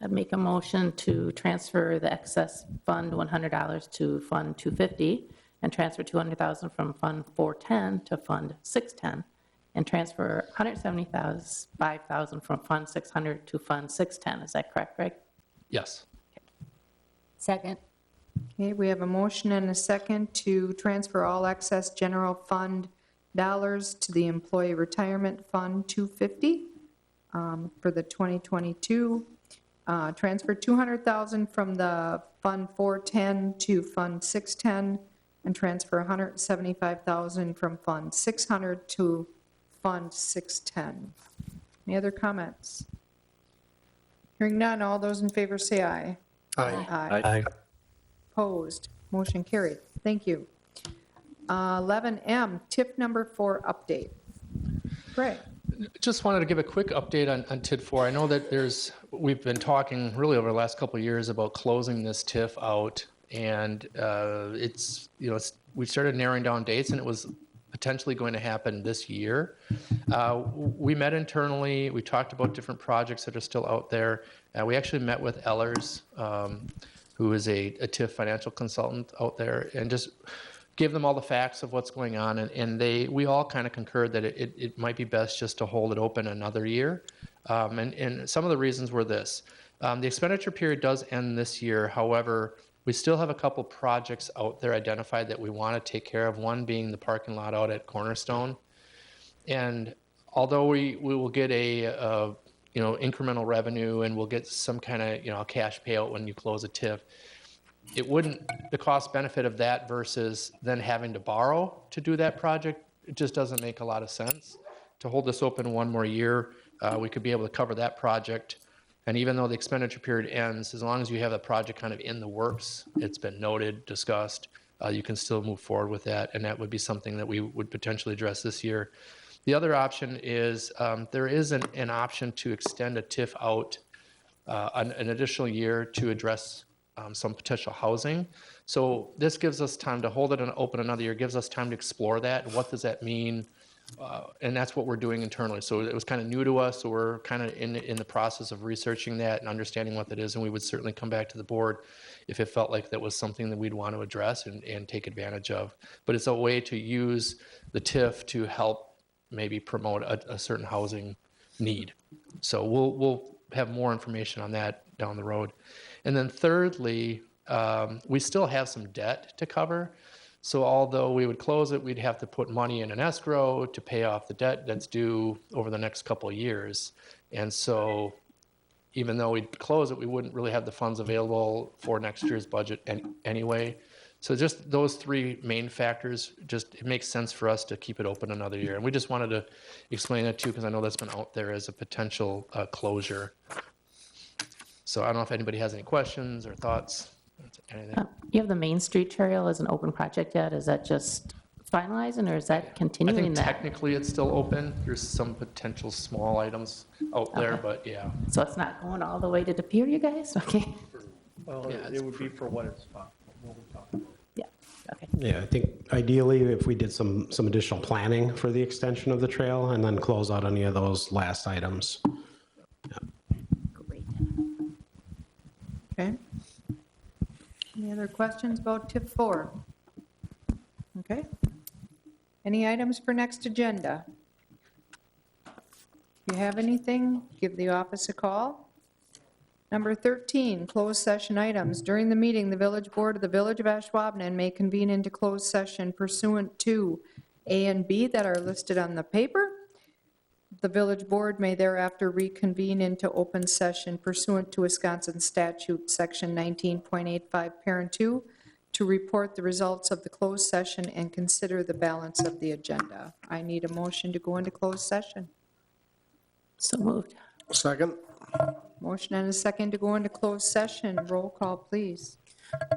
[SPEAKER 4] I'd make a motion to transfer the excess fund $100 to fund 250 and transfer 200,000 from fund 410 to fund 610 and transfer 175,000 from fund 600 to fund 610. Is that correct, Greg?
[SPEAKER 5] Yes.
[SPEAKER 16] Second.
[SPEAKER 1] Okay, we have a motion and a second to transfer all excess general fund dollars to the employee retirement fund 250 for the 2022. Transfer 200,000 from the fund 410 to fund 610 and transfer 175,000 from fund 600 to fund 610. Any other comments? Hearing none, all those in favor say aye.
[SPEAKER 10] Aye.
[SPEAKER 1] Aye. Opposed? Motion carried. Thank you. 11M, TIF number 4 update. Greg.
[SPEAKER 5] Just wanted to give a quick update on TIF 4. I know that we've been talking really over the last couple of years about closing this TIF out, and we started narrowing down dates, and it was potentially going to happen this year. We met internally. We talked about different projects that are still out there. We actually met with Ellers, who is a TIF financial consultant out there, and just give them all the facts of what's going on, and we all kind of concurred that it might be best just to hold it open another year. And some of the reasons were this. The expenditure period does end this year. However, we still have a couple projects out there identified that we want to take care of, one being the parking lot out at Cornerstone. And although we will get a incremental revenue and we'll get some kind of cash payout when you close a TIF,
[SPEAKER 20] it wouldn't, the cost benefit of that versus then having to borrow to do that project, it just doesn't make a lot of sense. To hold this open one more year, we could be able to cover that project. And even though the expenditure period ends, as long as you have a project kind of in the works, it's been noted, discussed, you can still move forward with that. And that would be something that we would potentially address this year. The other option is there is an option to extend a TIF out an additional year to address some potential housing. So this gives us time to hold it and open another year, gives us time to explore that. What does that mean? And that's what we're doing internally. So it was kind of new to us, so we're kind of in the process of researching that and understanding what that is, and we would certainly come back to the board if it felt like that was something that we'd want to address and take advantage of. But it's a way to use the TIF to help maybe promote a certain housing need. So we'll have more information on that down the road. And then thirdly, we still have some debt to cover. So although we would close it, we'd have to put money in an escrow to pay off the debt that's due over the next couple of years. And so even though we'd close it, we wouldn't really have the funds available for next year's budget anyway. So just those three main factors, just it makes sense for us to keep it open another year. And we just wanted to explain that too, because I know that's been out there as a potential closure. So I don't know if anybody has any questions or thoughts. Anything.
[SPEAKER 4] You have the Main Street Trail as an open project yet? Is that just finalizing, or is that continuing?
[SPEAKER 20] I think
[SPEAKER 4] that?
[SPEAKER 20] technically it's still open. There's some potential small items out there, but yeah.
[SPEAKER 4] So it's not going all the way to De Pere, you guys? Okay.
[SPEAKER 5] Well,
[SPEAKER 20] Yeah,
[SPEAKER 5] it would be for what it's about.
[SPEAKER 4] Yeah, okay.
[SPEAKER 8] Yeah, I think ideally if we did some additional planning for the extension of the trail and then close out any of those last items.
[SPEAKER 4] Great.
[SPEAKER 1] Okay. Any other questions about TIF 4? Okay. Any items for next agenda? If you have anything, give the office a call. Number 13, closed session items. During the meeting, the village board of the Village of Ashwaubenon may convene into closed session pursuant to A and B that are listed on the paper. The village board may thereafter reconvene into open session pursuant to Wisconsin statute section 19.85 parent 2 to report the results of the closed session and consider the balance of the agenda. I need a motion to go into closed session.
[SPEAKER 4] So moved.
[SPEAKER 8] Second.
[SPEAKER 1] Motion and a second to go into closed session. Roll call, please.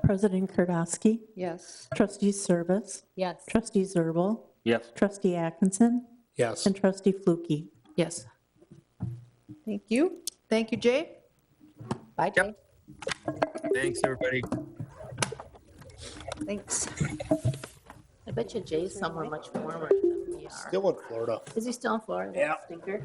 [SPEAKER 2] President Kardowski.
[SPEAKER 1] Yes.
[SPEAKER 2] Trustee Syps.
[SPEAKER 16] Yes.
[SPEAKER 2] Trustee Zerbal.
[SPEAKER 9] Yes.
[SPEAKER 2] Trustee Atkinson.
[SPEAKER 8] Yes.
[SPEAKER 2] And Trustee Flukie.
[SPEAKER 4] Yes.
[SPEAKER 1] Thank you. Thank you, Jay.
[SPEAKER 16] Bye, Jay.
[SPEAKER 10] Thanks, everybody.
[SPEAKER 1] Thanks.
[SPEAKER 4] I bet you Jay's somewhere much warmer than we are.
[SPEAKER 8] Still in Florida.
[SPEAKER 4] Is he still in Florida?
[SPEAKER 8] Yeah.
[SPEAKER 4] Stinker?